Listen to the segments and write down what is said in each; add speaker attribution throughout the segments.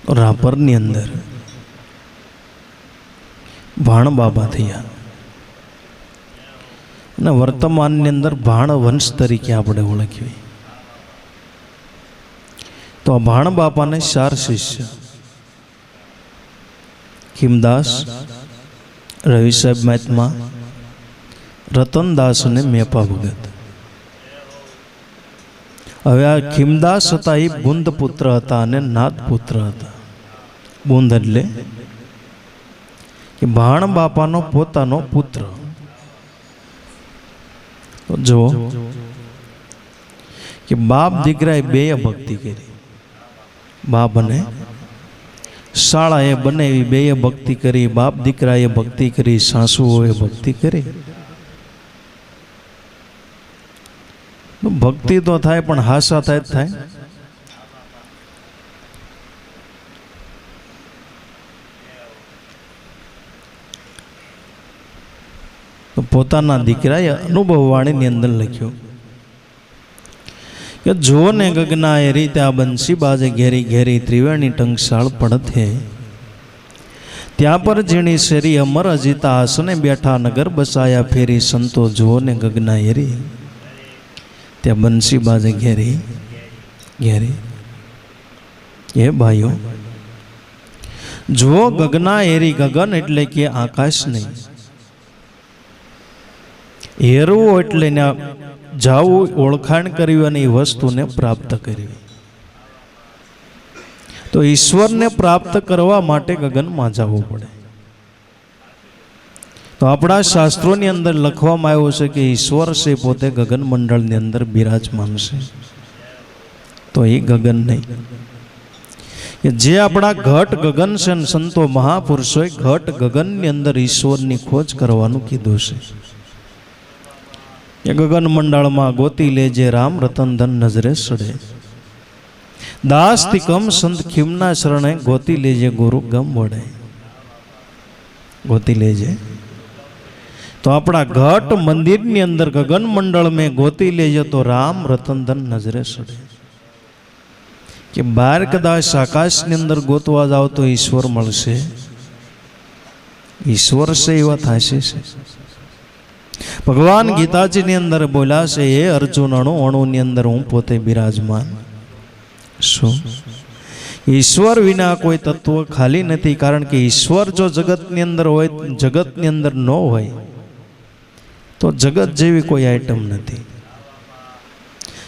Speaker 1: રાપરની અંદર ભાણ બાબા થયા અને વર્તમાનની અંદર ભાણ વંશ તરીકે આપણે ઓળખીએ. તો આ ભાણ બાપાને 4 શિષ્ય ખીમદાસ, રવિ સાહેબ મહાત્મા, રતનદાસ અને મેપા ભગત. હવે આ ખીમદાસ હતા એ બુંદ પુત્ર હતા અને નાદ પુત્ર હતા. બુંદ એટલે કે ભાણ બાપાનો પોતાનો પુત્ર. જો કે બાપ દીકરાએ બેય ભક્તિ કરી. બાપ અને શાળાએ બનેવી બેય ભક્તિ કરી. બાપ દીકરાએ ભક્તિ કરી, સાસુઓએ ભક્તિ કરી. ભક્તિ તો થાય પણ હાસા થાય જ થાય. તો પોતાના દીકરાએ અનુભવ વાણીની અંદર લખ્યું કે જો ને ગગના એ રીતે આ બંસી બાજે ઘેરી ઘેરી ત્રિવેણી ટંકશાળ પડથે, ત્યાં પર ઝીણી શેરી અમર અજીતા આસને બેઠા નગર બસાયા ફેરી સંતો જો ને ગગના એરી. ત્યાં બંસી બાજે ઘેરી ઘેરી. એ ભાઈઓ, જો ગગના એરી, ગગન એટલે કે આકાશ નહીં, હેરવું એટલે જાવું, ઓળખાણ કરવી અને એ વસ્તુને પ્રાપ્ત કરવી. તો ઈશ્વરને પ્રાપ્ત કરવા માટે ગગનમાં જવું પડે. તો આપણા શાસ્ત્રોની અંદર લખવામાં આવ્યું છે કે ઈશ્વર છે પોતે ગગન મંડળની અંદર બિરાજમાન છે. તો એ ગગન નહીં, કે જે આપણા ઘટ ગગન છે ને સંતો મહાપુરુષોએ ઘટ ગગનની અંદર ઈશ્વરની ખોજ કરવાનું કીધું છે. એ ગગન મંડળમાં ગોતી લેજે રામ રતન ધન નજરે સડે, દાસથી કમ સંત ખીમના શરણે ગોતી લેજે ગુરુ ગમ વડે. ગોતી લેજે. તો આપણા ઘટ મંદિરની અંદર ગગન મંડળ મેં ગોતી લેજે તો રામ રતન ધન નજરે સડે. કે બહાર કદાચ આકાશની અંદર ગોતવા જાવ તો ઈશ્વર મળશે. ઈશ્વર છે એવા થશે છે. ભગવાન ગીતાજીની અંદર બોલ્યા છે, એ અર્જુન અણુ અણુની અંદર હું પોતે બિરાજમાન છું. ઈશ્વર વિના કોઈ તત્વ ખાલી નથી. કારણ કે ઈશ્વર જો જગતની અંદર હોય, જગતની અંદર ન હોય તો જગત જેવી કોઈ આઈટમ નથી.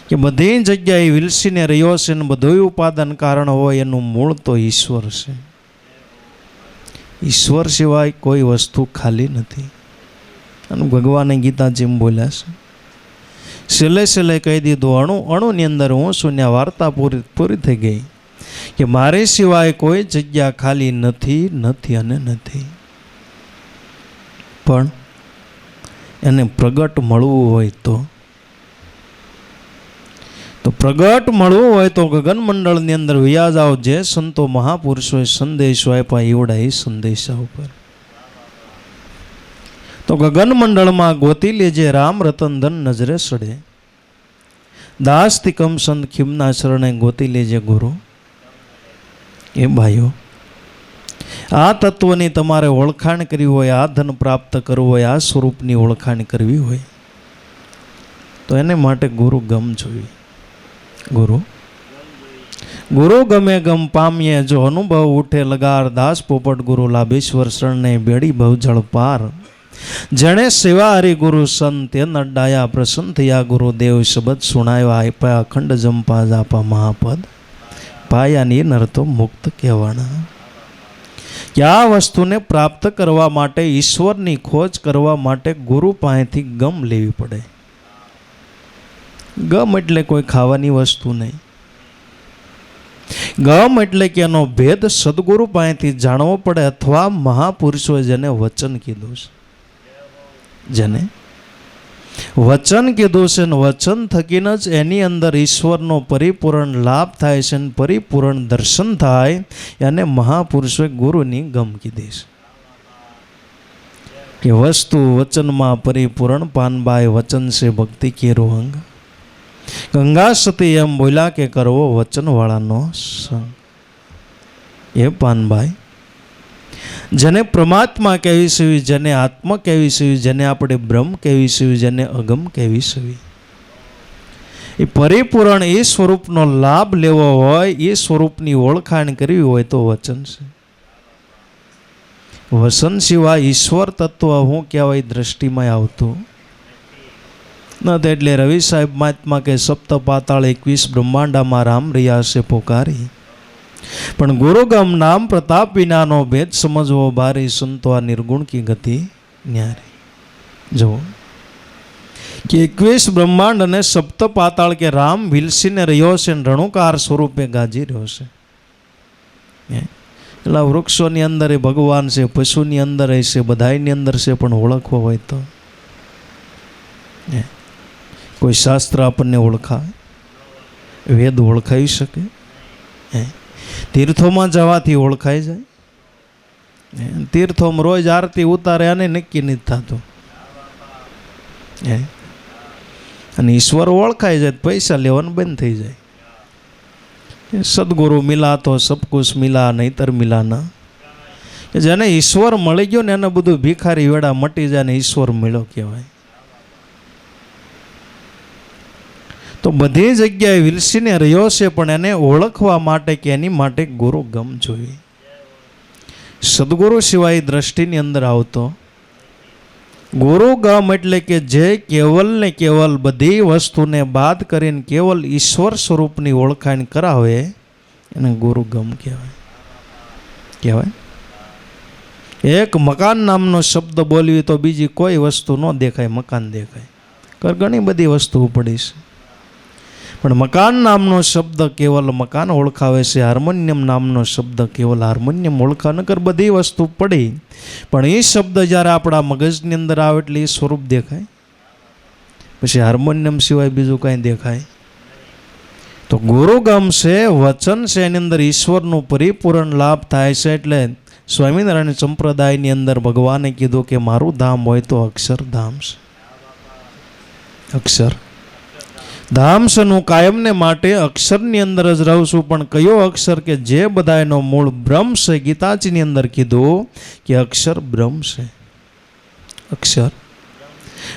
Speaker 1: કે બધી જગ્યાએ વિલસીને રહ્યો છે ને બધું ઉપાદાન કારણ હોય એનું મૂળ તો ઈશ્વર છે. ઈશ્વર સિવાય કોઈ વસ્તુ ખાલી નથી. અને ભગવાને ગીતાજીમાં બોલ્યા છે, છેલ્લે છેલ્લે કહી દીધું, અણુ અણુની અંદર હું છું. ને વાર્તા પૂરી થઈ ગઈ કે મારે સિવાય કોઈ જગ્યા ખાલી નથી, નથી અને નથી. પણ એને પ્રગટ મળવું હોય તો પ્રગટ મળવું હોય તો ગગન મંડળની અંદર વ્યાજ આવ. જે સંતો મહાપુરુષોએ સંદેશો આપ્યા એવડા એ સંદેશા ઉપર. તો ગગન મંડળમાં ગોતી લેજે રામ રતન ધન નજરે સડે, દાસથી કમ સંત ખીમના શરણે ગોતી લેજે ગુરુ. એ ભાઈઓ, આ તત્વની તમારે ઓળખાણ કરવી હોય, આ ધન પ્રાપ્ત કરવું હોય, આ સ્વરૂપની ઓળખાણ કરવી હોય તો એને માટે ગુરુ ગમ જોઈએ. ગુરુ ગમે ગમ પામીએ, જો અનુભવ ઉઠે લગાર, દાસ પોપટ ગુરુ લાભેશ્વર શરણે બેડી ભવ જળ પાર. જેણે સેવા હરી ગુરુ સંત એ નડાયા, પ્રસન્ન થયા ગુરુદેવ, શબ્દ સુણાવ્યા આપ્યા અખંડ જંપા જાપા મહાપદ પાયાની નર તો મુક્ત કહેવાના. કે આ વસ્તુને પ્રાપ્ત કરવા માટે, ઈશ્વરની ખોજ કરવા માટે ગુરુ પાસેથી ગમ લેવી પડે. ગમ એટલે કોઈ ખાવાની વસ્તુ નહીં. ગમ એટલે કે એનો ભેદ સદગુરુ પાસેથી જાણવો પડે, અથવા મહાપુરુષોએ જેને વચન કીધું છે, જેને વચન કીધું છે ને વચન થકીને જ એની અંદર ઈશ્વરનો પરિપૂર્ણ લાભ થાય છે, ને પરિપૂર્ણ દર્શન થાય. એને મહાપુરુષોએ ગુરુની ગમ કીધી છે. કે વસ્તુ વચનમાં પરિપૂર્ણ, પાનબાઈ વચન છે ભક્તિ કેરો અંગ. ગંગા સતી એમ બોલ્યા કે કરવો વચનવાળાનો સંગ. એ પાનભાઈ, જેને પરમાત્મા કહેવી છે, જેને આત્મા કહેવી છે, જેને આપણે બ્રહ્મ કહેવી છે, જેને અગમ કહેવી છે, એ પરિપૂર્ણ એ સ્વરૂપનો લાભ લેવો હોય, એ સ્વરૂપની ઓળખાણ કરવી હોય તો વચન છે. વચન સિવાય ઈશ્વર તત્વ હું કહેવાય દ્રષ્ટિમાં આવતું નથી. એટલે રવિ સાહેબ મહાત્મા કે સપ્ત પાતાળ 21 બ્રહ્માંડામાં રામ રહ્યા છે પોકારી, પણ ગુરુગમ નામ પ્રતાપ વિનાનો ભેદ સમજવો ભારી, સંતો આ નિર્ગુણ કી ગતિ ન્યારી. જો કે 21 બ્રહ્માંડ અને સપ્ત પાતાળ કે રામ વિલસીને રહ્યો છે, રણુકાર સ્વરૂપે ગાજી રહ્યો છે. એટલે વૃક્ષોની અંદર એ ભગવાન છે, પશુની અંદર છે, બધાની અંદર છે, પણ ઓળખવો હોય તો કોઈ શાસ્ત્ર આપણને ઓળખાય, વેદ ઓળખાઈ શકે, તીર્થોમાં જવાથી ઓળખાઈ જાય. તીર્થોમાં રોજ આરતી ઉતારે અને નક્કી નથી થતું, અને ઈશ્વર ઓળખાઈ જાય પૈસા લેવાનું બંધ થઈ જાય. સદગુરુ મિલા તો સબ કુછ મિલા, નહીતર મિલા ના. જેને ઈશ્વર મળી ગયો ને એને બધું ભિખારી વેડા મટી જાય ને ઈશ્વર મળ્યો કહેવાય. તો બધી જગ્યાએ વિલસીને રહ્યો છે, પણ એને ઓળખવા માટે કે એની માટે ગુરુ ગમ જોઈએ. સદગુરુ સિવાય દ્રષ્ટિની અંદર આવતો ગુરુ ગમ એટલે કે જે કેવલ ને કેવલ બધી વસ્તુને બાદ કરીને કેવલ ઈશ્વર સ્વરૂપની ઓળખાણ કરાવે એને ગુરુ ગમ કહેવાય. એક મકાન નામનો શબ્દ બોલવી તો બીજી કોઈ વસ્તુ ન દેખાય, મકાન દેખાય. ઘણી બધી વસ્તુઓ પડી છે, પણ મકાન નામનો શબ્દ કેવલ મકાન ઓળખાવે છે. હાર્મોનિયમ નામનો શબ્દ કેવલ હાર્મોનિયમ ઓળખાવે. નકર બધી વસ્તુ પડી, પણ એ શબ્દ જ્યારે આપણા મગજની અંદર આવે એટલે એ સ્વરૂપ દેખાય. પછી હાર્મોનિયમ સિવાય બીજું કાંઈ દેખાય. તો ગુરુગમ છે, વચન છે, એની અંદર ઈશ્વરનું પરિપૂર્ણ લાભ થાય છે. એટલે સ્વામિનારાયણ સંપ્રદાયની અંદર ભગવાને કીધું કે મારું ધામ હોય તો અક્ષરધામ છે. અક્ષર ધામ છે, હું કાયમને માટે અક્ષરની અંદર જ રહું છું. પણ કયો અક્ષર કે જે બધાનો મૂળ બ્રહ્મ છે. ગીતાજીની અંદર કીધું કે અક્ષર બ્રહ્મ છે, અક્ષર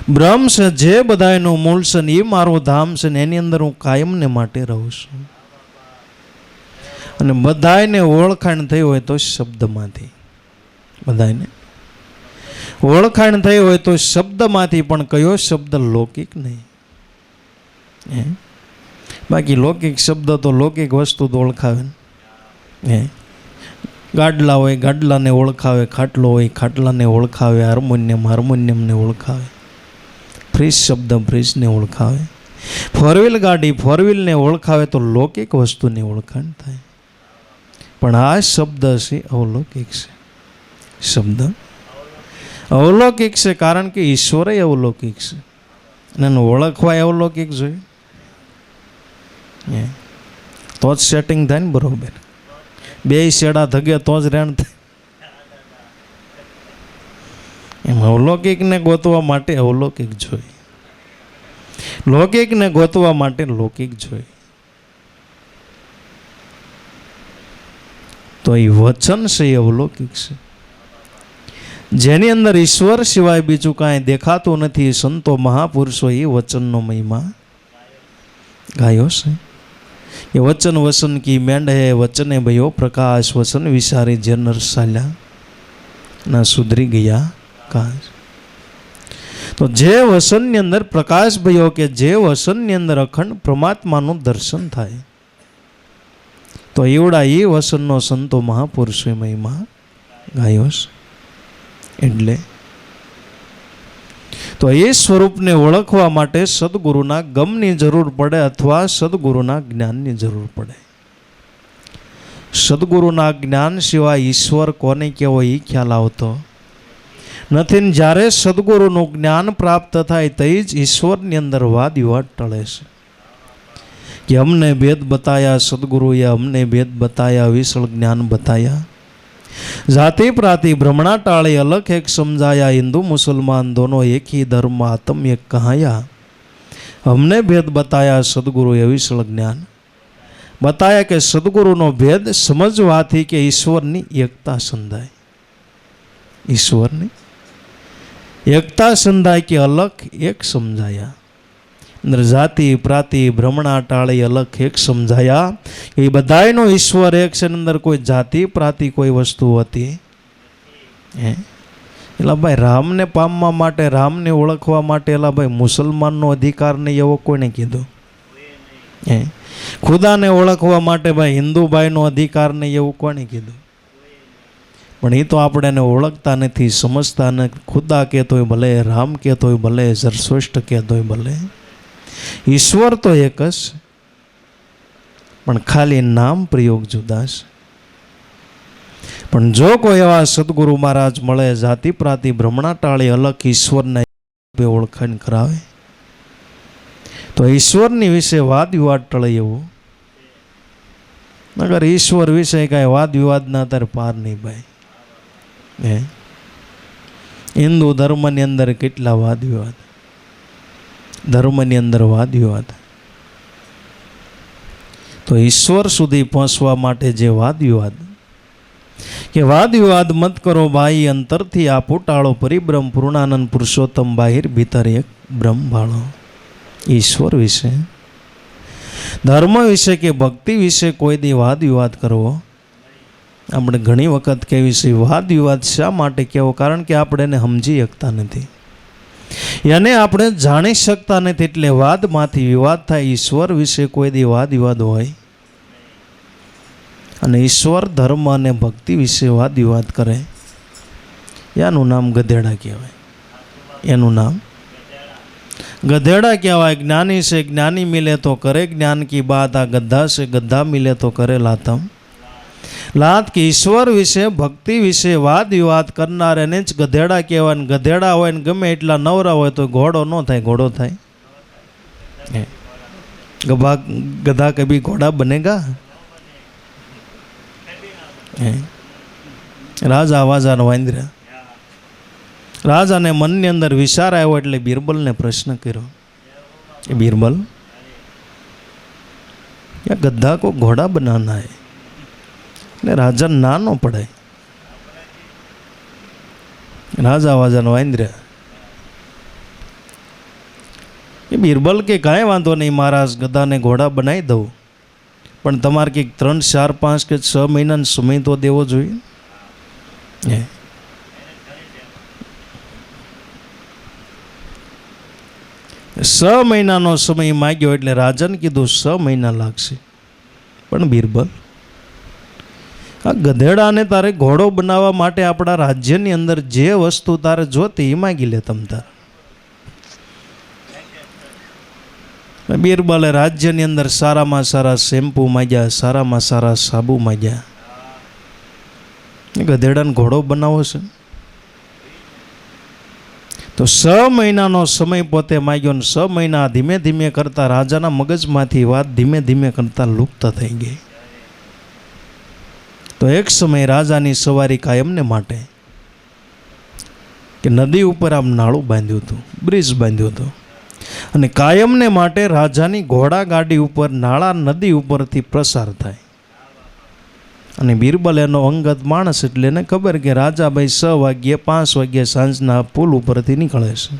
Speaker 1: બ્રહ્મ છે, જે બધાનું મૂળ છે ને એ મારું ધામ છે, ને એની અંદર હું કાયમને માટે રહું છું. અને બધાને ઓળખાણ થઈ હોય તો શબ્દમાંથી, બધાને ઓળખાણ થઈ હોય તો શબ્દમાંથી, પણ કયો શબ્દ લૌકિક નહીં. બાકી લૌકિક શબ્દ તો લૌકિક વસ્તુ તો ઓળખાવે ને. ગાડલા હોય ગાડલાને ઓળખાવે, ખાટલો હોય ખાટલાને ઓળખાવે, હાર્મોનિયમને ઓળખાવે, ફ્રીજ શબ્દ ફ્રીજને ઓળખાવે, ફોરવ્હીલ ગાડી ફોરવ્હીલને ઓળખાવે. તો લૌકિક વસ્તુની ઓળખાણ થાય. પણ આ શબ્દ છે અવલૌકિક છે. શબ્દ અવલૌકિક છે કારણ કે ઈશ્વર અવલૌકિક છે, અને એનું ઓળખવા અવલૌકિક જોઈએ. તો જ સેટિંગ થાય ને બરોબર. બે શેડા ધગે તો જ રેણ થાય. એમ અવલૌકિકને ગોતવા માટે અવલૌકિક જોઈએ, લૌકિકને ગોતવા માટે લૌકિક જોઈએ. તો એ વચન છે એ અવલૌકિક છે, જેની અંદર ઈશ્વર સિવાય બીજું કાંઈ દેખાતું નથી. સંતો મહાપુરુષો એ વચનનો મહિમા ગાયો છે. એ વચન વસન કી મેંડ હે, વચને ભયો પ્રકાશ, વચન વિસારી જે નર સાલ્યા ના સુધરી ગયા કાશ. તો જે વસનની અંદર પ્રકાશ ભયો કે જે વસનની અંદર અખંડ પરમાત્માનું દર્શન થાય, તો એવડા એ વસનનો સંતો મહાપુરુષોએ મહિમા ગાયો છે. એટલે તો એ સ્વરૂપને ઓળખવા માટે સદગુરુના ગમની જરૂર પડે અથવા સદગુરુના જ્ઞાનની જરૂર પડે. સદગુરુના જ્ઞાન સિવાય ઈશ્વર કોને કહેવો એ ખ્યાલ આવતો નથી. જ્યારે સદગુરુનું જ્ઞાન પ્રાપ્ત થાય તે જ ઈશ્વરની અંદર વાદ વિવાદ ટળે છે. કે અમને ભેદ બતાયા સદગુરુએ, અમને ભેદ બતાયા, વિશળ જ્ઞાન બતાયા, જાતિ પ્રાતિ ભ્રમણા ટાળી અલગ એક સમજાયા, હિન્દુ મુસલમાન દોનો એક ही धर्म आत्म एक कहाया, हमने भेद बताया सदगुरु विशल ज्ञान बताया कि सदगुरुનો ભેદ સમજવાથી કે ઈશ્વરની એકતા સંધાય, ઈશ્વરની એકતા સંધાય કે અલખ એક સમજાયા. અંદર જાતિ પ્રાતિ ભ્રમણા ટાળી અલખ એક સમજાયા. એ બધાયનો ઈશ્વર એક છે. અંદર કોઈ જાતિ પ્રાતિ કોઈ વસ્તુ હતી એલા ભાઈ રામને પામવા માટે, રામને ઓળખવા માટે એલા ભાઈ મુસલમાનનો અધિકાર નહીં એવો કોઈને કીધું? ખુદાને ઓળખવા માટે ભાઈ હિન્દુભાઈનો અધિકાર નહીં એવું કોને કીધું? પણ એ તો આપણે એને ઓળખતા નથી, સમજતા નથી. ખુદા કહેતોય ભલે, રામ કહેતોય ભલે, જરસોષ્ટ કહેતોય ભલે, ઈશ્વર તો એક જ, પણ ખાલી નામ પ્રયોગ જુદા છે. પણ જો કોઈ એવા સદગુરુ મહારાજ મળે, જાતિ પ્રાતિ ભ્રમણા ટાળી અલગ ઈશ્વરના ઓળખાણ કરાવે, તો ઈશ્વરની વિશે વાદ વિવાદ ટળે એવું. નગર ઈશ્વર વિશે કાંઈ વાદ વિવાદના અત્યારે પાર નહીં ભાઈ. હિન્દુ ધર્મની અંદર કેટલા વાદ વિવાદ, ધર્મની અંદર વાદ વિવાદ. તો ઈશ્વર સુધી પહોંચવા માટે જે વાદ વિવાદ, કે વાદ વિવાદ મત કરો ભાઈ, અંતરથી આપો ટાળો, પરિબ્રહ્મ પૂર્ણાનંદ પુરુષોત્તમ બાહિર ભીતર એક બ્રહ્મ ભાળો. ઈશ્વર વિશે, ધર્મ વિશે કે ભક્તિ વિશે કોઈ દી વાદ વિવાદ કરવો આપણે ઘણી વખત કહેવી છે. વાદ વિવાદ શા માટે કહેવો? કારણ કે આપણે એને સમજી શકતા નથી, એને આપણે જાણી શકતા નથી, એટલે વાદમાંથી વિવાદ થાય. ઈશ્વર વિશે કોઈ દી વાદ વિવાદ હોય, અને ઈશ્વર ધર્મ અને ભક્તિ વિશે વાદ વિવાદ કરે, એનું નામ ગધેડા કહેવાય. એનું નામ ગધેડા કહેવાય. જ્ઞાની છે જ્ઞાની મિલે તો કરે જ્ઞાન કી બાત, આ ગધા છે ગધા મિલે તો કરે લાતમ લાત. કે ઈશ્વર વિશે ભક્તિ વિશે વાદ વિવાદ કરનાર એને જ ગધેડા કહેવાય. ને ગધેડા હોય ને ગમે એટલા નવરા હોય તો ઘોડો ન થાય, ઘોડો થાય. ગધા કભી ઘોડા બનેગા? રાજા વાજાનો વાંદરા. રાજાને મનની અંદર વિચાર આવ્યો એટલે બિરબલને પ્રશ્ન કર્યો કે બિરબલ, યા ગદ્દા કો ઘોડા બનાના હૈ. એટલે રાજા ના નો પડાય. રાજા વાજાનો વાંદરા એ બિરબલ કે કાંઈ વાંધો નહીં મહારાજ, ગધાને ઘોડા બનાવી દઉં, પણ તમારે કંઈક 3, 4, 5 કે 6 મહિનાનો સમય તો દેવો જોઈએ. 6 મહિનાનો સમય માગ્યો એટલે રાજાને કીધું 6 મહિના લાગશે. પણ બિરબલ, આ ગધેડાને તારે ઘોડો બનાવવા માટે આપણા રાજ્યની અંદર જે વસ્તુ તારે જોતી એ માગી લે તમ તાર. બિરબલે રાજ્યની અંદર સારામાં સારા શેમ્પુ માગ્યા, સારામાં સારા સાબુ માગ્યા. ગધેડાને ઘોડો બનાવો છે તો 6 મહિનાનો સમય પોતે માગ્યો. ને 6 મહિના ધીમે ધીમે કરતા રાજાના મગજમાંથી વાત ધીમે ધીમે કરતા લુપ્ત થઈ ગઈ. તો એક સમય રાજાની સવારી કાયમને માટે કે નદી ઉપર આમ નાળું બાંધ્યું હતું, બ્રિજ બાંધ્યો હતો, અને કાયમને માટે રાજાની ઘોડા ગાડી ઉપર નાળા નદી ઉપરથી પ્રસાર થાય. અને બિરબલ એનો અંગત માણસ એટલે એને ખબર કે રાજા ભાઈ 6 વાગ્યે 5 વાગ્યે સાંજના પુલ ઉપરથી નીકળે છે.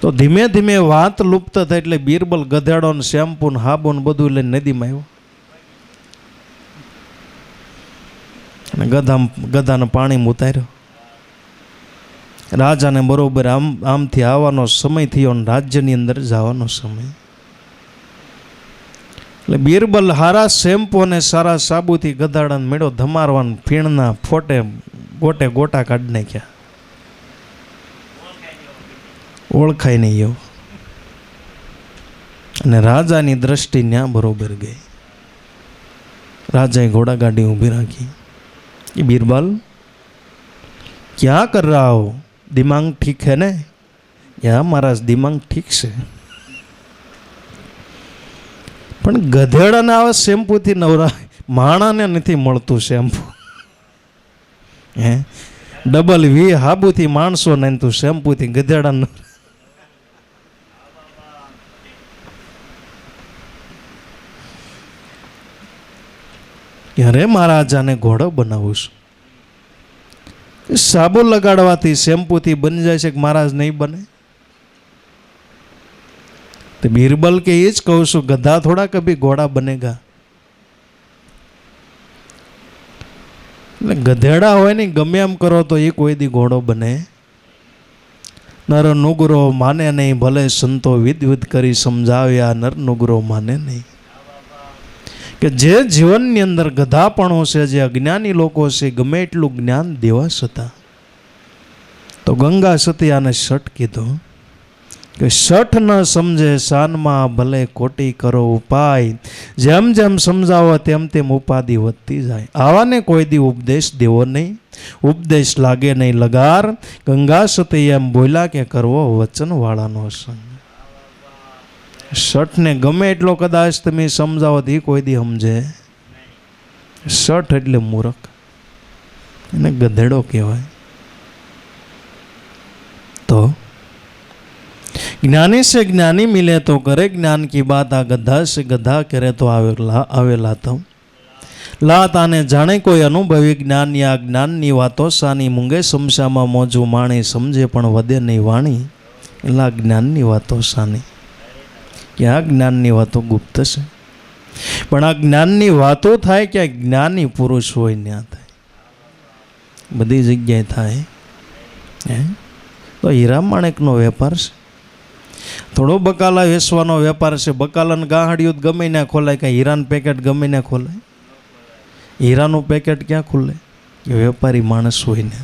Speaker 1: તો ધીમે ધીમે વાત લુપ્ત થઈ એટલે બિરબલ ગધેડો ને શેમ્પુ ને હાબુ ને બધું લઈને નદીમાં આવ્યો. અને ગધાને પાણીમાં ઉતાર્યો. રાજાને બરોબર આમથી આવવાનો સમય થયો ને રાજ્યની અંદર જવાનો સમય. એટલે બિરબલ હારા શેમ્પુ અને સારા સાબુથી ગધાડાને મેળો ધમારવાન ફીણના ફોટે ગોટે ગોટા કાઢી નાખ્યા. ઓળખાય નહીં એવું. અને રાજાની દ્રષ્ટિ ત્યાં બરોબર ગઈ. રાજાએ ઘોડા ગાડી ઊભી રાખી. ये बीरबल क्या कर रहा हो? दिमाग ठीक है ना? या महाराज दिमाग ठीक છે, પણ ગધેડાને આવા શેમ્પુથી નવરા માણાને નથી મળતું શેમ્પુ. ડબલ વી હાબુથી માણસો ને તું શેમ્પુથી ગધેડા. કે અરે મહારાજ આને ઘોડો બનાવું છું. સાબુ લગાડવાથી શેમ્પૂથી બની જાય છે કે મહારાજ નહીં બને? તો બીરબલ કે એ જ કહું છું, ગધા થોડા કભી ઘોડા બનેગા. એટલે ગધેડા હોય ને ગમે એમ કરો તો એ કોઈ દી ઘોડો બને. નર નુગરો માને નહીં, ભલે સંતો વિધ વિધ કરી સમજાવ્યા, નર નુગરો માને નહીં. કે જે જીવનની અંદર ગધાપણો છે, જે અજ્ઞાની લોકો છે, ગમે એટલું જ્ઞાન દેવા છતાં, તો ગંગા સતિયાને શઠ કીધું કે શઠ ન સમજે શાનમાં ભલે કોટી કરો ઉપાય, જેમ જેમ સમજાવો તેમ તેમ ઉપાધિ વધતી જાય. આવાને કોઈ દી ઉપદેશ દેવો નહીં, ઉપદેશ લાગે નહીં લગાર. ગંગા સતી એમ બોલ્યા કે કરવો વચનવાળાનો સંગ. શઠને ગમે એટલો કદાચ તમે સમજાવો તો એ કોઈ દી સમજે. શઠ એટલે મૂર્ખ, એને ગધેડો કહેવાય. તો ज्ञानी से ज्ञानी मिले तो करे ज्ञान की बात, आ गधा से गधा करे तो आवेला तो लात आने जाने कोई अनुभवी ज्ञान या ज्ञाननी वातो सानी. मूंगे समस्याમાં મોજું માણી, સમજે પણ વધે નહીં વાણી. એટલે જ્ઞાનની વાતો સાની, કે આ જ્ઞાનની વાતો ગુપ્ત છે, પણ આ જ્ઞાનની વાતો થાય ક્યાં જ્ઞાની પુરુષ હોય ત્યાં થાય, બધી જગ્યાએ થાય. તો હીરા માણેકનો વેપાર છે, થોડો બકાલા વેચવાનો વેપાર છે. બકાલાને ગાહડિયું ગમે ના ખોલાય, કાંઈ હીરાનું પેકેટ ગમે ના ખોલાય. હીરાનું પેકેટ ક્યાં ખુલે? કે વેપારી માણસ હોય ને,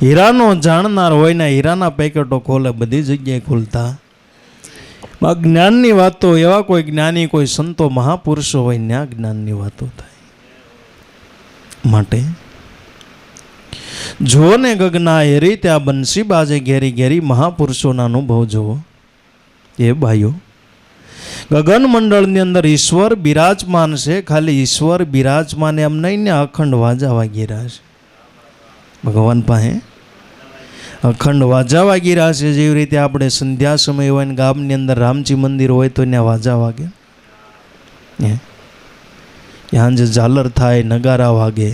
Speaker 1: હીરાનો જાણનાર હોય ને હીરાના પેકેટો ખોલે, બધી જગ્યાએ ખુલતા. જ્ઞાનની વાતો, એવા કોઈ જ્ઞાની, કોઈ સંતો મહાપુરુષો હોય ત્યાં જ્ઞાનની વાતો થાય. માટે જો ને ગગના હેરી ત્યાં બંસી બાજે ઘેરી ઘેરી, મહાપુરુષોના અનુભવ જુઓ. એ ભાઈઓ, ગગન મંડળની અંદર ઈશ્વર બિરાજમાન છે. ખાલી ઈશ્વર બિરાજમાન એમ નહીં ને, અખંડ વાજા વાગી રહ્યા છે. ભગવાન પાસે અખંડ વાજા વાગી રહ્યા છે. જેવી રીતે આપણે સંધ્યા સમય હોય ને ગામની અંદર રામજી મંદિર હોય તો ત્યાં વાજા વાગે, ત્યાં જે ઝાલર થાય, નગારા વાગે,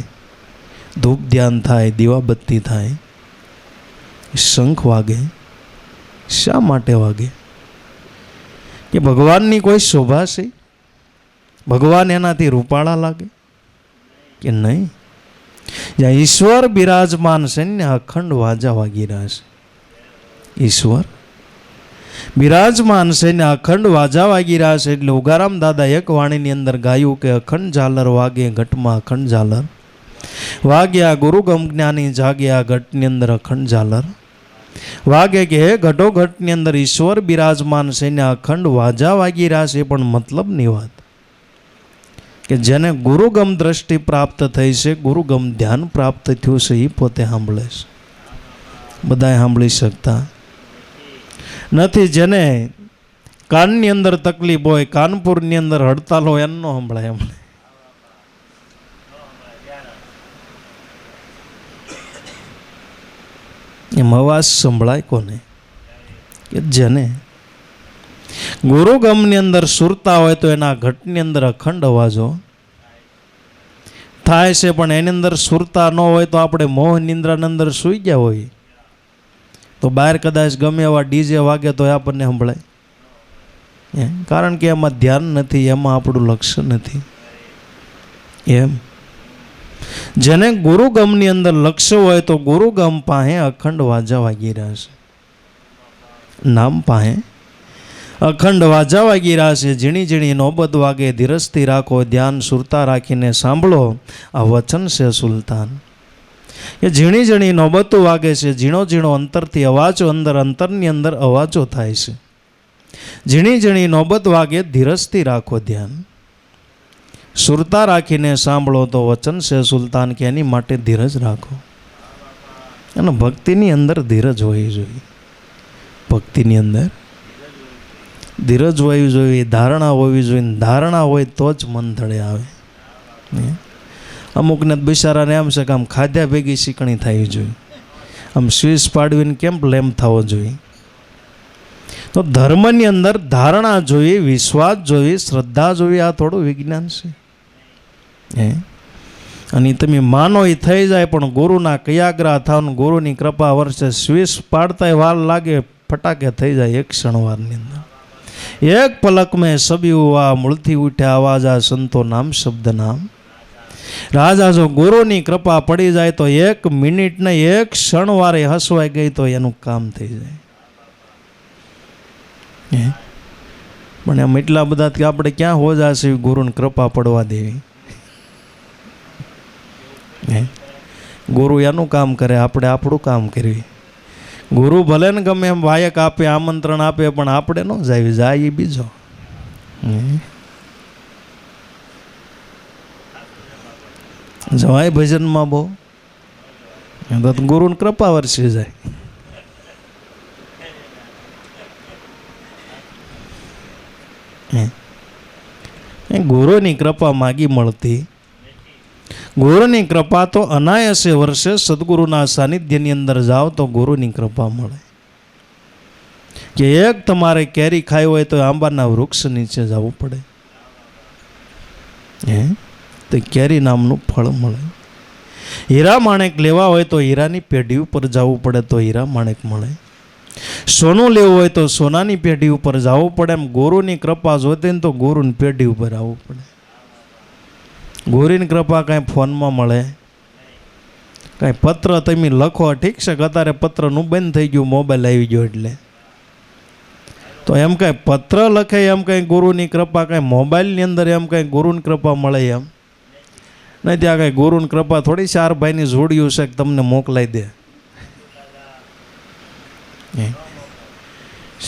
Speaker 1: ધૂપ ધ્યાન થાય, દીવાબત્તી થાય, શંખ વાગે. શા માટે વાગે? કે ભગવાનની કોઈ શોભા છે? ભગવાન એનાથી રૂપાળા લાગે કે નહીં? જ્યાં ઈશ્વર બિરાજમાન છે ને અખંડ વાજા વાગી રહ્યા છે. ઈશ્વર બિરાજમાન છે ને અખંડ વાજા વાગી રહ્યા છે. એટલે ઉગારામ દાદા એક વાણીની અંદર ગાયું કે અખંડ ઝાલર વાગે ઘટમાં, અખંડ ઝાલર વાગ્યા ગુરુ ગમ જ્ઞાની જાગ્યા, ઘટની અંદર અખંડ ઝાલર વાગે. કે હે ઘટો ઘટની અંદર ઈશ્વર બિરાજમાન છે ને અખંડ વાજા વાગી રહ્યા છે. પણ મતલબની વાત કે જેને ગુરુગમ દ્રષ્ટિ પ્રાપ્ત થઈ છે, ગુરુગમ ધ્યાન પ્રાપ્ત થયું છે, એ પોતે સાંભળે છે. બધાએ સાંભળી શકતા નથી. જેને કાનની અંદર તકલીફ હોય, કાનપુરની અંદર હડતાલ હોય, એનો સંભળાય. એમને એમ અવાજ સંભળાય કોને? કે જેને ગુરુગમની અંદર સુરતા હોય તો એના ઘટની અંદર અખંડ અવાજો થાય છે. પણ એની અંદર સુરતા ન હોય તો આપણે મોહ નિંદ્રાની અંદર સૂઈ ગયા હોય તો બહાર કદાચ ગમે એવા ડીજે વાગે તો આપણને સંભળાય. કારણ કે એમાં ધ્યાન નથી, એમાં આપણું લક્ષ્ય નથી. એમ જેને ગુરુગમની અંદર લક્ષ્ય હોય તો ગુરુગમ પાસે અખંડ વાજા વાગી રહ્યા છે. નામ પાસે અખંડ વાજા વાગી રહ્યા છે. ઝીણી ઝીણી નોબત વાગે, ધીરજથી રાખો, ધ્યાન સુરતા રાખીને સાંભળો. આ વચન છે સુલતાન. એ ઝીણી ઝીણી નોબતો વાગે છે, ઝીણો ઝીણો અંતરથી અવાજો, અંતરની અંદર અવાજો થાય છે. ઝીણી ઝીણી નોબત વાગે, ધીરજથી રાખો ધ્યાન, સુરતા રાખીને સાંભળો. તો વચન છે સુલતાન કે એની માટે ધીરજ રાખો. અને ભક્તિની અંદર ધીરજ હોવી જોઈએ. ભક્તિની અંદર ધીરજ હોવી જોઈએ, ધારણા હોવી જોઈએ. ધારણા હોય તો જ મન ધડે આવે. અમુકને બિચારાને એમ છે કે આમ ખાધ્યા ભેગી શીકણી થવી જોઈએ, આમ સ્વીસ પાડવીને કેમ લેમ થવો જોઈએ. તો ધર્મની અંદર ધારણા જોઈએ, વિશ્વાસ જોઈએ, શ્રદ્ધા જોઈએ. આ થોડું વિજ્ઞાન છે. હે અને તમે માનો એ થઈ જાય, પણ ગુરુના કયાગ્રહ થાવ ને ગુરુની કૃપા વર્ષે સ્વિચ પાડતા વાર લાગે, ફટાકે થઈ જાય એક ક્ષણવારની અંદર. એક પલક મેં સબી હુઆ, મૂળથી ઉઠ્યા આવાજ આ સંતો નામ શબ્દ નામ. રાજા જો ગુરુની કૃપા પડી જાય તો એક મિનિટ ને એક ક્ષણ વારે હસવાઈ ગઈ તો એનું કામ થઈ જાય. પણ એમ એટલા બધા આપણે ક્યાં હોજા છે ગુરુની કૃપા પડવા દેવી? ગુરુ એનું કામ કરે, આપણે આપણું કામ કરવી. ગુરુ ભલે ને ગમે એમ વાયક આપે, આમંત્રણ આપે, પણ આપણે ન જાય, જાય એ બીજો. જવાય ભજનમાં બહુ તો ગુરુની કૃપા વરસી જાય. ગુરુની કૃપા માગી મળતી. ગુરુની કૃપા તો અનાયાસે વર્ષે સદગુરુના સાનિધ્યની અંદર જાઓ તો ગુરુની કૃપા મળે. કે એક તમારે કેરી ખાઈ હોય તો આંબાના વૃક્ષ નીચે જવું પડે, તો કેરી નામનું ફળ મળે. હીરા માણેક લેવા હોય તો હીરાની પેઢી ઉપર જવું પડે તો હીરા માણેક મળે. સોનું લેવું હોય તો સોનાની પેઢી ઉપર જવું પડે. એમ ગુરુની કૃપા જોતી ને તો ગુરુની પેઢી ઉપર આવવું પડે. ગુરુની કૃપા કાંઈ ફોનમાં મળે, કાંઈ પત્ર તમે લખો, ઠીક છે કે અત્યારે પત્રનું બંધ થઈ ગયું, મોબાઈલ આવી ગયો એટલે. તો એમ કાંઈ પત્ર લખે એમ કાંઈ ગુરુની કૃપા કાંઈ મોબાઈલની અંદર એમ કાંઈ ગુરુની કૃપા મળે એમ નહીં. ત્યાં કાંઈ ગુરુની કૃપા થોડી 4 ભાઈની જોડ્યું છે કે તમને મોકલાઈ દે.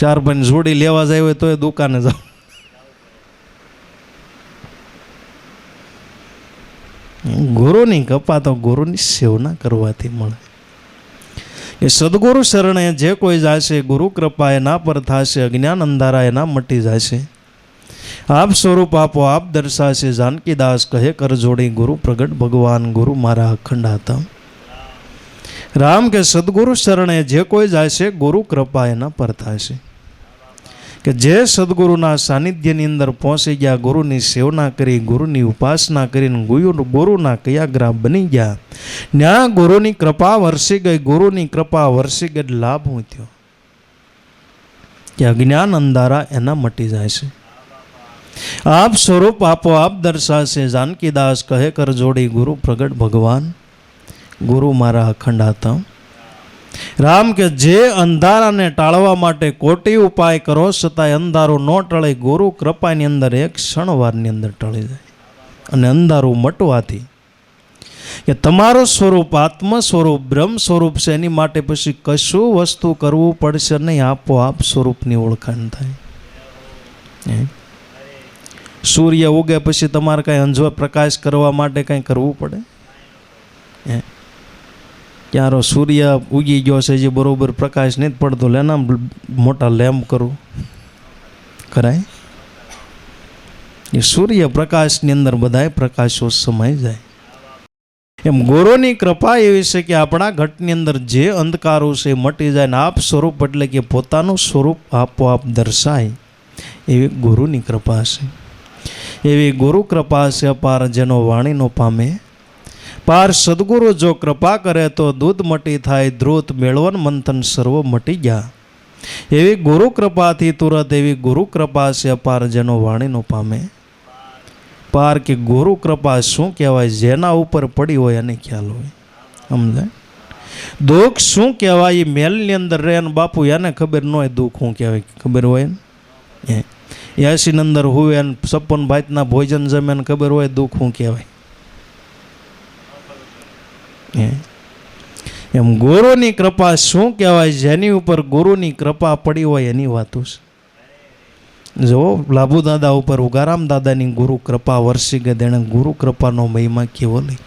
Speaker 1: 4 ભાઈની જોડી લેવા જાય હોય તો એ દુકાને જાઓ. ગુરુની કૃપા તો ગુરુની સેવના કરવાથી મળે. એ સદગુરુ શરણે જે કોઈ જશે, ગુરુ કૃપા એના પર થશે, અજ્ઞાન અંધારા એના મટી જશે. આપ સ્વરૂપ આપો આપ દર્શાશે, જાનકીદાસ કહે કર જોડી, ગુરુ પ્રગટ ભગવાન ગુરુ મારા અખંડાતા. રામ કે સદગુરુ શરણે જે કોઈ જશે, ગુરુ કૃપા એના પર થશે. કે જે સદગુરુના સાનિધ્યની અંદર પહોંચી ગયા, ગુરુની સેવના કરી, ગુરુની ઉપાસના કરીને ગુરુના કયાગ્રહ બની ગયા, ત્યાં ગુરુની કૃપા વરસી ગઈ. ગુરુની કૃપા વરસી ગઈ, લાભ હું થયો કે અજ્ઞાન અંધારા એના મટી જાય છે. આપ સ્વરૂપ આપો આપ દર્શાશે, જાનકીદાસ કહે કર જોડી, ગુરુ પ્રગટ ભગવાન ગુરુ મારા અખંડાતા. રામ કે જે અંધારાને ટાળવા માટે કોટી ઉપાય કરો, છતાંય અંધારું ન ટળે. ગુરુ કૃપાની અંદર એક ક્ષણવારની અંદર ટળી જાય. અને અંધારું મટવાથી કે તમારું સ્વરૂપ આત્મ સ્વરૂપ બ્રહ્મ સ્વરૂપ છે, એની માટે પછી કશું વસ્તુ કરવું પડશે નહીં, આપોઆપ સ્વરૂપની ઓળખાણ થાય. સૂર્ય ઉગે પછી તમારે કાંઈ અંજવા પ્રકાશ કરવા માટે કાંઈ કરવું પડે? ક્યારો સૂર્ય ઉગી ગયો છે, જે બરોબર પ્રકાશ નથી પડતો, લેના મોટા લેમ્પ કરવું કરાય? એ સૂર્ય પ્રકાશની અંદર બધાય પ્રકાશો સમાઈ જાય. એમ ગુરુની કૃપા એવી છે કે આપણા ઘટની અંદર જે અંધકારો છે મટી જાય ને આપ સ્વરૂપ એટલે કે પોતાનું સ્વરૂપ આપોઆપ દર્શાય, એવી ગુરુની કૃપા છે. એવી ગુરુ કૃપા છે અપાર, જેનો વાણીનો પામે પાર. સદગુરુ જો કૃપા કરે તો દૂધ મટી થાય, ધ્રુત મેળવન મંથન સર્વ મટી ગયા. એવી ગુરુ કૃપાથી તુરત, એવી ગુરુ કૃપા છે અપાર, જેનો વાણીનો પામે પાર. કે ગુરુ કૃપા શું કહેવાય? જેના ઉપર પડી હોય એને ખ્યાલ હોય. સમજાય? દુઃખ શું કહેવાય? એ મેલની અંદર રહે ને બાપુ એને ખબર ન હોય દુઃખ શું કહેવાય. ખબર હોય ને 80 અંદર હોય ને 56 ભાતના ભોજન જમે ને ખબર હોય દુઃખ શું કહેવાય. એમ ગુરુની કૃપા શું કહેવાય? જેની ઉપર ગુરુની કૃપા પડી હોય એની વાતો છે. જો લાભુ દાદા ઉપર ઉગારામ દાદાની ગુરુ કૃપા વરસી ગઈ, તેણે ગુરુ કૃપાનો મહિમા કેવો લઈ.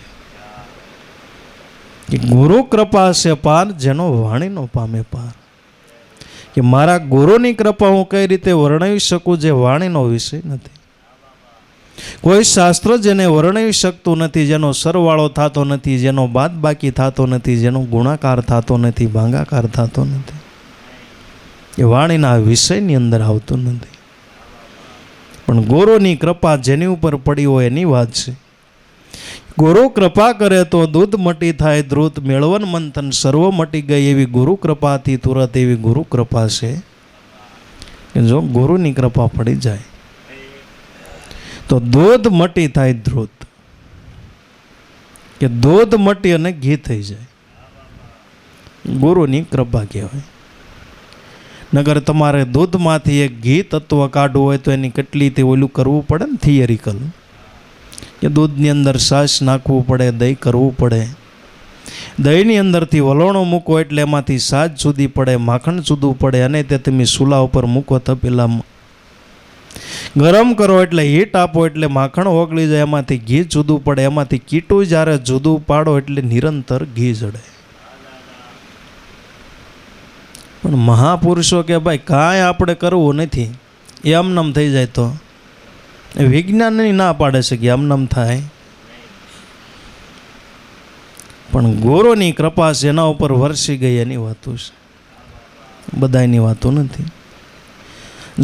Speaker 1: કે ગુરુ કૃપા છે પાર, જેનો વાણીનો પામે પાર. કે મારા ગુરુની કૃપા હું કઈ રીતે વર્ણવી શકું, જે વાણીનો વિષય નથી. કોઈ શાસ્ત્ર જેને વર્ણવી શકતું નથી, જેનો સરવાળો થતો નથી, જેનો બાદ બાકી થતો નથી, જેનો ગુણાકાર થતો નથી, ભાંગાકાર થતો નથી, એ વાણીના વિષયની અંદર આવતું નથી. પણ ગુરુની કૃપા જેની ઉપર પડી હોય એની વાત છે. ગુરુ કૃપા કરે તો દૂધ મટી થાય ધ્રુત, મેળવન મંથન સર્વ મટી ગઈ એવી ગુરુ કૃપાથી તુરત એવી ગુરુ કૃપા છે કે જો ગુરુની કૃપા પડી જાય તો દૂધ મટી થાય ધ્રુત, કે દૂધ મટી અને ઘી થઈ જાય, ગુરુની કૃપા કહેવાય. નગર તમારે દૂધમાંથી એક ઘી તત્વ કાઢવું હોય તો એની કેટલી તે ઓલું કરવું પડે ને, થિયરિકલ, કે દૂધની અંદર છાશ નાખવું પડે, દહીં કરવું પડે, દહીંની અંદરથી વલોણો મૂકો એટલે એમાંથી છાશ જુદી પડે, માખણ જુદું પડે, અને તે તમે ચૂલા ઉપર મૂકો તો પેલા ગરમ કરો એટલે હીટ આપો એટલે માખણ ઓગળી જાય, એમાંથી ઘી જુદું પડે, એમાંથી કીટું જ્યારે જુદું પાડો એટલે નિરંતર ઘી જડે. પણ મહાપુરુષો કે ભાઈ કાંઈ આપણે કરવું નથી, એમનામ થઈ જાય તો વિજ્ઞાનની ના પાડે છે કે આમનામ થાય. પણ ગુરુની કૃપા છે એના ઉપર વરસી ગઈ એની વાતો છે, બધાની વાતો નથી.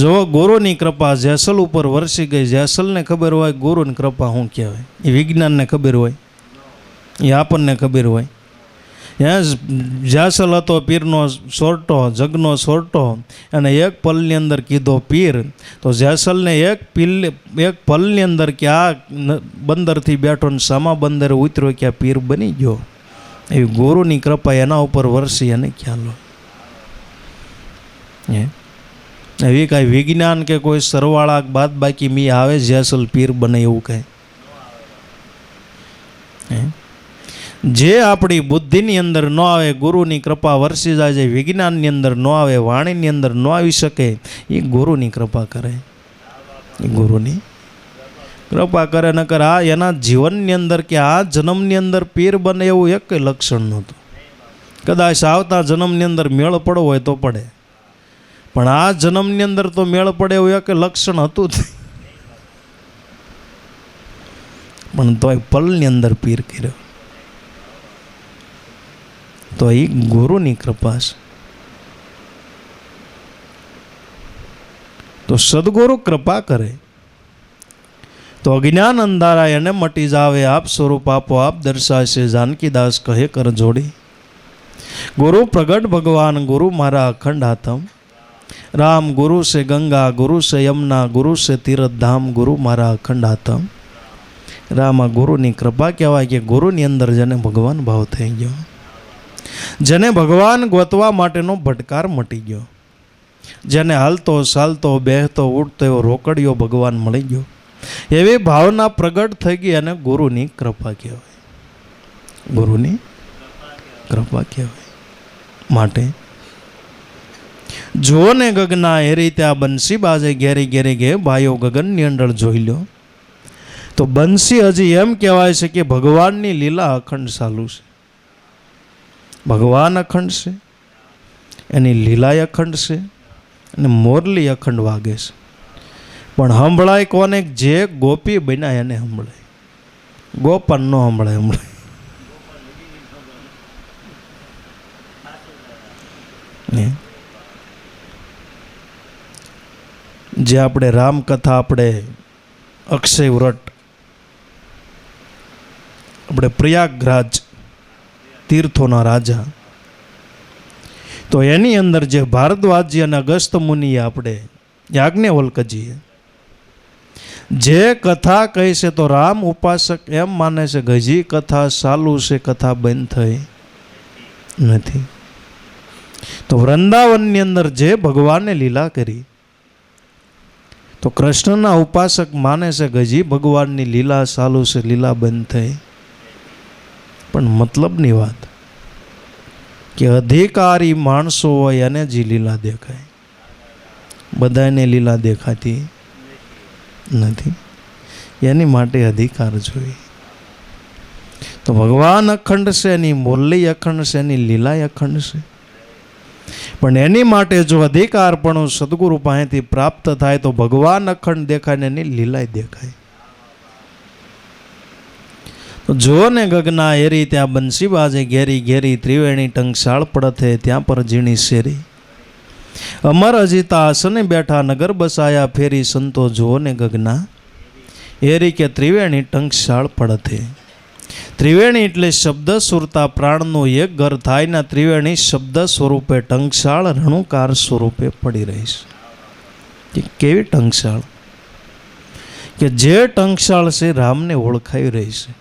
Speaker 1: જો ગુરુની કૃપા જેસલ ઉપર વરસી ગઈ, જેસલને ખબર હોય ગુરુની કૃપા શું કહેવાય, એ વિજ્ઞાનને ખબર હોય, એ આપણને ખબર હોય. જેસલ હતો પીરનો સોરટો, જગનો સોરટો, અને એક પલની અંદર કીધો પીર, તો જેસલને એક પલની અંદર કે આ બંદરથી બેઠો ને સામા બંદરે ઉતર્યો કે આ પીર બની ગયો. એવી ગુરુની કૃપા એના ઉપર વરસી અને ખ્યાલ હોય. એવી કાંઈ વિજ્ઞાન કે કોઈ સરવાળા બાદ બાકી મી આવે જેસલ પીર બને એવું કાંઈ જે આપણી બુદ્ધિની અંદર ન આવે, ગુરુની કૃપા વરસી જાય, જે વિજ્ઞાનની અંદર ન આવે, વાણીની અંદર ન આવી શકે, એ ગુરુની કૃપા કરે, એ ગુરુની કૃપા કરે. નકર આ એના જીવનની અંદર કે આ જન્મની અંદર પીર બને એવું એક લક્ષણ નહોતું. કદાચ આવતા જન્મની અંદર મેળ પડવો હોય તો પડે, પણ આ જન્મની અંદર તો મેળ પડે એવું એક લક્ષણ હતું જ, પણ તોય પલની અંદર પીર કર્યો. તો એ ગુરુની કૃપા છે. તો સદગુરુ કૃપા કરે તો અજ્ઞાન અંધારા એને મટી જાવે, આપ સ્વરૂપ આપો આપ દર્શાશે, જાનકીદાસ કહે કર જોડી. ગુરુ પ્રગટ ભગવાન, ગુરુ મારા અખંડ હાથમ, રામ ગુરુ સે ગંગા, ગુરુ સે યમુના, ગુરુ સે તીરથ ધામ, ગુરુ મારા અખંડ હાથમ. રામ આ ગુરુની કૃપા કહેવાય કે ગુરુની અંદર જેને ભગવાન ભાવ થઈ ગયો, જેને ભગવાન ગોતવા માટેનો ભટકાર મટી ગયો, જેને હાલતો ચાલતો બેહતો ઉઠતો એવો રોકડિયો ભગવાન મળી ગયો, એવી ભાવના પ્રગટ થઈ ગઈ અને ગુરુની કૃપા કહેવાય, ગુરુની કૃપા કહેવાય. માટે જો ને ગગના એ રીતે આ બંસી બાજે ઘેરી ઘેરી ગે ભાઈઓ ગગનની અંડળ જોઈ લો, તો બંસી હજી એમ કહેવાય છે કે ભગવાનની લીલા અખંડ ચાલુ છે. ભગવાન અખંડ છે, એની લીલા અખંડ છે, અને મોરલી અખંડ વાગે છે. પણ સંભળાય કોને? જે ગોપી બન્યા એને સંભળાય, ગોપાલ ન સંભળાય. જે આપણે રામકથા, આપણે અક્ષય વ્રત, આપણે પ્રયાગરાજ તીર્થોના રાજા, તો એની અંદર જે ભારદ્વાજી અને અગસ્ત મુનિએ આપણે યાજ્ઞવલ્કજીએ જે કથા કહી છે, તો રામ ઉપાસક એમ માને છે કે હજી કથા ચાલુ છે, કથા બંધ થઈ નથી. તો વૃંદાવનની અંદર જે ભગવાને લીલા કરી, તો કૃષ્ણના ઉપાસક માને છે કે હજી ભગવાનની લીલા ચાલુ છે, લીલા બંધ થઈ. પણ મતલબની વાત કે અધિકારી માણસો હોય એને જ લીલા દેખાય, બધાને લીલા દેખાતી નથી. એની માટે અધિકાર જોઈએ. તો ભગવાન અખંડ છે, એની મુરલી અખંડ છે, એની લીલા અખંડ છે. પણ એની માટે જો અધિકાર પણ સદગુરુ પાસેથી પ્રાપ્ત થાય તો ભગવાન અખંડ દેખાય ને એની લીલા દેખાય. જો ને ગગના એરી ત્યાં બંસી બાજે ઘેરી ઘેરી, ત્રિવેણી ટંકશાળ પડથે ત્યાં પર ઝીણી શેરી. અમર અજીતા આસને બેઠા, નગર બસાયા ફેરી, સંતો જો ને ગગના એરી કે ત્રિવેણી ટંકશાળ પડથે. ત્રિવેણી એટલે શબ્દ સુરતા પ્રાણનું એક ઘર થાય ના ત્રિવેણી શબ્દ સ્વરૂપે ટંકશાળ રણુકાર સ્વરૂપે પડી રહી છે. કેવી ટંકશાળ કે જે ટંકશાળ છે રામને ઓળખાઈ રહી છે,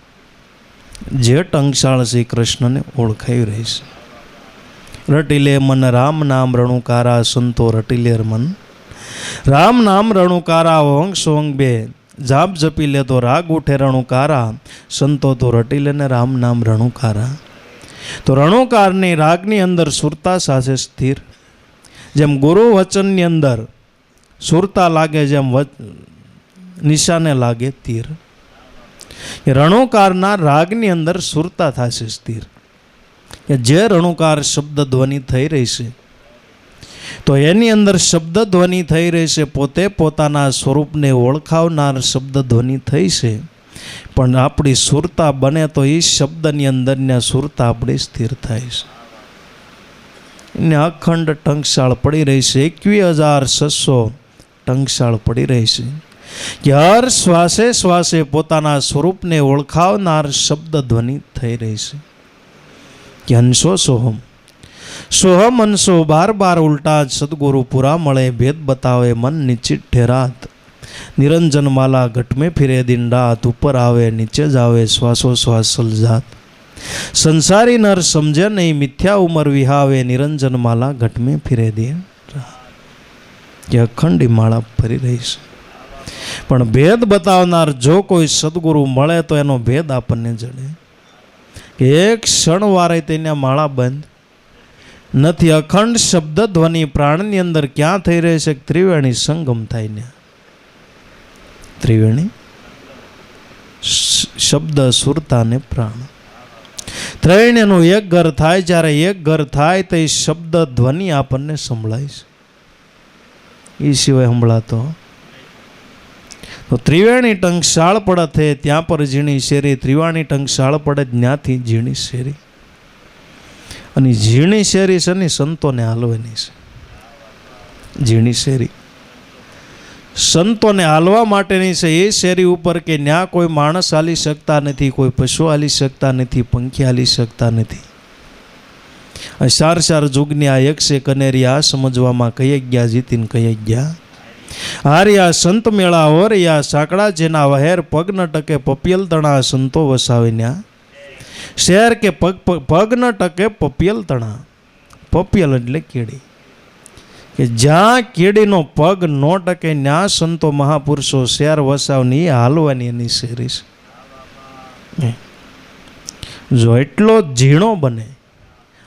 Speaker 1: જે ટંકશાળ છે કૃષ્ણને ઓળખાઈ રહી છે. રટીલે મન રામ નામ રણુકારા સંતો રટીલે મન રામ નામ રણુકારા ઓંગ સોંગ બે જાપ જપી લે તો રાગ ઉઠે રણુકારા સંતો તો રટીલે ને રામ નામ રણુકારા. તો રણુકારની રાગની અંદર સુરતા સાથે સ્થિર, જેમ ગુરુ વચનની અંદર સુરતા લાગે જેમ નિશાને લાગે તીર, એ રણુકારના રાગની અંદર સુરતા થશે સ્થિર. કે જે રણુકાર શબ્દ ધ્વનિ થઈ રહી છે તો એની અંદર શબ્દ ધ્વનિ થઈ રહી છે, પોતે પોતાના સ્વરૂપને ઓળખાવનાર શબ્દ ધ્વનિ થઈ છે. પણ આપણી સુરતા બને તો એ શબ્દની અંદરના સુરતા આપણી સ્થિર થાય છે. એને અખંડ ટંકશાળ પડી રહી છે. 21,600 ટંકશાળ પડી રહી છે કે હર શ્વાસે શ્વાસે પોતાના સ્વરૂપને ઓળખાવનાર શબ્દ ધ્વનિ થઈ રહી છે. કે હંસો સોહમ સોહમ હંસો બાર બાર ઉલટા સદગુરુ પૂરા મળે ભેદ બતાવે મન નિશ્ચિત ઠેરાત નિરંજન માલા ઘટ में फिरे दिन रात ઉપર આવે નીચે જ આવે શ્વાસો શ્વાસ સલજાત સંસારી નર સમજે નહીં મિથ્યા ઉમર વિહાવે નિરંજન માલા ઘટ में फिरे दिन रात. કે અખંડી માળા ફરી રહી છે. પણ ભેદ બતાવનાર જો કોઈ સદગુરુ મળે તો એનો ભેદ આપણને જડે. એક ક્ષણ વારે તેના માળા બંધ નથી. અખંડ શબ્દ ધ્વનિ પ્રાણની અંદર ક્યાં થઈ રહે છે? ત્રિવેણી સંગમ થાય ને ત્રિવેણી શબ્દ સુરતા ને પ્રાણ ત્રણેયનું એક ઘર થાય. જ્યારે એક ઘર થાય તો એ શબ્દ ધ્વનિ આપણને સંભળાય છે, એ સિવાય સંભળાતો તો ત્રિવેણી ટંકશાળ પડે ત્યાં પર ઝીણી શેરી, ત્રિવાણી ટંકશાળ પડે ત્યાંથી ઝીણી શેરી. અને ઝીણી શેરી છે ને સંતોને હાલવાની છે. ઝીણી શેરી સંતોને હાલવા માટેની છે. એ શેરી ઉપર કે ત્યાં કોઈ માણસ હાલી શકતા નથી, કોઈ પશુ હાલી શકતા નથી, પંખી હાલી શકતા નથી. ચાર ચાર જુગની આ એક છે કનેરી, આ સમજવામાં કઈ ગયા જીતીને કઈ ગયા હાર્યા. સંત મેળા હોરિયા સાંકડા જેના વહેર પગ ન ટકે પપિયલ તણા સંતો વસાવીને શહેર કે પગ ન ટકે પપિયલ તણા. પપિયલ એટલે કીડી, કે જ્યાં કીડીનો પગ ન ટકે ત્યાં સંતો મહાપુરુષો શહેર વસાવની હાલવાની એની શેરી છે. જો એટલો ઝીણો બને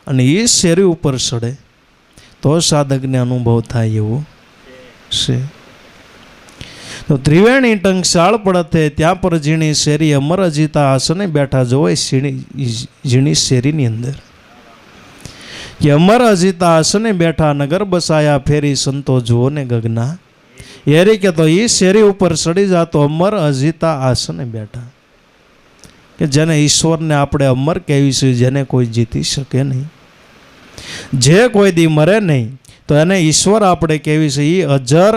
Speaker 1: અને એ શેરી ઉપર ચડે તો સાધકને અનુભવ થાય એવો છે. તો ત્રિવેણી ટંકશાળ પડતે ત્યાં પર ઝીણી શેરી અમર અજીતા આસને બેઠા જોવે ઝીણી શેરીની અંદર કે અમર અજીતા આસને બેઠા નગર બસાયા ફેરી સંતો જુઓ ને ગગના એરી કે તો એ શેરી ઉપર ચડી જાતો અમર અજીતા આસને બેઠા. કે જેને ઈશ્વરને આપણે અમર કહેવી છે, જેને કોઈ જીતી શકે નહીં, જે કોઈ દી મરે નહીં તો એને ઈશ્વર આપણે કહેવી છે. એ અજર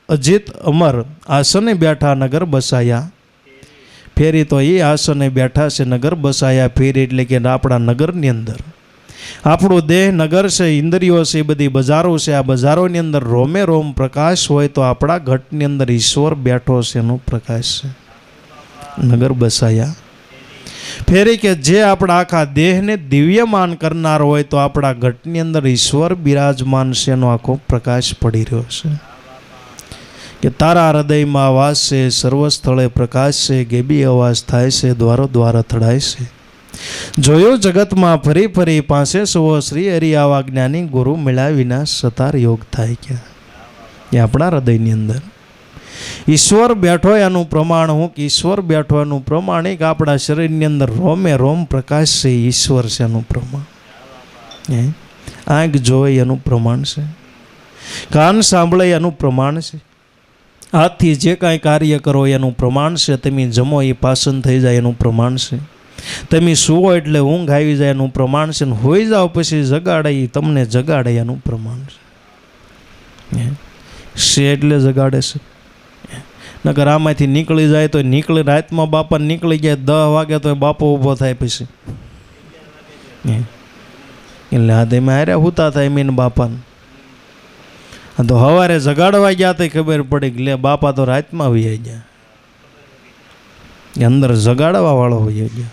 Speaker 1: અજીત અમર આસને બેઠા નગર બસાયા ફેરી. તો એ આસને બેઠા છે, નગર બસાયા ફેરી એટલે કે આપણા નગરની અંદર આપણો દેહ નગર છે, ઇન્દ્રિયો છે, એ બધી બજારો છે. આ બજારોની અંદર રોમે રોમ પ્રકાશ હોય તો આપણા ઘટની અંદર ઈશ્વર બેઠો છે, એનો પ્રકાશ છે. નગર બસાયા ફેરી કે જે આપણા આખા દેહને દિવ્યમાન કરનાર હોય તો આપણા ઘટની અંદર ઈશ્વર બિરાજમાન છે, એનો આખો પ્રકાશ પડી રહ્યો છે. કે તારા હૃદયમાં અવાજ છે, સર્વ સ્થળે પ્રકાશ છે, ગેબી અવાજ થાય છે, દ્વારો દ્વાર અથડાય છે. જોયો જગતમાં ફરી ફરી પાસે સુવો શ્રી હરિ આવા જ્ઞાની ગુરુ મળ્યા વિના સતાર યોગ થાય. ક્યાં એ આપણા હૃદયની અંદર ઈશ્વર બેઠો એનું પ્રમાણ હું કે ઈશ્વર બેઠો એનું પ્રમાણ એક આપણા શરીરની અંદર રોમે રોમ પ્રકાશ છે, ઈશ્વર છે એનું પ્રમાણ. આંખ જોવે એનું પ્રમાણ છે, કાન સાંભળે એનું પ્રમાણ છે, હાથથી જે કાંઈ કાર્ય કરો એનું પ્રમાણ છે, તમે જમો એ પાચન થઈ જાય એનું પ્રમાણ છે, તમે સુવો એટલે ઊંઘ આવી જાય એનું પ્રમાણ છે, ને હોઈ જાઓ પછી જગાડે એ તમને જગાડે એનું પ્રમાણ છે. એટલે જગાડે છે નકર આમાંથી નીકળી જાય તો નીકળી, રાતમાં બાપા નીકળી ગયા 10 વાગે તો બાપો ઊભો થાય પછી એટલે હા તેમાં હારે હુતા થાય મીન બાપાને. તો સવારે જગાડવા ગયા તો ખબર પડી કે લે બાપા તો રાતમાં વહી ગયા, અંદર જગાડવા વાળો વહી ગયા.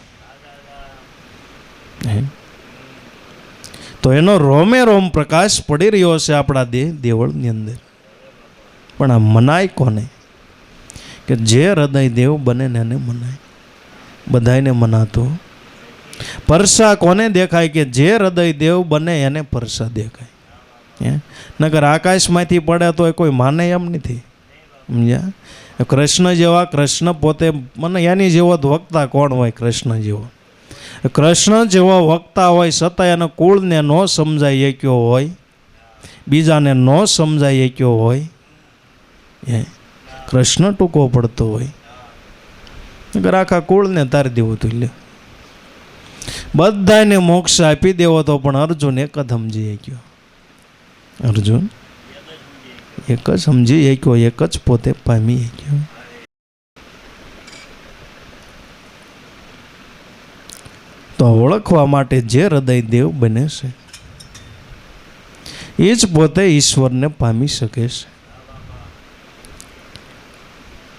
Speaker 1: તો એનો રોમે રોમ પ્રકાશ પડી રહ્યો છે આપણા દેવળની અંદર. પણ આ મનાય કોને? કે જે હૃદય દેવ બને ને એને મનાય. બધાને મનાતો પરસા કોને દેખાય? કે જે હૃદય દેવ બને એને પરસા દેખાય. નગર આકાશમાંથી પડે તો કોઈ માને એમ નથી, સમજ્યા? કૃષ્ણ જેવા, કૃષ્ણ પોતે મને એની જેવો જ વક્તા કોણ હોય? કૃષ્ણ જેવો, કૃષ્ણ જેવો વક્તા હોય છતાં એને કુળને ન સમજાય એક્યો હોય, બીજાને ન સમજાય એક્યો હોય, કૃષ્ણ ટૂંકો પડતો હોય, નગર આખા કુળને તારી દેવું તું. લે બધાને મોક્ષ આપી દેવો તો પણ અર્જુન એક જ સમજી ગયો. અર્જુન એક જ સમજી ગયો, એક જ પોતે પામી ગયો. તો ઓળખવા માટે જે હૃદય દેવ બને છે એ જ પોતે ઈશ્વરને પામી શકે છે.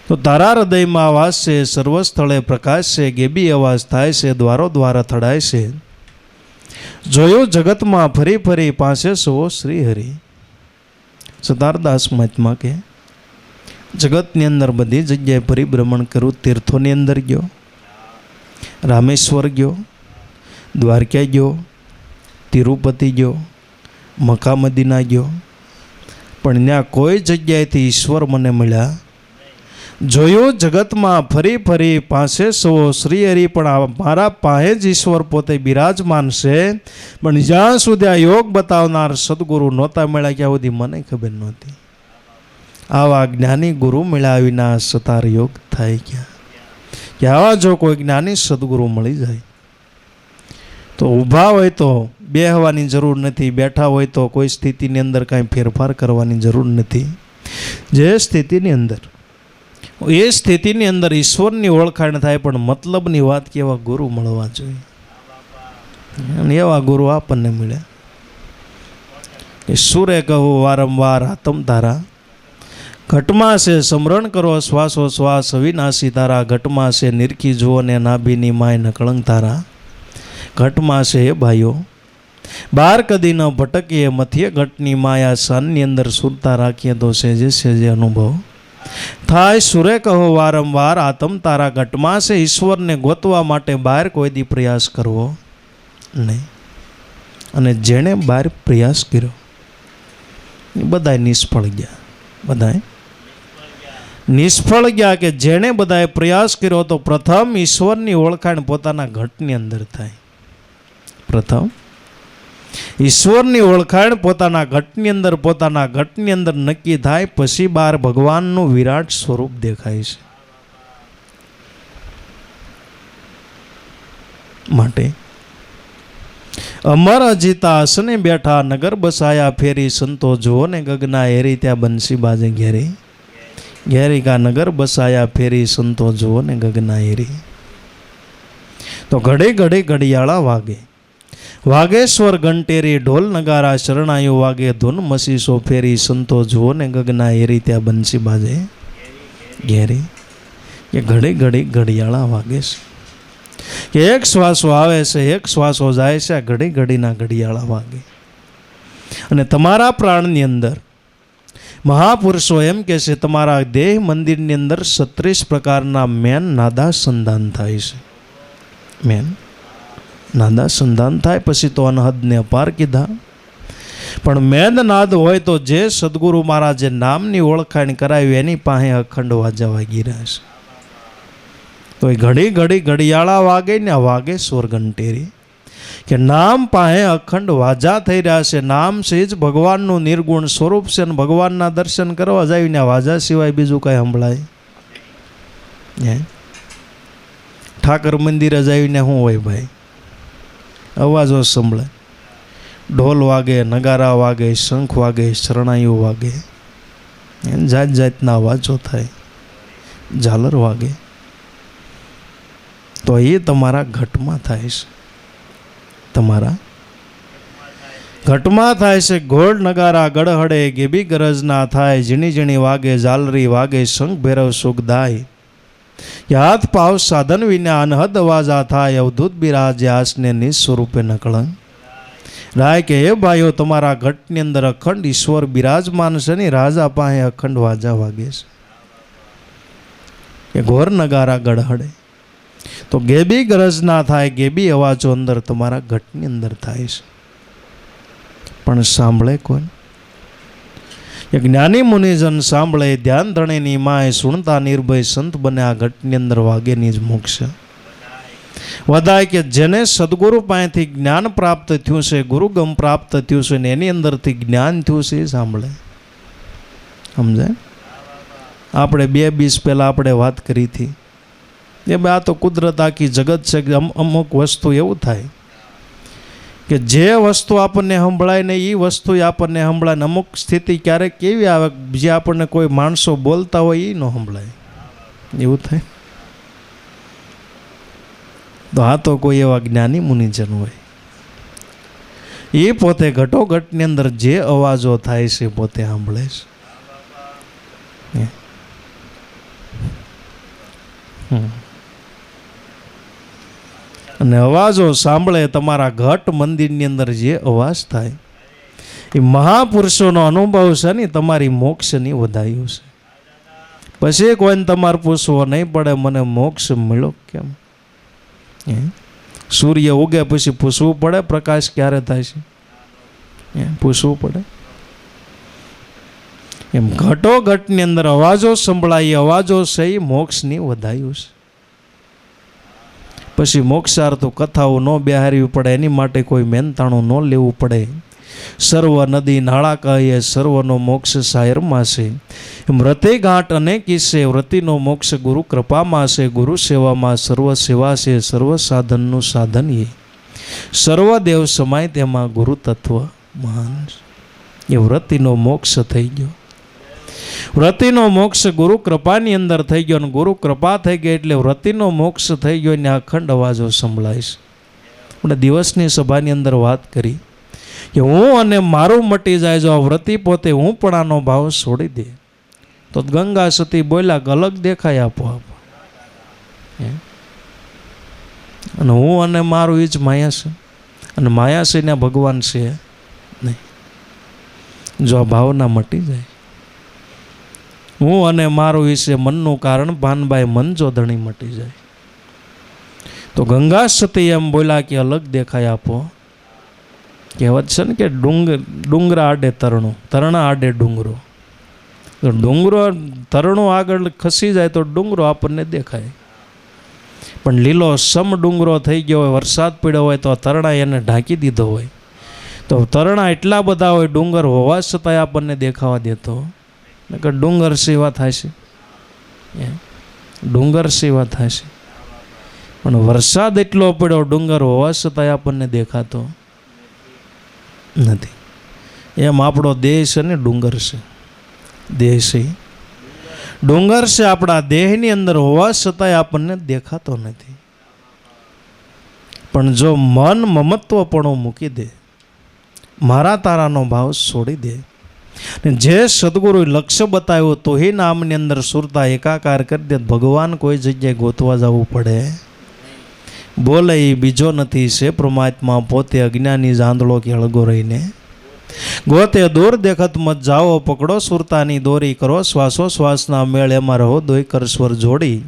Speaker 1: તો તારા હૃદયમાં આવાસ છે, સર્વ સ્થળે પ્રકાશ છે, ગેબી અવાજ થાય છે, દ્વારો દ્વારા થડાય છે. જોયો જગતમાં ફરી ફરી પાસે સો શ્રી હરિ. સતારદાસ મહાત્મા કે જગતની અંદર બધી જગ્યાએ પરિભ્રમણ કરું. તીર્થોની અંદર ગયો, રામેશ્વર ગયો, દ્વારકા ગયો, તિરુપતિ ગયો, મક્કા મદીના ગયો, પણ ત્યાં કોઈ જગ્યાએથી ઈશ્વર મને મળ્યા. જોયું જગતમાં ફરી ફરી પાસે સો શ્રી હરિ, પણ મારા પાસે જ ઈશ્વર પોતે બિરાજમાન છે. પણ જ્યાં સુધી આ યોગ બતાવનાર સદગુરુ નહોતા મળ્યા ત્યાં સુધી મને ખબર નહોતી. આવા જ્ઞાની ગુરુ મળ્યા વિના સતાર યોગ થાય ક્યાં? કે આવા જો કોઈ જ્ઞાની સદગુરુ મળી જાય તો ઊભા હોય તો બેહવાની જરૂર નથી, બેઠા હોય તો કોઈ સ્થિતિની અંદર કાંઈ ફેરફાર કરવાની જરૂર નથી. જે સ્થિતિની અંદર એ સ્થિતિની અંદર ઈશ્વરની ઓળખાણ થાય. પણ મતલબની વાત કે એવા ગુરુ મળવા જોઈએ, અને એવા ગુરુ આપણને મળ્યા. કે સુરે કહું વારંવાર આતમ તારા, ઘટમાં છે સમરણ કરો શ્વાસો શ્વાસ અવિનાશી તારા. ઘટમાં છે નિરખી જુઓ ને નાભીની માય નકળંગ તારા. ઘટમાં છે એ ભાઈઓ બાર કદી ન ભટકીએ, મથીએ ઘટની માયા. શાનની અંદર સુરતા રાખીએ તો સેજે સેજે અનુભવ થાય. સુરે કહો વારંવાર આતમ તારા. ઘટમાં છે ઈશ્વરને ગોતવા માટે બહાર કોઈ દી પ્રયાસ કરવો નહીં. અને જેણે બહાર પ્રયાસ કર્યો એ બધાય નિષ્ફળ ગયા. બધાય નિષ્ફળ ગયા. કે જેણે બધાએ પ્રયાસ કર્યો તો પ્રથમ ઈશ્વરની ઓળખાણ પોતાના ઘટની અંદર થાય. પ્રથમ ઈશ્વરની ઓળખાણ પોતાના ઘટની અંદર નક્કી થાય. પછી બહાર ભગવાનનું વિરાટ સ્વરૂપ દેખાય છે. માટે અમર અજીતા આસને બેઠા, નગર બસાયા ફેરી. સંતો જુઓ ને ગગના હેરી, ત્યાં બંસી બાજે ઘેરી. ઘેરી કા નગર બસાયા ફેરી, સંતો જુઓ ને ગગના હેરી. તો ઘડી ઘડી ઘડિયાળા વાગે, વાગેશ્વર ઘંટેરી. ઢોલ નગારા શરણાયું વાગે, ધૂન મસીસો ફેરી. સંતો જુઓ ને ગગના હેરી, ત્યાં બંસી બાજે ઘેરી. કે ઘડી ઘડી ઘડિયાળા વાગે છે. કે એક શ્વાસો આવે છે, એક શ્વાસો જાય છે. આ ઘડી ઘડીના ઘડિયાળા વાગે. અને તમારા પ્રાણની અંદર મહાપુરુષો એમ કહે છે તમારા દેહ મંદિરની અંદર 36 પ્રકારના મેન નાદા સંધાન થાય છે. મેન નાદા સંધાન થાય. પછી તો અનહદને અપાર કીધા. પણ મેદનાદ હોય તો જે સદગુરુ મહારાજે નામની ઓળખાણ કરાવી એની પાસે અખંડ વાજા વાગી રહ્યા છે. તો એ ઘડી ઘડી ઘડિયાળા વાગે ને વાગે સ્વર ઘંટેરી. કે નામ પાસે અખંડ વાજા થઈ રહ્યા છે. નામ છે જ ભગવાનનું નિર્ગુણ સ્વરૂપ છે. અને ભગવાનના દર્શન કરવા જાય ને વાજા સિવાય બીજું કાંઈ સંભળાય? ઠાકર મંદિરે જઈને શું હોય ભાઈ? અવાજો સંભળાય, ઢોલ વાગે, નગારા વાગે, શંખ વાગે, શરણાઈઓ વાગે, જાત જાતના અવાજો થાય. ઝાલર વાગે તો એ તમારા ઘટમાં થાય છે, તમારા ઘટમાં થાય છે. ઘોડ નગારા ગડહડે ગેબી ગરજના થાય, ઝીણી ઝીણી વાગે ઝાલરી વાગે શંખ ભૈરવ સુખદાય. હાથ પાવ સાધન વિના અનહદ અવાજા થાય, અવધૂત બિરાજે આસને નિજ સ્વરૂપે નકળંગ. રાય કે હે ભાઈઓ, તમારા ઘટની અંદર અખંડ ઈશ્વર બિરાજમાન છે ને રાજા પાસે અખંડ વાજા વાગે છે. કે ઘોર નગારા ગડહડે તો ગેબી ગરજ ના થાય, ગેબી અવાજો અંદર તમારા ઘટની અંદર થાય છે. પણ સાંભળે કોણ? એ જ્ઞાની મુનિજન સાંભળે, ધ્યાન ધણીની માય, સુણતા નિર્ભય સંત બને આ ઘટની અંદર વાગેની જ મોક્ષ વધાય. કે જેને સદગુરુ પાસેથી જ્ઞાન પ્રાપ્ત થયું છે, ગુરુગમ પ્રાપ્ત થયું છે ને એની અંદરથી જ્ઞાન થયું છે એ સાંભળે. સમજાય? આપણે 2-20 પહેલાં આપણે વાત કરી હતી એ આ તો કુદરત આખી જગત છે કે અમુક વસ્તુ એવું થાય કે જે વસ્તુ આપણને સંભળાય ને એ વસ્તુ આપણને સંભળાય ને અમુક સ્થિતિ ક્યારેક કેવી આવે જે આપણને કોઈ માણસો બોલતા હોય એ ન સંભળાય, એવું થાય. તો આ તો કોઈ એવા જ્ઞાની મુનિજન હોય એ પોતે ઘટોઘટની અંદર જે અવાજો થાય છે પોતે સાંભળે છે. અને અવાજો સાંભળે, તમારા ઘટ મંદિરની અંદર જે અવાજ થાય એ મહાપુરુષોનો અનુભવ છે ને તમારી મોક્ષની વધાયું છે. પછી કોઈને તમારે પૂછવો નહીં પડે મને મોક્ષ મળ્યો કેમ. સૂર્ય ઉગે પછી પૂછવું પડે પ્રકાશ ક્યારે થાય છે, પૂછવું પડે. એમ ઘટોઘટની અંદર અવાજો સંભળાય, અવાજો છે એ મોક્ષની વધાયું છે. પછી મોક્ષાર્થો કથાઓ ન બેહારવી પડે, એની માટે કોઈ મહેનતાણું ન લેવું પડે. સર્વ નદી નાળા કહીએ, સર્વનો મોક્ષ શાયરમાં છે. એમ વ્રતે ઘાટ અને કિસ્સે, વ્રતિનો મોક્ષ ગુરુ કૃપામાં છે. ગુરુ સેવામાં સર્વ સેવા છે, સર્વ સાધનનું સાધન એ. સર્વ દેવ સમાય તેમાં ગુરુ તત્વ મહાન. એ વ્રતિનો મોક્ષ થઈ ગયો. વ્રતિનો મોક્ષ ગુરુ કૃપાની અંદર થઈ ગયો, અને ગુરુ કૃપા થઈ ગઈ એટલે વ્રતિનો મોક્ષ થઈ ગયો ને અખંડ અવાજો સંભળાય છે. આપણે દિવસની સભાની અંદર વાત કરી કે હું અને મારું મટી જાય. જો આ વ્રતિ પોતે હું પણ આનો ભાવ છોડી દે તો ગંગા સતી બોલ્યા કે અલગ દેખાય આપોઆપ. અને હું અને મારું એ જ માયા છે, અને માયા છે ને ભગવાન છે નહીં. જો આ ભાવના મટી જાય, હું અને મારું વિશે મનનું કારણ ભાનભાઈ મન જો ધણી મટી જાય તો ગંગા સતી એમ બોલ્યા કે અલગ દેખાય આપો. કહેવત છે ને કે ડુંગરા આડે તરણું, તરણા આડે ડુંગરો. તો ડુંગરો તરણું આગળ ખસી જાય તો ડુંગરો આપણને દેખાય, પણ લીલો સમ ડુંગરો થઈ ગયો હોય, વરસાદ પડ્યો હોય તો તરણા એને ઢાંકી દીધો હોય, તો તરણા એટલા બધા હોય ડુંગર હોવા છતાંય આપણને દેખાવા દેતો. ડુંગર સેવા થાય છે, ડુંગર સેવા થાય છે, પણ વરસાદ એટલો પડ્યો ડુંગર હોવા છતાંય આપણને દેખાતો નથી. એમ આપણો દેહ છે ને ડુંગર છે, દેહ છે ડુંગર છે. આપણા દેહની અંદર હોવા છતાંય આપણને દેખાતો નથી. પણ જો મન મમત્વપણું મૂકી દે, મારા તારાનો ભાવ છોડી દે, જે સદગુરુએ લક્ષ્ય બતાવ્યું તો એ નામની અંદર સુરતા એકાકાર કરી દે, ભગવાન કોઈ જગ્યાએ ગોતવા જવું પડે. બોલે એ બીજો નથી છે પરમાત્મા પોતે, અજ્ઞાની જાંદળો કે અળગો રહીને ગોતે. દૂર દેખત મત જાઓ, પકડો સુરતાની દોરી, કરો શ્વાસો શ્વાસના મેળ, એમાં રહો દોય કર સ્વર જોડી.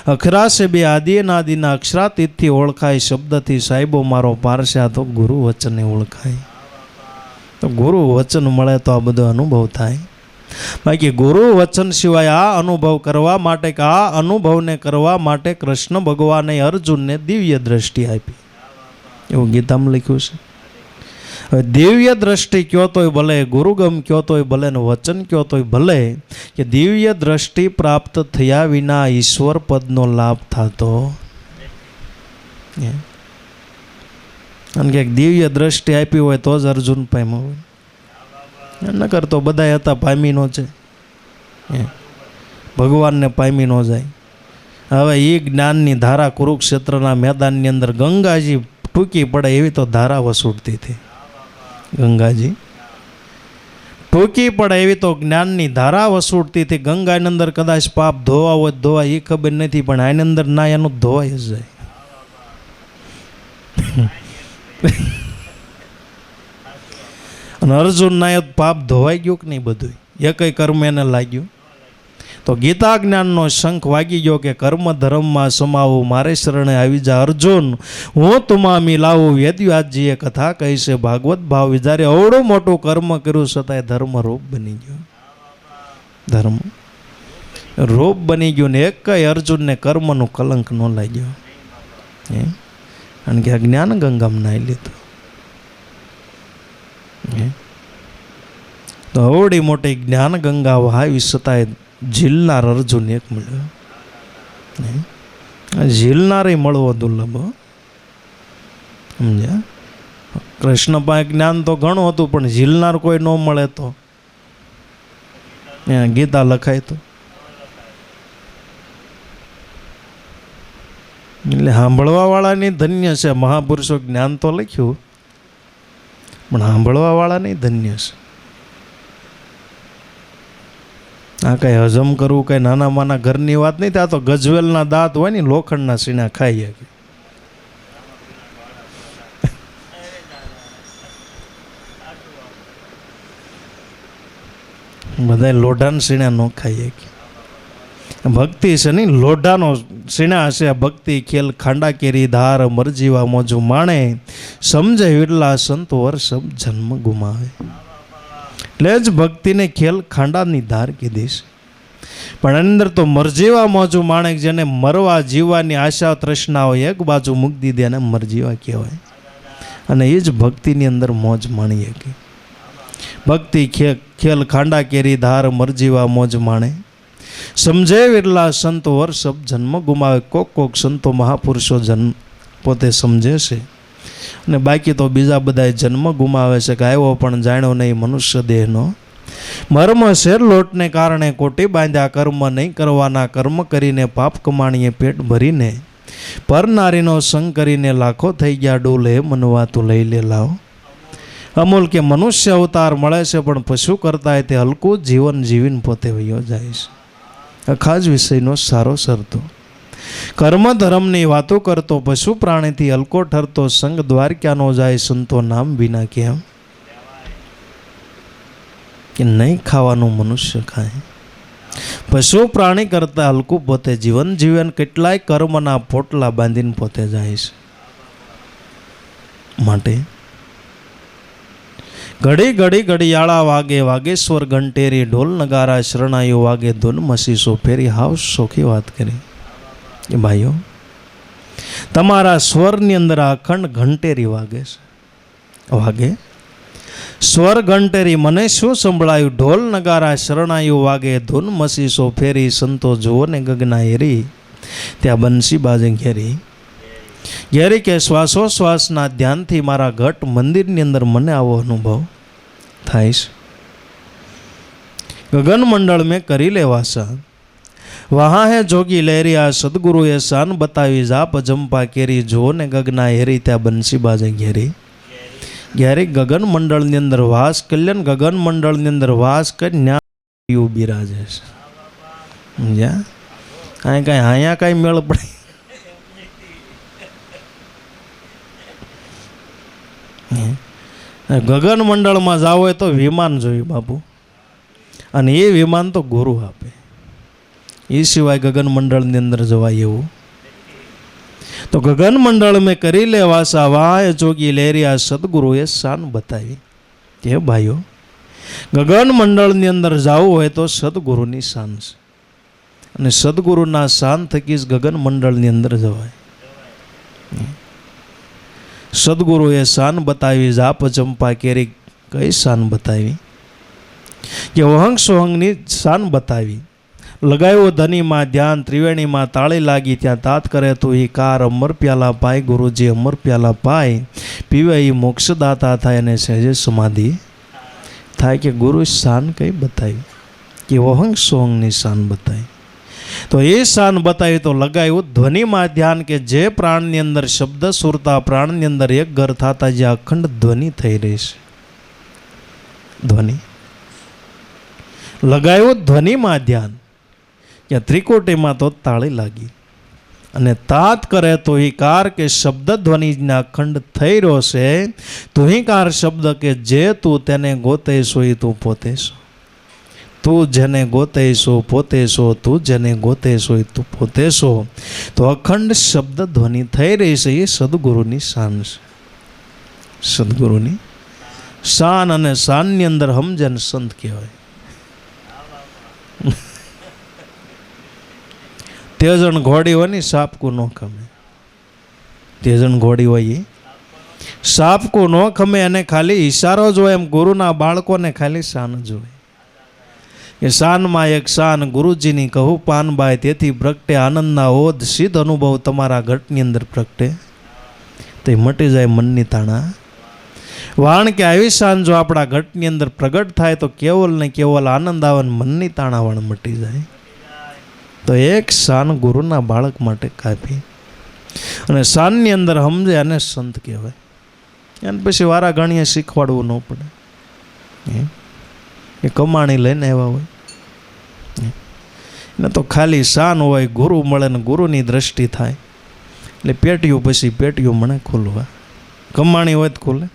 Speaker 1: અખરાશે બે આદિ નાદિના અક્ષરાતીતથી ઓળખાય, શબ્દથી સાહેબો મારો પારસ્યા તો ગુરુ વચને ઓળખાય. તો ગુરુ વચન મળે તો આ બધો અનુભવ થાય. બાકી ગુરુ વચન સિવાય આ અનુભવ કરવા માટે કે આ અનુભવને કરવા માટે કૃષ્ણ ભગવાને અર્જુનને દિવ્ય દ્રષ્ટિ આપી, એવું ગીતામાં લખ્યું છે. હવે દિવ્ય દ્રષ્ટિ કયો તોય ભલે, ગુરુગમ કયો તોય ભલે, ને વચન કયો તોય ભલે, કે દિવ્ય દ્રષ્ટિ પ્રાપ્ત થયા વિના ઈશ્વર પદનો લાભ થતો. અને ક્યાંક દિવ્ય દ્રષ્ટિ આપી હોય તો જ અર્જુન પામ્યો હોય, નકર તો બધા હતા પામીનો છે. ભગવાનને પામી ન જાય. હવે એ જ્ઞાનની ધારા કુરુક્ષેત્રના મેદાનની અંદર ગંગાજી ટૂંકી પડે એવી તો ધારા વસૂટતી હતી. ગંગાજી ટૂંકી પડે એવી તો જ્ઞાનની ધારા વસૂટતી હતી. ગંગાની અંદર કદાચ પાપ ધોવા હોય ધોવાય એ ખબર નથી, પણ આની અંદર ના એનું ધોવાય જ જાય. અને અર્જુન ના પાપ ધોવાઈ ગયું કે નહીં? બધું એકય કર્મ એને લાગ્યું. તો ગીતા જ્ઞાનનો શંખ વાગી ગયો કે કર્મ ધર્મમાં સમાવું, મારે શરણે આવી જા અર્જુન, હું તુમામી લાવું. વેદવ્યાસજીએ કથા કહી છે, ભાગવત ભાવ વિચારે અવડું મોટું કર્મ કર્યું છતાંય ધર્મ રૂપ બની ગયો. ધર્મ રૂપ બની ગયું ને એક કઈ અર્જુનને કર્મનું કલંક ન લાગ્યો. કારણ કે આ જ્ઞાન ગંગામાં નાઈ લીધું. તો અવડી મોટી જ્ઞાન ગંગા વહાવી છતાંય ઝીલનાર અર્જુન એક મળ્યો. ઝીલનારે મળવો દુર્લભ. સમજ્યા? કૃષ્ણ પાસે જ્ઞાન તો ઘણું હતું, પણ ઝીલનાર કોઈ ન મળે તો ગીતા લખાય તો. એટલે સાંભળવા વાળાની ધન્ય છે. મહાપુરુષો જ્ઞાન તો લખ્યું, પણ સાંભળવા વાળાની ધન્ય છે. આ કઈ હજમ કરવું કઈ નાના માના ઘરની વાત નહીં. ત્યાં તો ગજવેલના દાંત હોય ને લોખંડના સીણા ખાઈ શકે. બધા લોઢાના સીણા ન ખાઈ શકે. ભક્તિ છે નહીં, લોઢાનો સીણા છે. ભક્તિ ખેલ ખાંડા કેરી ધાર, મરજીવા મોજું માણે, સમજે વિરલા સંતો વર્ષ જન્મ ગુમાવે. એટલે જ ભક્તિને ખેલ ખાંડાની ધાર કીધી છે. પણ અંદર તો મરજીવા મોજું માણેક, જેને મરવા જીવવાની આશા તૃષ્ણા હોય એક બાજુ મૂકી દીધી, એને મરજીવા કહેવાય. અને એ જ ભક્તિની અંદર મોજ માણીએ કે ભક્તિ ખેલ ખાંડા કેરી ધાર, મરજીવા મોજ માણે, સમજે વિરલા સંતો વર્ષ જન્મ ગુમાવે. કોક સંતો મહાપુરુષો જન્મ પોતે સમજે છે, અને બાકી તો બીજા બધા જન્મ ગુમાવે છે. કે આવ્યો પણ જાણ્યો નહીં મનુષ્ય દેહનો મર્મ, શેર લોટને કારણે કોટી બાંધ્યા કર્મ, નહીં કરવાના કર્મ કરીને પાપ કમાણીએ પેટ ભરીને, પર નારીનો સંગ કરીને લાખો થઈ ગયા ડોલે, મનવા તું લઈ લે લાવ. અમૂલ કે મનુષ્ય અવતાર મળે છે, પણ પશુ કરતા તે હલકું જીવન જીવીને પોતે વયો જાય છે. અખાજ વિષયનો સારો સરતો કર્મ ધર્મની વાતો કરતો, પશુ પ્રાણીથી હલકો ઠરતો, સંગ દ્વારક્યાનો જાય સંતો નામ વિના કેમ. કે નહીં ખાવાનું મનુષ્ય ખાય, પશુ પ્રાણી કરતા હલકું પોતે જીવન જીવન કેટલાય કર્મના પોટલા બાંધીને પોતે જાય છે. માટે ઘડી ઘડી ઘડિયાળા વાગે, વાગેશ્વર ઘંટેરી, ઢોલ નગારા શરણાઈઓ વાગે, ધૂન મસીસો ફેરી. હાવ સોખી વાત કરી કે ભાઈઓ, તમારા સ્વરની અંદર આ અખંડ ઘંટેરી વાગે છે. વાગે સ્વર ઘંટેરી, મને શું સંભળાયું? ઢોલ નગારા શરણાઈઓ વાગે, ધૂન મસીસો ફેરી, સંતો જુઓ ને ગગના હેરી, ત્યાં બંસી બાજે ઘેરી. ઘેરી કે શ્વાસોશ્વાસના ધ્યાનથી મારા ઘટ મંદિરની અંદર મને આવો અનુભવ થાય છે. ગગન મંડળ મેં કરી લે વાસા, વહા હે જોગી લહેરિયા, સદગુરુએ શાન બતાવી, જાપ જંપા કેરી, જુઓ ને ગગના હેરી, ત્યાં બંસી બાજે ઘેરી. જ્યારે ગગન મંડળની અંદર વાસ કલ્યાણ, ગગન મંડળની અંદર વાસ કરી બિરાજે છે. સમજ્યા? અહીંયા કાંઈ મેળ પડે. ગગન મંડળમાં જાવ હોય તો વિમાન જોયું બાપુ, અને એ વિમાન તો ગુરુ આપે. એ સિવાય ગગન મંડળની અંદર જવાય એવું. તો ગગન મંડળ મેં કરી લે વાસા, વાય જોગી લેરિયા, સદગુરુએ શાન બતાવી. કે ભાઈઓ, ગગન મંડળની અંદર જવું હોય તો સદગુરુની શાન છે, અને સદગુરુના શાન થકી જ ગગન મંડળની અંદર જવાય. સદગુરુએ શાન બતાવી, જાપ ચંપા કેરી. કઈ શાન બતાવી? કે ઓહંગ સોહંગની શાન બતાવી. લગાવ્યો ધનીમાં ધ્યાન, ત્રિવેણીમાં તાળી લાગી, ત્યાં તાત કરે તું ઈ કાર. અમર પ્યાલા પાય ગુરુજી, અમર પ્યાલા પાય, પીવે એ મોક્ષદાતા થાય, અને સહેજે સમાધિ થાય. કે ગુરુ શાન કઈ બતાવી? કે ઓહંગ સોહંગની શાન બતાવી. તો એ શાન બતાવી તો લગાવ્યું ધ્વનિમાં ધ્યાન કે જે પ્રાણની અંદર શબ્દ સુરતા પ્રાણની અંદર એક ઘર થતા જે અખંડ ધ્વનિ થઈ રહી છે. ધ્વનિ લગાવ્યું ધ્વનિમાં ધ્યાન કે ત્રિકોટીમાં તો તાળી લાગી અને તાત કરે તો હિકાર કે શબ્દ ધ્વનિના અખંડ થઈ રહ્યો છે. તો હિકાર શબ્દ કે જે તું તેને ગોતે છો એ તું પોતે છો. તું જેને ગોતે છો પોતે છો. તું જેને ગોતે છો એ તું પોતે છો. તો અખંડ શબ્દ ધ્વનિ થઈ રહી છે. એ સદગુરુની શાન છે. સદગુરુની શાન અને શાનની અંદર સમજન સંત કહેવાય. તેજણ ઘોડી હોય ને સાપકું ન ખમે. તેજણ ઘોડી હોય એ સાપકું ન ખમે અને ખાલી ઈશારો જ હોય. એમ ગુરુના બાળકોને ખાલી શાન જ હોય. એ શાનમાં એક શાન ગુરુજીની કહું પાનબાઈ તેથી પ્રગટે આનંદના ઓધ સિદ્ધ અનુભવ તમારા ઘટની અંદર પ્રગટે તો એ મટી જાય મનની તાણા. વાણ કે આવી શાન જો આપણા ઘટની અંદર પ્રગટ થાય તો કેવલ ને કેવલ આનંદ આવે મનની તાણાવાણ મટી જાય. તો એક શાન ગુરુના બાળક માટે કાપી અને શાનની અંદર સમજે અને સંત કહેવાય. એને પછી વારા ઘણીએ શીખવાડવું ન પડે. એ કમાણી લઈને આવ્યા હોય એને તો ખાલી શાન હોય. ગુરુ મળે ને ગુરુની દ્રષ્ટિ થાય એટલે પેટીયું પછી પેટીયું મને ખુલવા. કમાણી હોય તો ખુલે.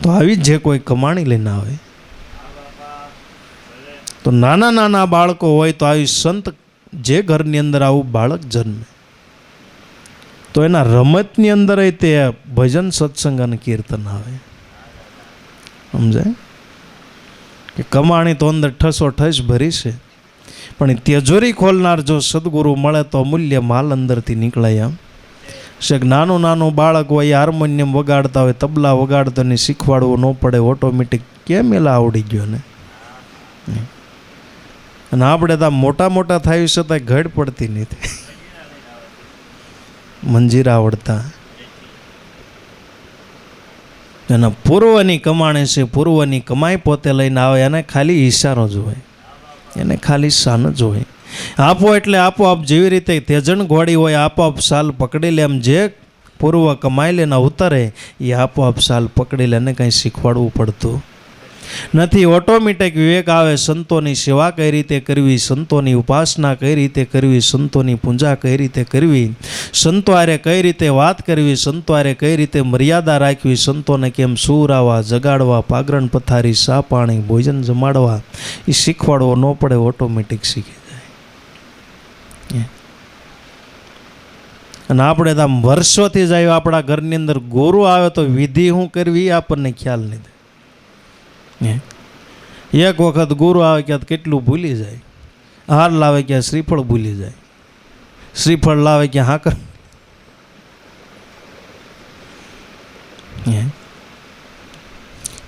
Speaker 1: તો આવી જે કોઈ કમાણી લઈને આવે તો નાના નાના બાળકો હોય તો આવી સંત જે ઘરની અંદર આવું બાળક જન્મે તો એના રમતની અંદર તે ભજન સત્સંગ અને કીર્તન આવે. સમજાય કે કમાણી તો અંદર ઠસો ઠસ ભરી છે પણ તિજોરી ખોલનાર જો સદગુરુ મળે તો અમૂલ્ય માલ અંદરથી નીકળાય. આમ શેક નાનું નાનું બાળક હોય હાર્મોનિયમ વગાડતા હોય તબલા વગાડતા ને શીખવાડવું ન પડે ઓટોમેટિક કેમ એલા આવડી ગયો ને. અને આપણે તો મોટા મોટા થાય છતાં ઘડ પડતી નથી. મંજીરા આવડતા એના પૂર્વની કમાણી છે. પૂર્વની કમાઈ પોતે લઈને આવે એને ખાલી ઈશારો જ હોય. એને ખાલી શાન જ હોય. આપો એટલે આપોઆપ જેવી રીતે તેજણ ઘોડી હોય આપોઆપ સાલ પકડી લે એમ જે પૂર્વ કમાઈ લેને ઉતરે એ આપોઆપ સાલ પકડી લે. એને કંઈ શીખવાડવું પડતું નથી. ઓટોમેટિક વિવેક આવે. સંતોની સેવા કઈ રીતે કરવી, સંતોની ઉપાસના કઈ રીતે કરવી, સંતોની પૂજા કઈ રીતે કરવી, સંતો આરે કઈ રીતે વાત કરવી, સંતો આરે કઈ રીતે મર્યાદા રાખવી, સંતોને કેમ સુરાવા જગાડવા, પાગરણ પથારી સા પાણી ભોજન જમાડવા એ શીખવાડવો ન પડે. ઓટોમેટિક શીખી જાય. અને આપણે તો આમ વર્ષોથી જ આવ્યો આપણા ઘરની અંદર ગુરુ આવે તો વિધિ શું કરવી એ આપણને ખ્યાલ નહીં. એક વખત ગુરુ આવે ક્યાં કેટલું ભૂલી જાય. હાર લાવે ક્યાં શ્રીફળ ભૂલી જાય. શ્રીફળ લાવે ક્યાં હાકર.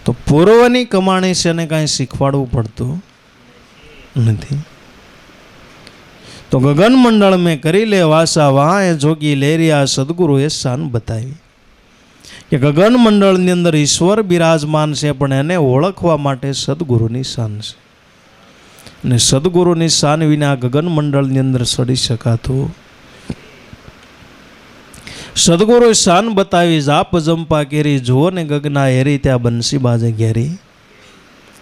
Speaker 1: તો પૂર્વની કમાણી છે એને કાંઈ શીખવાડવું પડતું નથી. તો ગગન મંડળ મેં કરી લે વાસા વહાં એ જોગી લેરિયા સદગુરુએ શાન બતાવી કે ગગન મંડળની અંદર ઈશ્વર બિરાજમાન છે પણ એને ઓળખવા માટે સદગુરુની શાન છે. અને સદગુરુની શાન વિના ગગન મંડળની અંદર સડી શકાતું. સદગુરુ શાન બતાવી જાપ જંપા કેરી જુઓ ને ગગના હેરી ત્યાં બંસી બાજે ઘેરી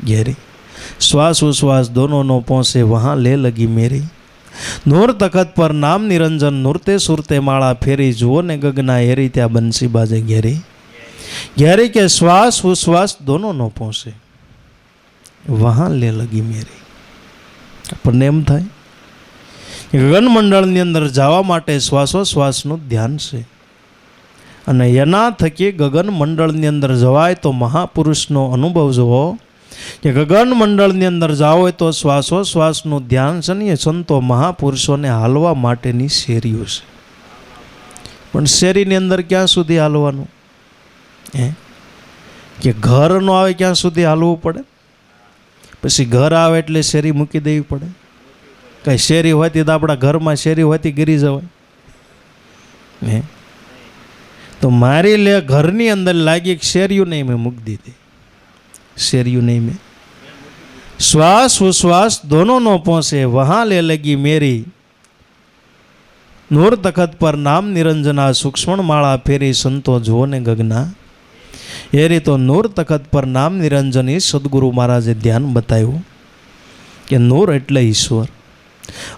Speaker 1: ઘેરી શ્વાસ ઉશ્વાસ દોનો નો પહોંચે વહાં લે લગી મેરી નૂર તખત પર નામ નિરંજન નૂરતે સુરતે માળા ફેરી જુઓ ને ગગના હેરી ત્યાં બંસી બાજે ઘેરી ઘેરી કે શ્વાસ ઉશ્વાસ દોનો નો પહોંચે વહાં લે લગી મેરી. આપણને એમ થાય ગગન મંડળની અંદર જવા માટે શ્વાસોશ્વાસનું ધ્યાન છે અને એના થકી ગગન મંડળની અંદર જવાય તો મહાપુરુષનો અનુભવ જુઓ કે ગગન મંડળની અંદર જાઓ હોય તો શ્વાસોશ્વાસનું ધ્યાન છે ને એ સંતો મહાપુરુષોને હાલવા માટેની શેરીઓ છે. પણ શેરીની અંદર ક્યાં સુધી હાલવાનું કે ઘર ન આવે ક્યાં સુધી હાલવું પડે. પછી ઘર આવે એટલે શેરી મૂકી દેવી પડે. કાંઈ શેરી હોતી તો આપણા ઘરમાં શેરી હોતી ગીરી જવાય. તો મારી લે ઘરની અંદર લાગી શેરીઓ નહીં મેં મૂકી દીધી. शेरियू नहीं में श्वास उश्वास दोनों नो पहुंचे वहां ले लगी मेरी नूर तखत पर नाम निरंजना सूक्ष्म माला फेरी संतो जो ने गगना એ રીતો નૂર તખત પર નામ નિરંજન એ સદગુરુ મહારાજે ધ્યાન બતાવ્યું કે નૂર એટલે ઈશ્વર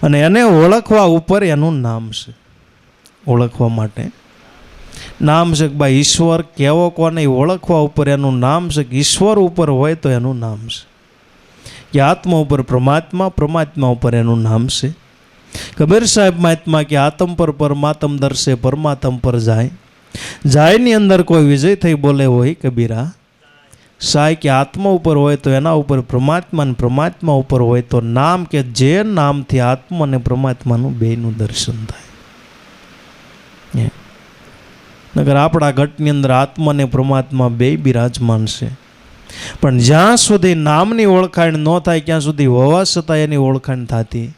Speaker 1: અને એને ઓળખવા ઉપર એનું નામ છે. ઓળખવા માટે નામ છે કે ભાઈ ઈશ્વર કેવો કોને ઓળખવા ઉપર એનું નામ છે કે ઈશ્વર ઉપર હોય તો એનું નામ છે કે આત્મા ઉપર પરમાત્મા, પરમાત્મા ઉપર એનું નામ છે. કબીર સાહેબ મહાત્મા કે આત્મ પર પરમાત્મ દર્શે પરમાત્મ પર જાય જાયની અંદર કોઈ વિજય થઈ બોલે હોય કબીરા સાય કે આત્મા ઉપર હોય તો એના ઉપર પરમાત્મા અને પરમાત્મા ઉપર હોય તો નામ કે જે નામથી આત્મા અને પરમાત્માનું બેયનું દર્શન થાય. નગર આપણા ઘટની અંદર આત્મા અને પરમાત્મા બે બિરાજમાન છે પણ જ્યાં સુધી નામની ઓળખાણ ન થાય ત્યાં સુધી હોવા છતાં એની ઓળખાણ થતી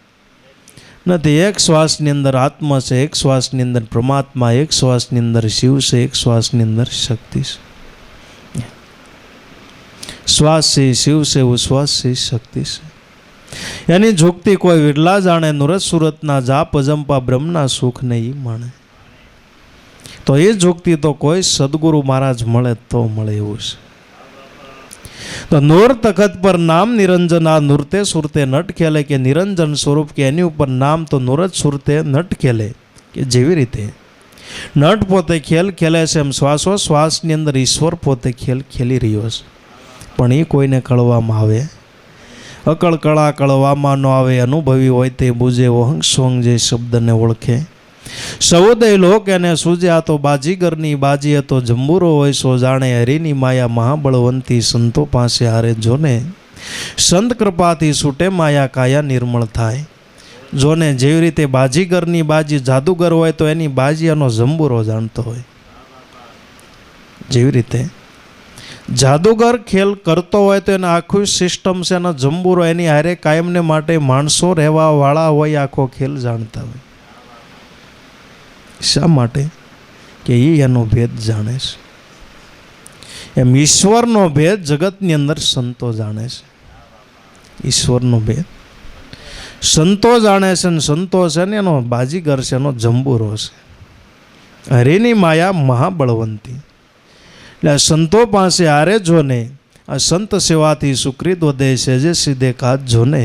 Speaker 1: નથી. એક શ્વાસની અંદર આત્મા છે, એક શ્વાસની અંદર પરમાત્મા, એક શ્વાસની અંદર શિવ છે, એક શ્વાસની અંદર શક્તિ છે. શ્વાસ છે શિવ છે, ઉશ્વાસ છે શક્તિ છે. એની ઝુકતી કોઈ વિરલા જાણે નુરત સુરતના જાપ અજંપા બ્રહ્મના સુખ નહીં માણે. તો એ ઝુકતી તો કોઈ સદગુરુ મહારાજ મળે તો મળે એવું છે. તો નૂર તખત પર નામ નિરંજન આ નૂરતે સુરતે નટ ખેલે કે નિરંજન સ્વરૂપ કે એની ઉપર નામ તો નૂરત સુરતે નટ ખેલે કે જેવી રીતે નટ પોતે ખેલ ખેલે છે એમ શ્વાસોશ્વાસની અંદર ઈશ્વર પોતે ખેલ ખેલી રહ્યો છે પણ એ કોઈને કળવામાં આવે અકળ કળા કળવામાં ન આવે. અનુભવી હોય તે બુજે ઓહંગ સોંગ જે શબ્દને ઓળખે સૌદય લોક એને સૂજ્યા તો બાજીગરની બાજી હતો જંબુરો હોય સો જાણે હરિની માયા મહાબળવંતી સંતો પાસે હારે જોને સંત કૃપાથી છૂટે માયા કાયા નિર્મળ થાય. જોને જેવી રીતે બાજીગરની બાજી જાદુગર હોય તો એની બાજી એનો જંબુરો જાણતો હોય જેવી રીતે જાદુગર ખેલ કરતો હોય તો એને આખું સિસ્ટમ છે એનો જંબુરો એની હારે કાયમને માટે માણસો રહેવા વાળા હોય આખો ખેલ જાણતા હોય. શા માટે કે એ એનો ભેદ જાણે છે. એમ ઈશ્વરનો ભેદ જગતની અંદર સંતો જાણે છે. ઈશ્વરનો ભેદ સંતો જાણે છે ને સંતો છે ને એનો બાજીગર છે એનો જંબુરો છે. હરિની માયા મહાબળવંતી એટલે સંતો પાસે હારે જોને આ સંત સેવાથી સુકૃત વધે છે જે સીધે કાજ જોને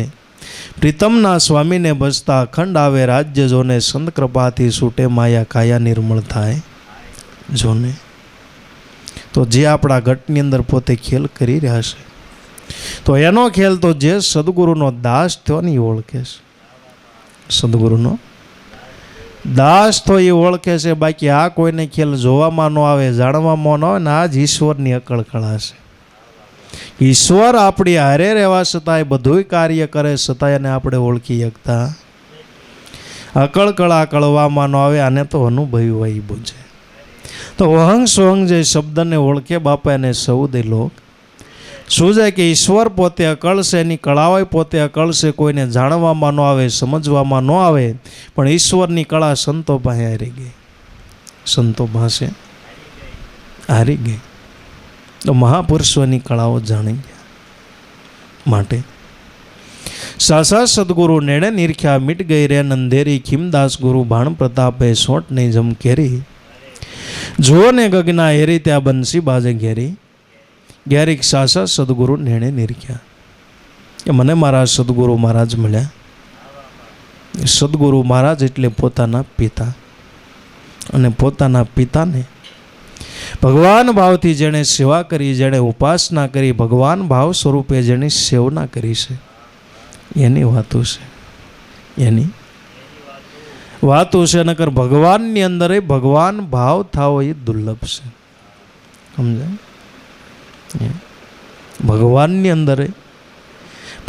Speaker 1: પ્રીતમના સ્વામીને બસતા અખંડ આવે રાજ્ય જોને સંત કૃપાથી છૂટે માયા કાયા નિર્મળ થાય જોને. તો જે આપણા ઘટની અંદર પોતે ખેલ કરી રહ્યા છે તો એનો ખેલ તો જે સદગુરુનો દાસ થયો ને એ ઓળખે છે. સદગુરુનો દાસ તો એ ઓળખે છે. બાકી આ કોઈને ખેલ જોવામાં ન આવે જાણવામાં ન આવે ને આ જ ઈશ્વરની અકળ કળા છે. ઈશ્વર આપણી હારે રહેવા છતાંય બધું કાર્ય કરે છતાંય એને આપણે ઓળખી શકતા અકળ કળા કળવામાં ન આવે આને તો અનુભવી હોય બુજે. તો અહંગ સોહંગ જે શબ્દને ઓળખે બાપા એને સૌદે લોક શું છે કે ઈશ્વર પોતે અકળ છે એની કળાઓ પોતે અકળ છે. કોઈને જાણવામાં ન આવે સમજવામાં ન આવે પણ ઈશ્વરની કળા સંતો પાસે હારી ગઈ. સંતો પાસે હારી ગઈ તો મહાપુરુષોની કળાઓ જાણી ગયા માટે સાસા સદગુરુ નેણે નિરખ્યા મીટ ગઈ રે અંધેરી ખીમદાસ ગુરુ ભાણ પ્રતાપે સોટ નહીં જમ કેરી જુઓ ને ગગના હેરી ત્યાં બંસી બાજે ઘેરી ઘેરીક સાસા સદગુરુ નેણે નિરખ્યા કે મને મારા સદગુરુ મહારાજ મળ્યા. સદગુરુ મહારાજ એટલે પોતાના પિતા અને પોતાના પિતાને ભગવાન ભાવથી જેણે સેવા કરી જેણે ઉપાસના કરી ભગવાન ભાવ સ્વરૂપે જેની સેવના કરી છે એની વાતો છે. એની વાતો છે. નકર ભગવાનની અંદર ભગવાન ભાવ થાવો એ દુર્લભ છે. સમજાય? ભગવાનની અંદર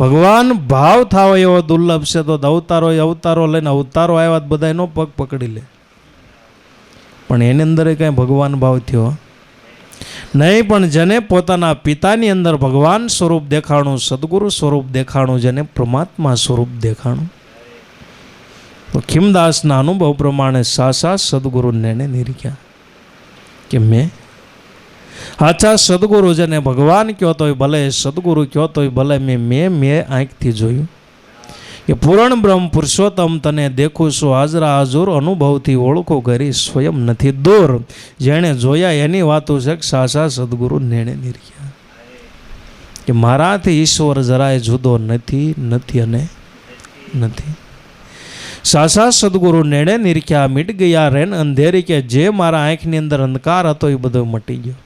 Speaker 1: ભગવાન ભાવ થાવ એવો દુર્લભ છે. તો અવતારો લઈને અવતારો આવ્યા બધા એનો પગ પકડી લે પણ એની અંદર કાંઈ ભગવાન ભાવ થયો નહીં. પણ જેને પોતાના પિતાની અંદર ભગવાન સ્વરૂપ દેખાણું સદગુરુ સ્વરૂપ દેખાણું જેને પરમાત્મા સ્વરૂપ દેખાણું તો ખીમદાસના અનુભવ પ્રમાણે સાસા સદગુરુ નેણે નિરખ્યા કે મેં સાચા સદગુરુ જેને ભગવાન કહો તોય ભલે, સદગુરુ કહો તોય ભલે, મેં આંખથી જોયું કે પૂરણ બ્રહ્મ પુરુષોત્તમ તને દેખું છું હાજરા હાજુર, અનુભવથી ઓળખો કરી સ્વયં નથી દૂર. જેણે જોયા એની વાતો છે કે સાચા સદગુરુ નેણે નિર્યા, કે મારાથી ઈશ્વર જરાય જુદો નથી અને નથી. સાચા સદગુરુ નેણે નિરખ્યા, મીટ ગયા રેન અંધેરી, કે જે મારા આંખની અંદર અંધકાર હતો એ બધો મટી ગયો.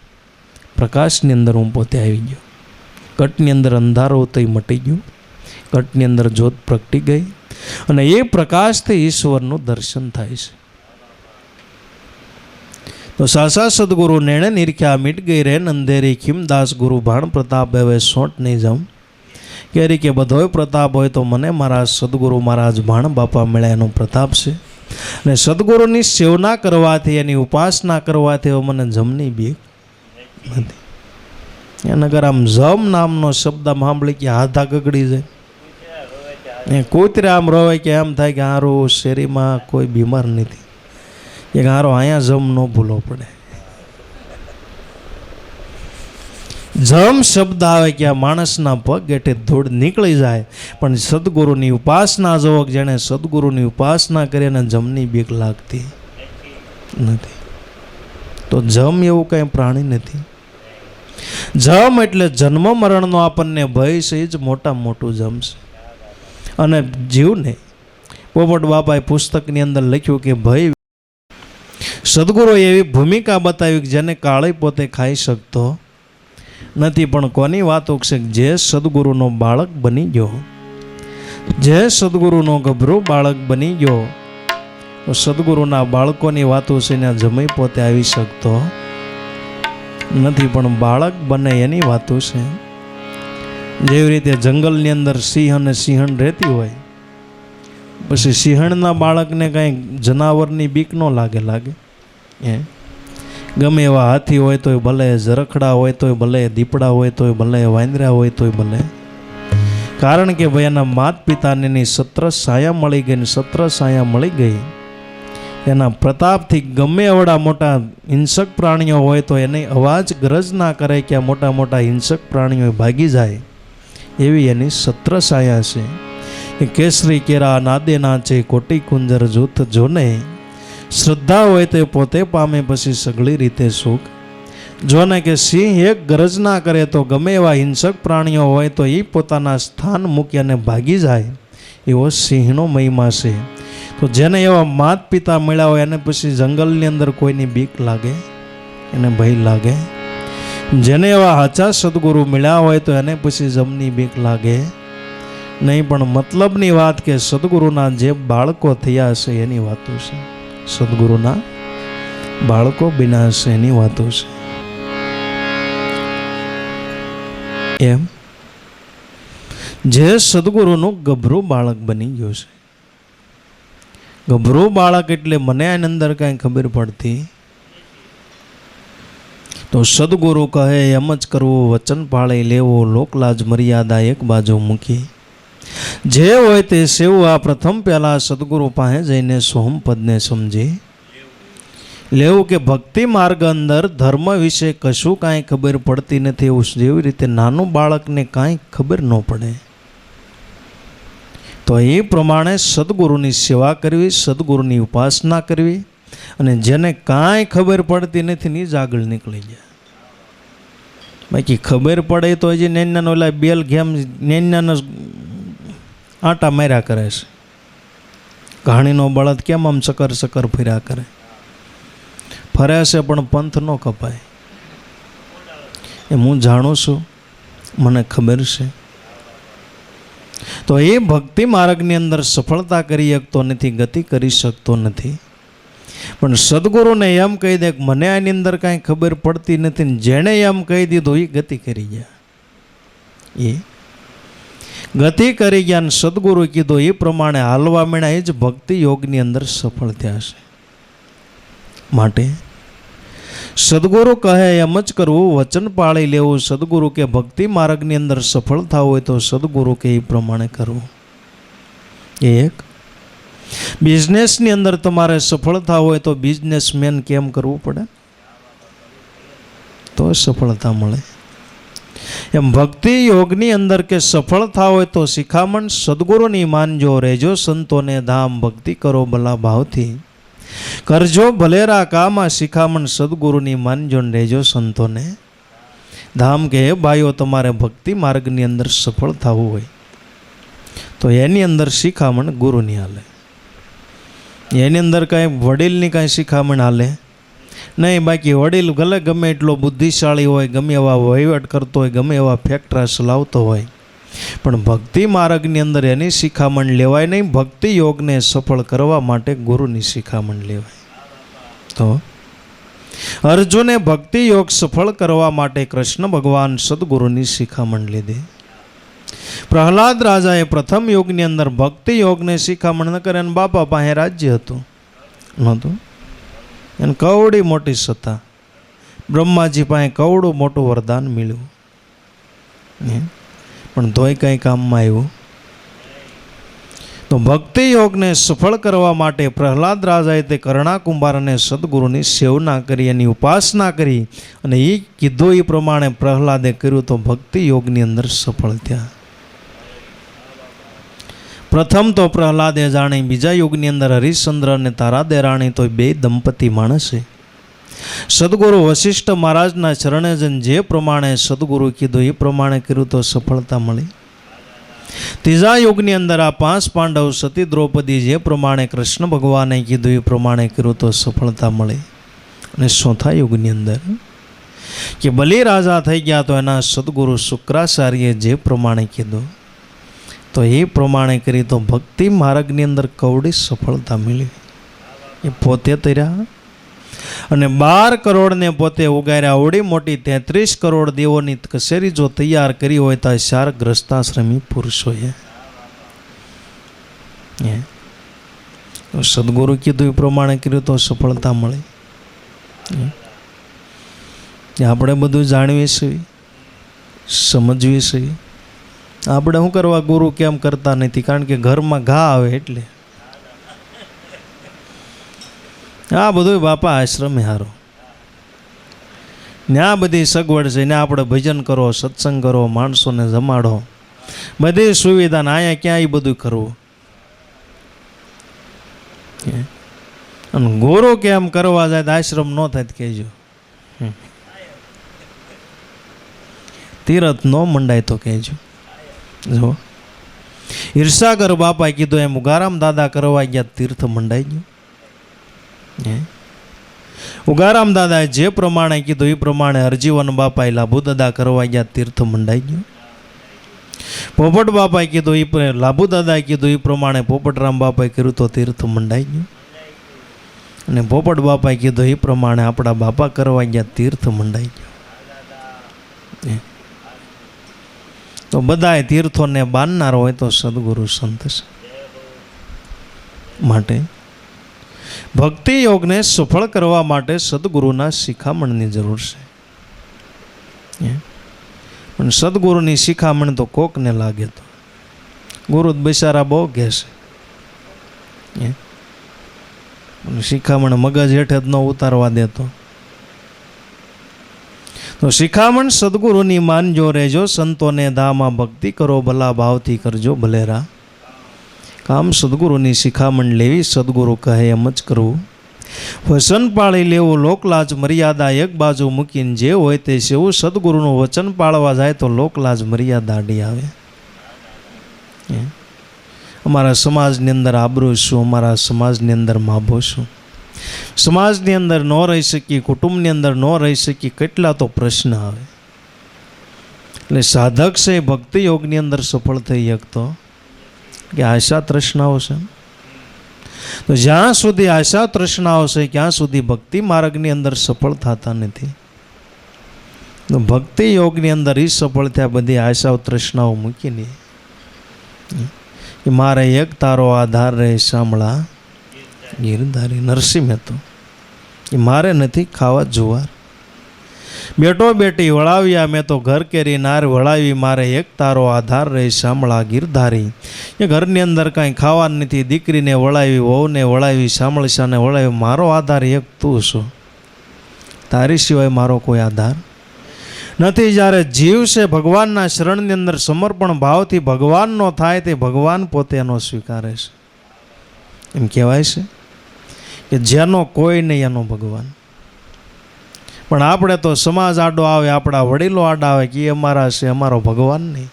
Speaker 1: પ્રકાશની અંદર હું પોતે આવી ગયો. ઘટની અંદર અંધારો હતો એ મટી ગયું. ઘટની અંદર જ્યોત પ્રગટી ગઈ અને એ પ્રકાશથી ઈશ્વરનું દર્શન થાય છે. તો સાચા સદગુરુ નેણે નિરખ્યા, મીટ ગઈ રેન અંધેરી, ખીમદાસ ગુરુ ભાણ પ્રતાપ હવે સોંટ નહીં જાઉં. કેરી કે બધોય પ્રતાપ હોય તો મને મારા સદગુરુ મહારાજ ભાણ બાપા મળ્યા એનો પ્રતાપ છે. અને સદગુરુની સેવના કરવાથી, એની ઉપાસના કરવાથી મને જમની બીક નથી. એના ઘર આમ જમ નામનો શબ્દ સાંભળી કે હાથા ગગડી જાય. કૂતરે આમ રોવે કે એમ થાય કે હારું શેરીમાં કોઈ બીમાર નથી, કે હારો અહીંયા જમ ન ભૂલો પડે. જમ શબ્દ આવે કે આ માણસના પગ ગેઠે ધૂળ નીકળી જાય. પણ સદગુરુની ઉપાસના જોવો, જેણે સદગુરુની ઉપાસના કરી અને જમની બીક લાગતી નથી. તો જમ એવું કંઈ પ્રાણી નથી. જમ એટલે જન્મ મરણનો આપણને ભય છે, એ જ મોટામાં મોટું જમ છે. અને જીવને પોપટ બાપાએ પુસ્તકની અંદર લખ્યું કે ભય, સદગુરુએ એવી ભૂમિકા બતાવી કે જેને કાળે પોતે ખાઈ શકતો નથી. પણ કોની વાતો છે? જે સદગુરુનો બાળક બની ગયો, જે સદગુરુનો ગભરું બાળક બની ગયો, તો સદગુરુના બાળકોની વાતો છે ને જમાઈ પોતે આવી શકતો નથી. પણ બાળક બને એની વાતો છે. જેવી રીતે જંગલની અંદર સિંહ અને સિંહણ રહેતી હોય, પછી સિંહણના બાળકને કાંઈ જનાવરની બીક ન લાગે. ગમે એવા હાથી હોય તોય ભલે, ઝરખડા હોય તોય ભલે, દીપડા હોય તોય ભલે, વાંદરા હોય તોય ભલે. કારણ કે ભાઈ એના માત પિતાને એની સત્ર છાયા મળી ગઈ. ને સત્ર છાયા મળી ગઈ એના પ્રતાપથી ગમે એવડા મોટા હિંસક પ્રાણીઓ હોય તો એને અવાજ ગરજ ના કરે કે આ મોટા મોટા હિંસક પ્રાણીઓ ભાગી જાય, એવી એની સત્ર છાયા છે. એ કેસરી કેરા નાદે નાચે, કોટી કુંજર જૂથ જોને, શ્રદ્ધા હોય તે પોતે પામે પછી સઘળી રીતે સુખ. જોને કે સિંહ એક ગરજ ના કરે તો ગમે એવા હિંસક પ્રાણીઓ હોય તો એ પોતાના સ્થાન મૂકી અને ભાગી જાય, એવો સિંહનો મહિમા છે. તો જેને એવા માત પિતા મળ્યા હોય એને પછી જંગલની અંદર કોઈની બીક લાગે, એને ભય લાગે. જેને એવા સાચા સદગુરુ મળ્યા હોય તો એને પછી જમની બીક લાગે નહીં. પણ મતલબની વાત કે સદગુરુના જે બાળકો થયા છે એની વાતો છે. સદગુરુના બાળકો બન્યા છે એની વાતો છે. એમ જે સદગુરુનું ગભરું બાળક બની ગયું છે. ગભરું બાળક એટલે મને આની અંદર કાંઈ ખબર પડતી તો સદગુરુ કહે એમ જ કરવું, વચન પાળી લેવું, લોકલાજ મર્યાદા એક બાજુ મૂકી. જે હોય તે સેવું આ પ્રથમ પહેલાં સદગુરુ પાસે જઈને સોહમપદને સમજી લેવું. કે ભક્તિ માર્ગ અંદર ધર્મ વિશે કશું કાંઈ ખબર પડતી નથી, એવું જેવી રીતે નાનું બાળકને કાંઈ ખબર ન પડે, તો એ પ્રમાણે સદગુરુની સેવા કરવી, સદગુરુની ઉપાસના કરવી. અને જેને કાંઈ ખબર પડતી નથી ને જ આગળ નીકળી જાય. બાકી ખબર પડે તો હજી નેન્યાનો ઓલા બેલ ગેમ નેન્યાનો આટા માર્યા કરે છે. ઘાણીનો બળદ કેમ આમ ચકર ચકર ફર્યા કરે, ફરે છે પણ પંથ ન કપાય. એ હું જાણું છું, મને ખબર છે. તો એ ભક્તિ માર્ગની અંદર સફળતા કરી શકતો નથી, ગતિ કરી શકતો નથી. પણ સદગુરુને એમ કહી દે કે મને આની અંદર કાંઈ ખબર પડતી નથી, ને જેણે એમ કહી દીધું એ ગતિ કરી ગયા. એ ગતિ કરી ગયા ને સદગુરુ કીધું એ પ્રમાણે હાલવા માંડ્યા, એ જ ભક્તિ યોગની અંદર સફળ થયા છે. માટે સદગુરુ કહે એમ જ કરવું, વચન પાળી લેવું. સદગુરુ કે ભક્તિ માર્ગની અંદર સફળ થવું હોય તો સદગુરુ કે એ પ્રમાણે કરવું. એક બિઝનેસની અંદર તમારે સફળ થવું હોય તો બિઝનેસમેન કેમ કરવું પડે? તો સફળતા મળે. એમ ભક્તિ યોગની અંદર કે સફળ થાવ હોય તો શિખામણ સદગુરુની માનજો, રહેજો સંતોને ધામ, ભક્તિ કરો ભલા ભાવથી, કરજો ભલેરા કામ. આ શિખામણ સદગુરુની માનજો ને રહેજો સંતોને ધામ. કે હે ભાઈઓ, તમારે ભક્તિ માર્ગની અંદર સફળ થવું હોય તો એની અંદર શિખામણ ગુરુની હાલે. એની અંદર કાંઈ વડીલની કાંઈ શિખામણ હાલે નહીં. બાકી વડીલ ભલે ગમે એટલો બુદ્ધિશાળી હોય, ગમે એવા વહીવટ કરતો હોય, ગમે એવા ફેક્ટરા ચલાવતો હોય, પણ ભક્તિ માર્ગની અંદર એની શિખામણ લેવાય નહીં. ભક્તિ યોગને સફળ કરવા માટે ગુરુની શિખામણ લેવાય. તો અર્જુને ભક્તિ યોગ સફળ કરવા માટે કૃષ્ણ ભગવાન સદગુરુની શિખામણ લીધી. પ્રહલાદ રાજાએ પ્રથમ યુગની અંદર ભક્તિ યોગને શિખામણ ન કરે અને બાપા પાસે રાજ્ય હતું નહોતું. એને કવડી મોટી સત્તા, બ્રહ્માજી પાસે કવડું મોટું વરદાન મળ્યું, પણ તોય કંઈ કામમાં આવ્યું. તો ભક્તિ યોગને સફળ કરવા માટે પ્રહલાદ રાજાએ તે કરણા કુંભાર અને સદગુરુની સેવના કરી, એની ઉપાસના કરી, અને એ કીધું એ પ્રમાણે પ્રહલાદે કર્યું તો ભક્તિ યોગની અંદર સફળ થયા. પ્રથમ તો પ્રહલાદે જાણી, બીજા યુગની અંદર હરિશ્ચંદ્ર અને તારાદે રાણી તો બે દંપતી માણસે સદગુરુ વશિષ્ઠ મહારાજના ચરણે જઈને જે પ્રમાણે સદગુરુ કીધું એ પ્રમાણે કર્યું તો સફળતા મળી. ત્રીજા યુગની અંદર આ 5 પાંડવ સતી દ્રૌપદી જે પ્રમાણે કૃષ્ણ ભગવાને કીધું એ પ્રમાણે કર્યું તો સફળતા મળી. અને ચોથા યુગની અંદર કે બલિ રાજા થઈ ગયા તો એના સદગુરુ શુક્રાચાર્યે જે પ્રમાણે કીધું તો એ પ્રમાણે કરી તો ભક્તિ માર્ગની અંદર કવડી સફળતા મળી. એ પોતે તર્યા અને 12 કરોડને પોતે ઉગાર્યા. આવડી મોટી 33 કરોડ દેવોની કસેરી જો તૈયાર કરી હોય તો 4 ગ્રસ્તાશ્રમી પુરુષોએ સદગુરુ કીધું એ પ્રમાણે કર્યું તો સફળતા મળે. આપણે બધું જાણવી છીએ, સમજવી છીએ. આપણે શું કરવા ગુરુ કેમ કરતા નથી? કારણ કે ઘરમાં ઘા આવે એટલે આ બધું બાપા આશ્રમે હારો, ત્યાં બધી સગવડ છે, ને આપણે ભજન કરો, સત્સંગ કરો, માણસોને જમાડો, બધી સુવિધા ને અહીંયા ક્યાં એ બધું કરવું. અને ગુરુ કેમ કરવા જાય તો આશ્રમ ન થાય તો કહેજો. તીરથ ન મંડાય તો કહેજો. જો ઈર્ષાગર બાપા કીધું એમ ઉગારામ દાદા કરવા ગયા તીર્થ મંડાઈ ગયું. ઉગારામ દાદાએ જે પ્રમાણે કીધું એ પ્રમાણે હરજીવન બાપાએ લાભુ દાદા કરવા ગયા તીર્થ મંડાઈ ગયું. પોપટ બાપાએ કીધું એ લાભુ દાદાએ કીધું એ પ્રમાણે પોપટરામ બાપાએ કર્યું તો તીર્થ મંડાઈ ગયું. અને પોપટ બાપાએ કીધું એ પ્રમાણે આપણા બાપા કરવા ગયા તીર્થ મંડાઈ ગયું. તો બધાએ તીર્થોને બાંધનાર હોય તો સદગુરુ સંત છે. માટે ભક્તિ યોગને સફળ કરવા માટે સદગુરુના શિખામણની જરૂર છે. પણ સદગુરુની શિખામણ તો કોકને લાગે તો ગુરુ બિચારા બહુ કહેશે, શિખામણ મગજ હેઠે જ ન ઉતારવા દેતો. તો શિખામણ સદગુરુની માનજો, રહેજો સંતોને ધામા, ભક્તિ કરો ભલા ભાવથી, કરજો ભલેરા કામ. સદગુરુની શિખામણ લેવી, સદગુરુ કહે એમ જ કરવું. વચન પાળી લેવું, લોકલાજ મર્યાદા એક બાજુ મૂકીને જે હોય તે સેવું. સદગુરુનું વચન પાળવા જાય તો લોકલાજ મર્યાદા આડી આવે. અમારા સમાજની અંદર આબરૂ શું, અમારા સમાજની અંદર માભો શું, સમાજની અંદર ન રહી શકી, કુટુંબની અંદર ન રહી શકી, કેટલા તો પ્રશ્ન આવે. એટલે સાધક છે ભક્તિ યોગની અંદર સફળ થઈ શકતો કે આશા તૃષ્ણાઓ છે. તો જ્યાં સુધી આશા તૃષ્ણાઓ છે ત્યાં સુધી ભક્તિ માર્ગની અંદર સફળ થતા નથી. તો ભક્તિ યોગની અંદર એ સફળ થયા બધી આશાઓ તૃષ્ણાઓ મૂકીને કે મારે એક તારો આધાર રહે શામળા ગીરધારી. નરસિંહ મહેતો એ મારે નથી ખાવા જુવાર, બેટો બેટી વળાવ્યા મેં તો ઘર કેરી નાર વળાવી. મારે એક તારો આધાર રહે શામળા ગીરધારી. એ ઘરની અંદર કાંઈ ખાવા નથી, દીકરીને વળાવી, વહુને વળાવી, શામળશાને વળાવી. મારો આધાર એક તું છો, તારી સિવાય મારો કોઈ આધાર નથી. જ્યારે જીવ છે ભગવાનના શરણની અંદર સમર્પણ ભાવથી ભગવાનનો થાય તે ભગવાન પોતે એનો સ્વીકારે છે. એમ કહેવાય છે કે જેનો કોઈ નહીં એનો ભગવાન. પણ આપણે તો સમાજ આડો આવે, આપણા વડીલો આડા આવે કે એ અમારા છે, અમારો ભગવાન નહીં.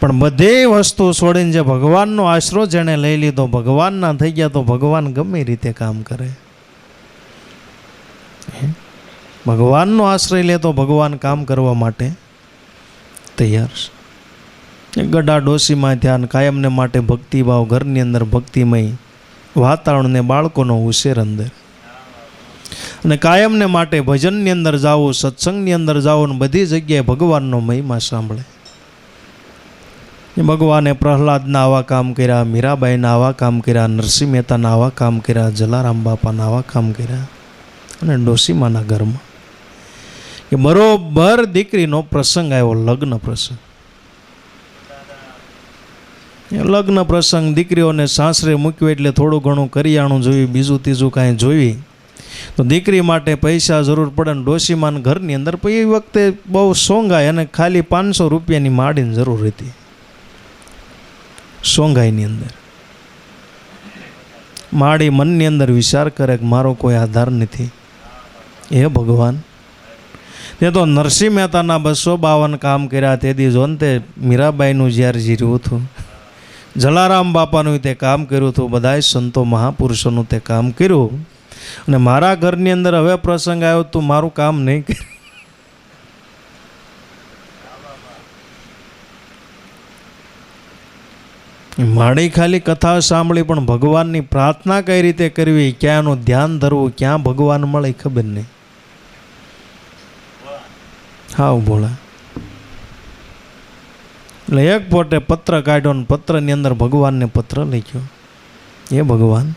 Speaker 1: પણ બધી વસ્તુ છોડીને જે ભગવાનનો આશરો જેણે લઈ લીધો, ભગવાનના થઈ ગયા, તો ભગવાન ગમે રીતે કામ કરે. ભગવાનનો આશ્રય લે તો ભગવાન કામ કરવા માટે તૈયાર છે. ગડા ડોશીમાં ધ્યાન, કાયમને માટે ભક્તિભાવ, ઘરની અંદર ભક્તિમય વાતાવરણને બાળકોનો ઉછેર અંદર, અને કાયમને માટે ભજનની અંદર જાવું, સત્સંગની અંદર જાવું, ને બધી જગ્યાએ ભગવાનનો મહિમા સાંભળે. ભગવાને પ્રહલાદના આવા કામ કર્યા, મીરાબાઈના આવા કામ કર્યા, નરસિંહ મહેતાના આવા કામ કર્યા, જલારામ બાપાના આવા કામ કર્યા. અને ડોશીમાના ઘરમાં કે બરોબર દીકરીનો પ્રસંગ આવ્યો, લગ્ન પ્રસંગ. લગ્ન પ્રસંગ, દીકરીઓને સાસરે મૂક્યો એટલે થોડું ઘણું કરિયાણું જોયું, બીજું ત્રીજું કાંઈ જોઈ તો દીકરી માટે પૈસા જરૂર પડે. ને ડોશીમાન ઘરની અંદર એ વખતે બહુ સોંગાય અને ખાલી 500 રૂપિયાની માડીની જરૂર હતી. સોંગાઈની અંદર માડી મનની અંદર વિચાર કરે કે મારો કોઈ આધાર નથી. હે ભગવાન, તે તો નરસિંહ મહેતાના 252 કામ કર્યા, તેથી જોન તે મીરાબાઈનું જ્યારે જીર્યું હતું, જલારામ બાપાનું તે કામ કર્યું હતું, બધાય સંતો મહાપુરુષોનું તે કામ કર્યું, અને મારા ઘરની અંદર હવે પ્રસંગ આવ્યો, તું મારું કામ નહીં કર. માડી ખાલી કથા સાંભળી, પણ ભગવાનની પ્રાર્થના કઈ રીતે કરવી, ક્યાં એનું ધ્યાન ધરવું, ક્યાં ભગવાન મળે ખબર નહીં. હા બોલા. એટલે એક પોતે પત્ર કાઢ્યો, ને પત્રની અંદર ભગવાનને પત્ર લખ્યો. એ ભગવાન,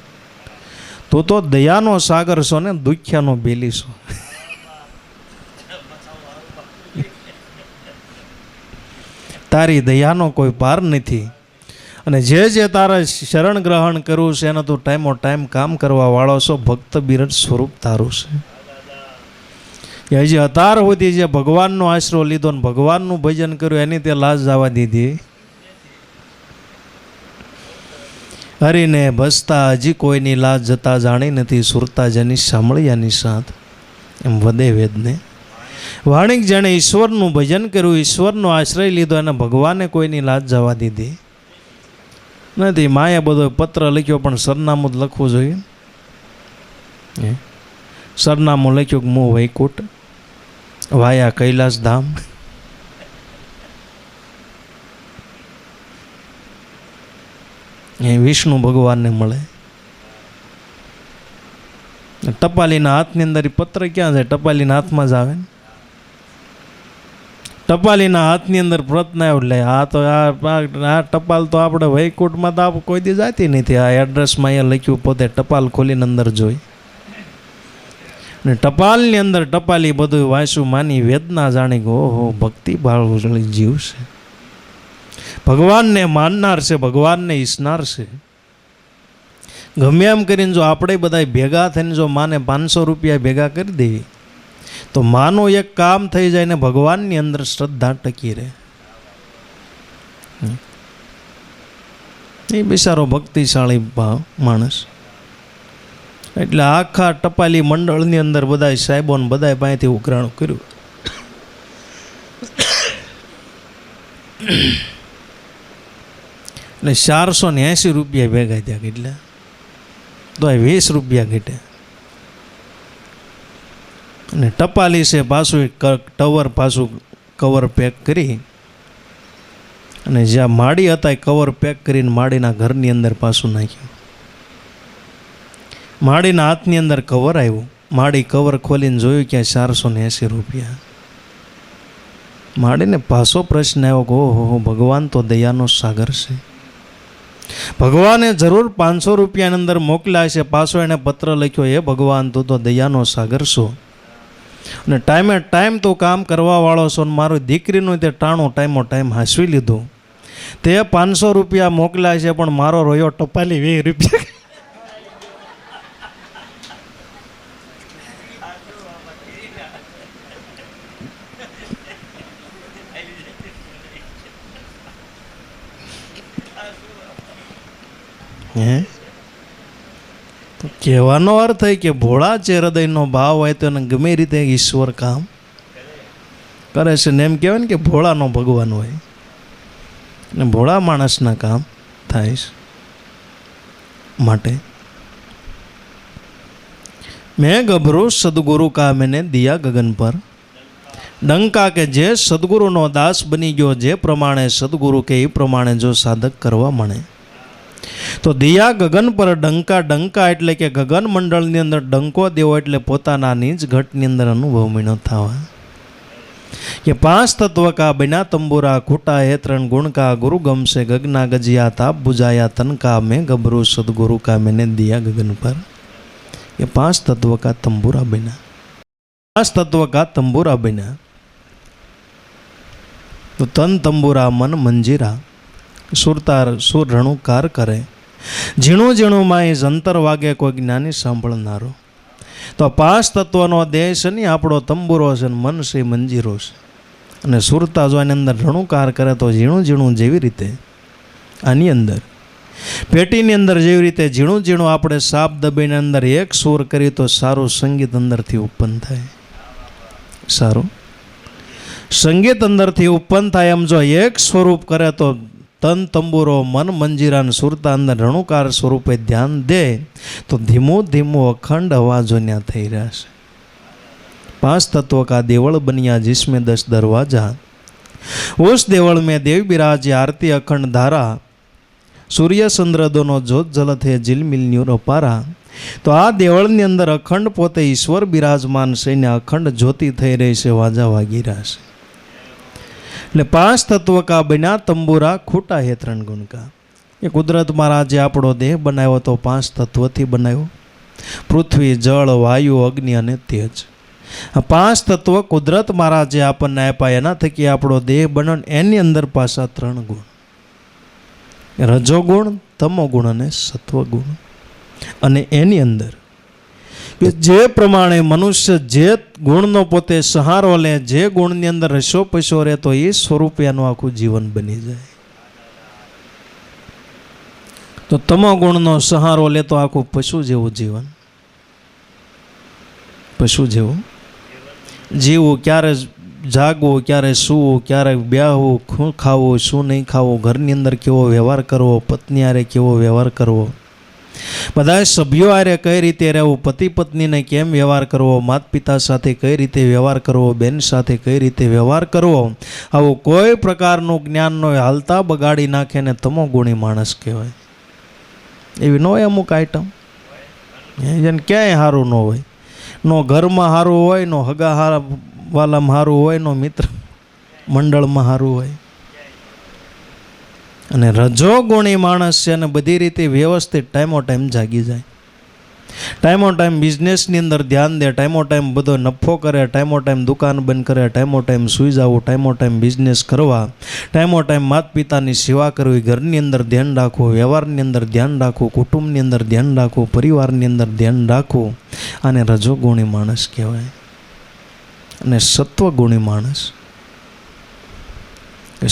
Speaker 1: તું તો દયાનો સાગર છો ને દુખ્યાનો બેલી છો. તારી દયાનો કોઈ પાર નથી, અને જે તારા શરણ ગ્રહણ કરવું છે એને તું ટાઈમો ટાઈમ કામ કરવા વાળો છો. ભક્ત બિરડ સ્વરૂપ તારું છે. હજી અતાર સુધી જે ભગવાનનો આશરો લીધો ને ભગવાનનું ભજન કર્યું, એની તે લાજ જવા દીધી. હરીને ભસતા હજી કોઈની લાજ જતા જાણી નથી, સુરતા જેની સાંભળ્યાની સાથ. એમ વદે વેદને વાણિક જેણે ઈશ્વરનું ભજન કર્યું, ઈશ્વરનો આશ્રય લીધો, એને ભગવાને કોઈની લાજ જવા દીધી નથી. માએ બધો પત્ર લખ્યો, પણ સરનામું જ લખવું જોઈએ. સરનામું લખ્યું કે મો વૈકુંઠ વાયા કૈલાસ ધામ. એ વિષ્ણુ ભગવાનને મળે. ટપાલીના હાથની અંદર પત્ર ક્યાં જાય? ટપાલીના હાથમાં જ આવે ને. ટપાલીના હાથની અંદર પ્રયત્ન આવ્યો, એટલે આ તો આ ટપાલ તો આપણે વૈકુંઠમાં તો આપણે કોઈ દી જાતી નથી. આ એડ્રેસમાં અહીંયા લખ્યું, પોતે ટપાલ ખોલીને અંદર જોઈ, અને ટપાલની અંદર ટપાલી બધું વાંચું, માની વેદના જાણી ગયો. ઓહો, ભક્તિ ભાવ જીવ છે, ભગવાનને માનનાર છે, ભગવાનને ઈસનાર છે. ગમે એમ કરીને જો આપણે બધા ભેગા થઈને જો માને 500 રૂપિયા ભેગા કરી દેવી, તો માનું એક કામ થઈ જાય ને ભગવાનની અંદર શ્રદ્ધા ટકી રહે. એ બિચારો ભક્તિશાળી માણસ. એટલે આખા ટપાલી મંડળની અંદર બધા સાહેબોને બધા પાસેથી ઉઘરાણું કર્યું. એટલે 480 રૂપિયા ભેગા થયા. કેટલા? તો 20 રૂપિયા ઘટ્યા. અને ટપાલી છે પાછું ટવર પાછું કવર પેક કરી, અને જ્યાં માડી હતા એ કવર પેક કરીને માડીના ઘરની અંદર પાછું નાખ્યું. માડીના હાથની અંદર કવર આવ્યું. માડી કવર ખોલીને જોયું કે 480 રૂપિયા. માડીને પાછો પ્રશ્ન આવ્યો કે ઓહો, ભગવાન તો દયાનો સાગર છે. ભગવાને જરૂર 500 રૂપિયાની અંદર મોકલ્યા છે. પાછો એને પત્ર લખ્યો, એ ભગવાન તું તો દયાનો સાગર છો, અને ટાઈમે ટાઈમ તું કામ કરવા વાળો છો, ને મારું દીકરીનું તે ટાણું ટાઈમો ટાઈમ હાંસવી લીધું. તે 500 રૂપિયા મોકલ્યા છે, પણ મારો રોયો ટપાલી 20 રૂપિયા. હે તો કહેવાનો અર્થ એ કે ભોળા જે હૃદયનો ભાવ હોય તો એને ગમે રીતે ઈશ્વર કામ કરે છે ને એમ કહેવાય ને કે ભોળાનો ભગવાન હોય ને ભોળા માણસના કામ થાય છે. માટે મેં ગભરો સદગુરુ કા મેને દિયા ગગન પર ડંકા કે જે સદગુરુનો દાસ બની ગયો જે પ્રમાણે સદગુરુ કે એ પ્રમાણે જો સાધક કરવા મળે તો દિયા ગગન પર ડંકા. ડંકા એટલે કે ગગન મંડળની અંદર ડંકો દેવો એટલે પોતાના નિજ ઘટની અંદર અનુભવ મીનો થવા કે 5 તત્વ કા બિના તંબુરા ખૂટા હે 3 ગુણ કા ગુરુ ગમશે ગગના ગજિયા તાપ બુજાયા તનકા મેં ગભરું સદગુરુ કા મેને દિયા ગગન પર. ये 5 तत्व का तंबूरा बिना 5 तत्व का तंबूरा बिना तो तन तंबूरा मन मंजीरा सुरतार सुर रणुकार करे झीणु झीणु माई जंतर वागे कोई ज्ञानी सांभळनारो. तो 5 तत्वनो देह छे ने आपणो तंबूरो छे मन से मंजीरो छे અને સુરતા જો આની અંદર રણુકાર કરે તો ઝીણું ઝીણું જેવી રીતે આની અંદર પેટીની અંદર જેવી રીતે ઝીણું ઝીણું આપણે સાપ દબાઈને અંદર એક સુર કરીએ તો સારું સંગીત અંદરથી ઉત્પન્ન થાય. સારું સંગીત અંદરથી ઉત્પન્ન થાય એમ જો એક સ્વરૂપ કરે તો તન તંબુરો મન મંજીરા અને સુરતા અંદર રણુકાર સ્વરૂપે ધ્યાન દે તો ધીમું ધીમું અખંડ અવાજો ત્યાં થઈ રહ્યા છે. 5 तत्व का देवल बनिया जिसमें 10 दरवाजा उस देवल में देव बिराजे आरती अखंड धारा सूर्य चंद्र दोनों जोत जलत है झिलमिल न्यूर अपारा. तो आ देवळनी अंदर अखंड पोते ईश्वर बिराजमान से ने अखंड ज्योति थई रही से वाजा वागी रहा से. એટલે 5 तत्व का बिना तंबूरा खूटा है 3 गुण का. ये कुदरत महाराजे આપણો દેહ બનાવ્યો તો 5 તત્વથી બનાવ્યો પૃથ્વી જળ વાયુ અગ્નિ અને તેજ. આ 5 તત્વ કુદરત મહારાજે આપણને આપ્યા એના થકી આપણો દેહ બન્યો. એની અંદર પાછા 3 ગુણ રજોગુણ તમોગુણ અને સત્વગુણ. અને એની અંદર કે જે પ્રમાણે મનુષ્ય જે ગુણનો પોતે સહારો લે જે ગુણની અંદર રસો પૈસો રહે તો એ સ્વરૂપે એનું આખું જીવન બની જાય. તો તમોગુણનો સહારો લે તો આખું પશુ જેવું જીવન પશુ જેવું જીવવું ક્યારે જાગવું ક્યારે સૂવું ક્યારે બ્યાહવું શું ખાવું શું નહીં ખાવું ઘરની અંદર કેવો વ્યવહાર કરવો પત્ની હારે કેવો વ્યવહાર કરવો બધા સભ્યો હારે કઈ રીતે રહેવું પતિ પત્નીને કેમ વ્યવહાર કરવો માતા પિતા સાથે કઈ રીતે વ્યવહાર કરવો બેન સાથે કઈ રીતે વ્યવહાર કરવો આવું કોઈ પ્રકારનું જ્ઞાનનો હાલતા બગાડી નાખે ને તમોગુણી માણસ કહેવાય. એવી ન હોય અમુક આઈટમ જેને ક્યાંય સારું ન હોય નો ઘરમાં સારું હોય નો હગા હારા વાલામાં સારું હોય નો મિત્ર મંડળમાં સારું હોય. અને રજોગુણી માણસ છે અને બધી રીતે વ્યવસ્થિત ટાઈમો ટાઈમ જાગી જાય ટાઈમો ટાઈમ બિઝનેસની અંદર ધ્યાન દે ટાઈમો ટાઈમ બધો નફો કરે ટાઈમો ટાઈમ દુકાન બંધ કરે ટાઈમો ટાઈમ સૂઈ જવું ટાઈમો ટાઈમ બિઝનેસ કરવા ટાઈમો ટાઈમ માતા પિતાની સેવા કરવી ઘરની અંદર ધ્યાન રાખવું વ્યવહારની અંદર ધ્યાન રાખવું કુટુંબની અંદર ધ્યાન રાખવું પરિવારની અંદર ધ્યાન રાખવું. આને રજોગુણી માણસ કહેવાય. અને સત્વગુણી માણસ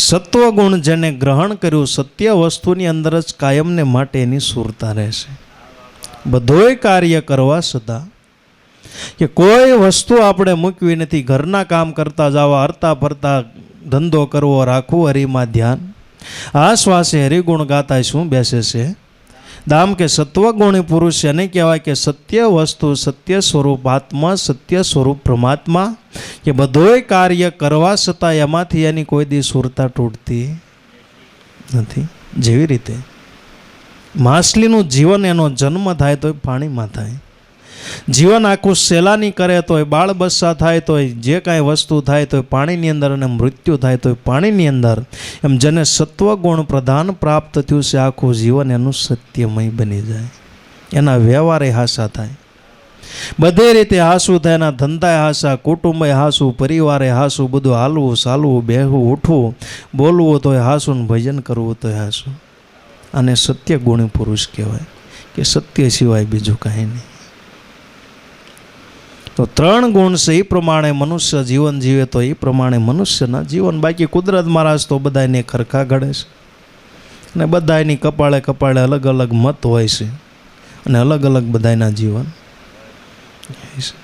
Speaker 1: સત્વગુણ જેને ગ્રહણ કર્યું સત્ય વસ્તુની અંદર જ કાયમને માટે એની સુરતા રહેશે. બધોય કાર્ય કરવા છતાં કે કોઈ વસ્તુ આપણે મૂકવી નથી ઘરના કામ કરતા જવા હરતા ફરતા ધંધો કરવો રાખવું હરિમાં ધ્યાન આ શ્વાસે હરિગુણ ગાતા શું બેસે છે દામ કે સત્વગુણી પુરુષ એને કહેવાય કે સત્ય વસ્તુ સત્ય સ્વરૂપ આત્મા સત્ય સ્વરૂપ પરમાત્મા કે બધોય કાર્ય કરવા છતાં એમાંથી એની કોઈ દી સુરતા તૂટતી નથી. જેવી રીતે માછલીનું જીવન એનો જન્મ થાય તો પાણીમાં થાય જીવન આખું સેલાની કરે તો બાળ બચ્ચા થાય તો જે કાંઈ વસ્તુ થાય તો પાણીની અંદર અને મૃત્યુ થાય તો પાણીની અંદર એમ જેને સત્વગુણ પ્રધાન પ્રાપ્ત થયું છે આખું જીવન એનું સત્યમય બની જાય એના વ્યવહારે હાસા થાય બધી રીતે હાસું થાય એના ધંધાએ હાસા કુટુંબે હાસું પરિવારે હાસું બધું હાલવું ચાલવું બેહવું ઉઠવું બોલવું તોય હાસું ને ભજન કરવું તોય હાસું. અને સત્ય ગુણી પુરુષ કહેવાય કે સત્ય સિવાય બીજું કાંઈ નહીં. તો 3 ગુણ છે એ પ્રમાણે મનુષ્ય જીવન જીવે તો એ પ્રમાણે મનુષ્યના જીવન. બાકી કુદરત મહારાજ તો બધાને ખરખા ઘડે છે અને બધાની કપાળે કપાળે અલગ અલગ મત હોય છે અને અલગ અલગ બધાના જીવન છે.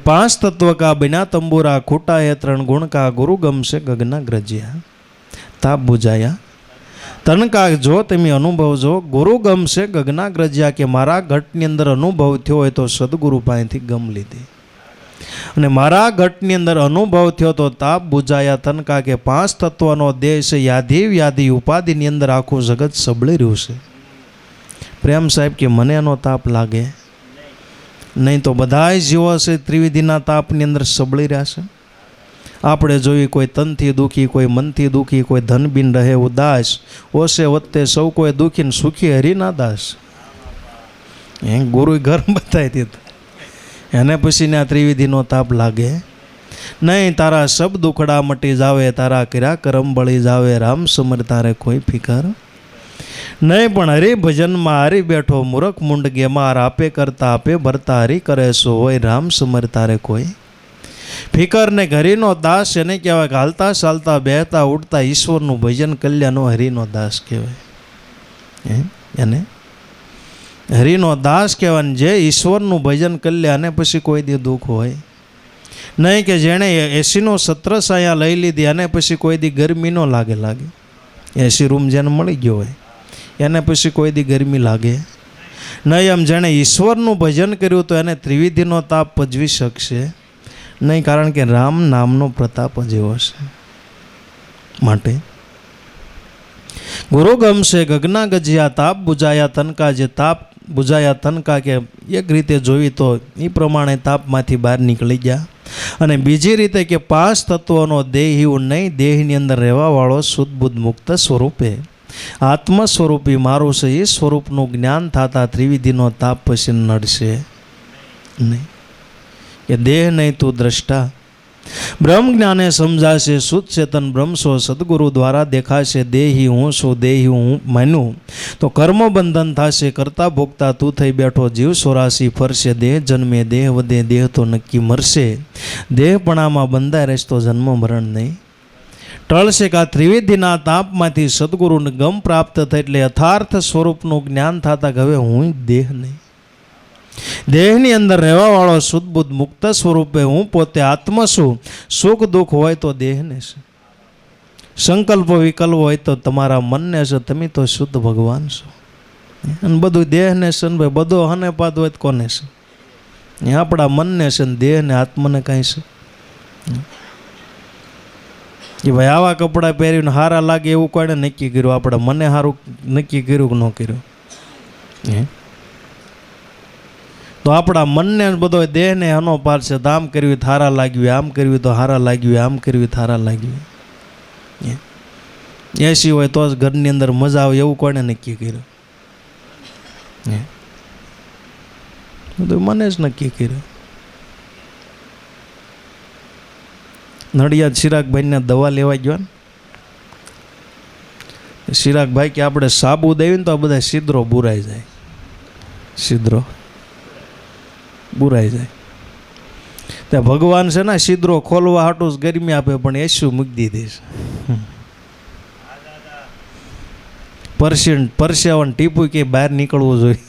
Speaker 1: પાંચ તત્વ કા બિના તંબુરા ખૂટા એ ત્રણ ગુણ કા ગુરુ ગમશે ગગના ગ્રજ્યા. તાપ બુજાયા તનકા જો તમે અનુભવ જો ગુરુ ગમશે ગગના ગ્રજ્યા, કે મારા ઘટની અંદર અનુભવ થયો હોય તો સદગુરુ પાસેથી ગમ લીધી. અને મારા ઘટની અંદર અનુભવ થયો તો તાપ બુજાયા તનકા, કે પાંચ તત્વનો દેહ છે, યાધિ વ્યાધિ ઉપાધિની અંદર આખું જગત સબળી રહ્યું છે. પ્રેમ સાહેબ કે મને એનો તાપ લાગે નહીં, તો બધા જીવો છે ત્રિવિધિના તાપની અંદર સબળી રહ્યા છે. આપણે જોઈએ કોઈ તનથી દુઃખી, કોઈ મનથી દુઃખી, કોઈ ધનબીન રહે ઉદાસ, ઓશે વત્તે સૌ કોઈ દુઃખી ને સુખી હરિના દાસ. એ ગુરુ ઘર બતાવી દીધું, એને પછીને આ ત્રિવિધિનો તાપ લાગે નહીં. તારા સબ દુખડા મટી જાવે, તારા કર્યા કરમ બળી જાવે, રામ સમર તારે કોઈ ફિકર નહીં. પણ હરિભજનમાં હરી બેઠો મૂરખ મુંડ ગેમાર, આપે કરતા આપે ભરતા હરી કરે સો હોય, રામ સમર તારે કોઈ ફિકર ને. હરિનો દાસ એને કહેવાય કે હાલતા ચાલતા બેહતા ઉઠતા ઈશ્વરનું ભજન કલ્યાણનો હરિનો દાસ કહેવાય. એને હરિનો દાસ કહેવાય. જે ઈશ્વરનું ભજન કલ્યાણ અને પછી કોઈ દી દુઃખ હોય નહીં, કે જેણે એસીનો સત્રસ અહીંયા લઈ લીધી અને પછી કોઈ દી ગરમી ન લાગે. એસી રૂમ જેને મળી ગયો હોય એને પછી કોઈ દી ગરમી લાગે નહીં. એમ જેણે ઈશ્વરનું ભજન કર્યું તો એને ત્રિવિધિનો તાપ પજવી શકશે નહીં, કારણ કે રામ નામનો પ્રતાપ જ એવો છે. માટે ગુરુ ગમશે ગગના ગજ્યા, તાપ બુજાયા તનકા. જે તાપ બુજાયા તનકા, કે એક રીતે જોઈ તો એ પ્રમાણે તાપમાંથી બહાર નીકળી ગયા. અને બીજી રીતે કે પાંચ તત્વોનો દેહ એવું નહીં, દેહની અંદર રહેવાવાળો શુદ્ધ બુદ્ધ મુક્ત સ્વરૂપે આત્મ સ્વરૂપી મારું છે, એ સ્વરૂપનું જ્ઞાન થતા ત્રિવિધિનો તાપ પછી નડશે નહીં. કે દેહ નહીં તું દ્રષ્ટા, બ્રહ્મ જ્ઞાને સમજાશે, શુદ્ધ ચેતન બ્રહ્મસો સદગુરુ દ્વારા દેખાશે. દેહી હું છું, દેહી હું માન્યું તો કર્મ બંધન થશે, કરતા ભોગતા તું થઈ બેઠો જીવ સોરાશી ફરશે. દેહ જન્મે દેહ વધે, દેહ તો નક્કી મરશે, દેહપણામાં બંધાય રહેશ તો જન્મ મરણ નહીં ટળશે. કે આ ત્રિવિધિના તાપમાંથી સદગુરુને ગમ પ્રાપ્ત થઈ, એટલે યથાર્થ સ્વરૂપનું જ્ઞાન થતા કે હવે હું દેહ નહીં, દેહની અંદર રહેવાવાળો શુદ્ધ બુદ્ધ મુક્ત સ્વરૂપે હું પોતે આત્મ છું. સુખ દુઃખ હોય તો દેહને છે, સંકલ્પ વિકલ્પ હોય તો તમારા મનને છે, તમે તો શુદ્ધ ભગવાન છો. અને બધું દેહને છે ને ભાઈ, બધો હને પાદ હોય તો કોને છે? એ આપણા મનને છે ને દેહને આત્મને કાંઈ છે કે ભાઈ આવા કપડાં પહેરીને સારા લાગે એવું કોઈને નક્કી કર્યું? આપણે મને સારું નક્કી કર્યું કે ન કર્યું? તો આપણા મનને બધો દેહને હનો પાર છે. આમ કર્યું થારા લાગ્યું, આમ કર્યું તો હારા લાગ્યું, આમ કર્યું થારા લાગ્યું. એસી હોય તો જ ઘરની અંદર મજા આવે એવું કોને નક્કી કર્યું? બધું મને જ નક્કી કર્યું. નડિયાદ ચિરાગભાઈને દવા લેવા ગયો ને, ચિરાગભાઈ કે આપણે સાબુ દઈએ ને તો આ બધા છિદ્રો બુરાઈ જાય, છિદ્રો બુરાઈ જાય. ત્યાં ભગવાન છે ને છિદ્રો ખોલવા હાટું ગરમી આપે, પણ એસું મૂકી દીધી છે. પરસેવાનું ટીપું કે બહાર નીકળવું જોઈએ.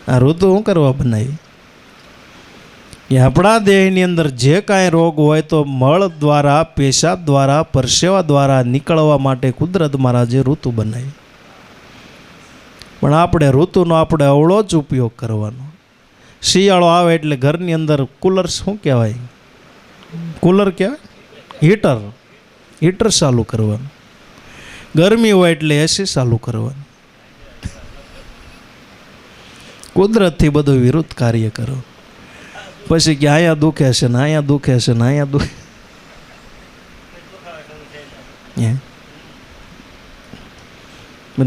Speaker 1: આ ઋતુ શું કરવા બનાવી? એ આપણા દેહની અંદર જે કાંઈ રોગ હોય તો મળ દ્વારા, પેશાબ દ્વારા, પરસેવા દ્વારા નીકળવા માટે કુદરત મહારાજે ઋતુ બનાવી. પણ આપણે ઋતુનો આપણે અવળો જ ઉપયોગ કરવાનો. શિયાળો આવે એટલે ઘરની અંદર કુલર, શું કહેવાય, કુલર કહેવાય, હીટર ચાલુ કરવાનું. ગરમી હોય એટલે એસી ચાલુ કરવાનું. કુદરતથી બધું વિરુદ્ધ કાર્ય કરો. પછી કે અહીંયા દુખે છે ને અહીંયા દુખે છે ને અહીંયા દુખે.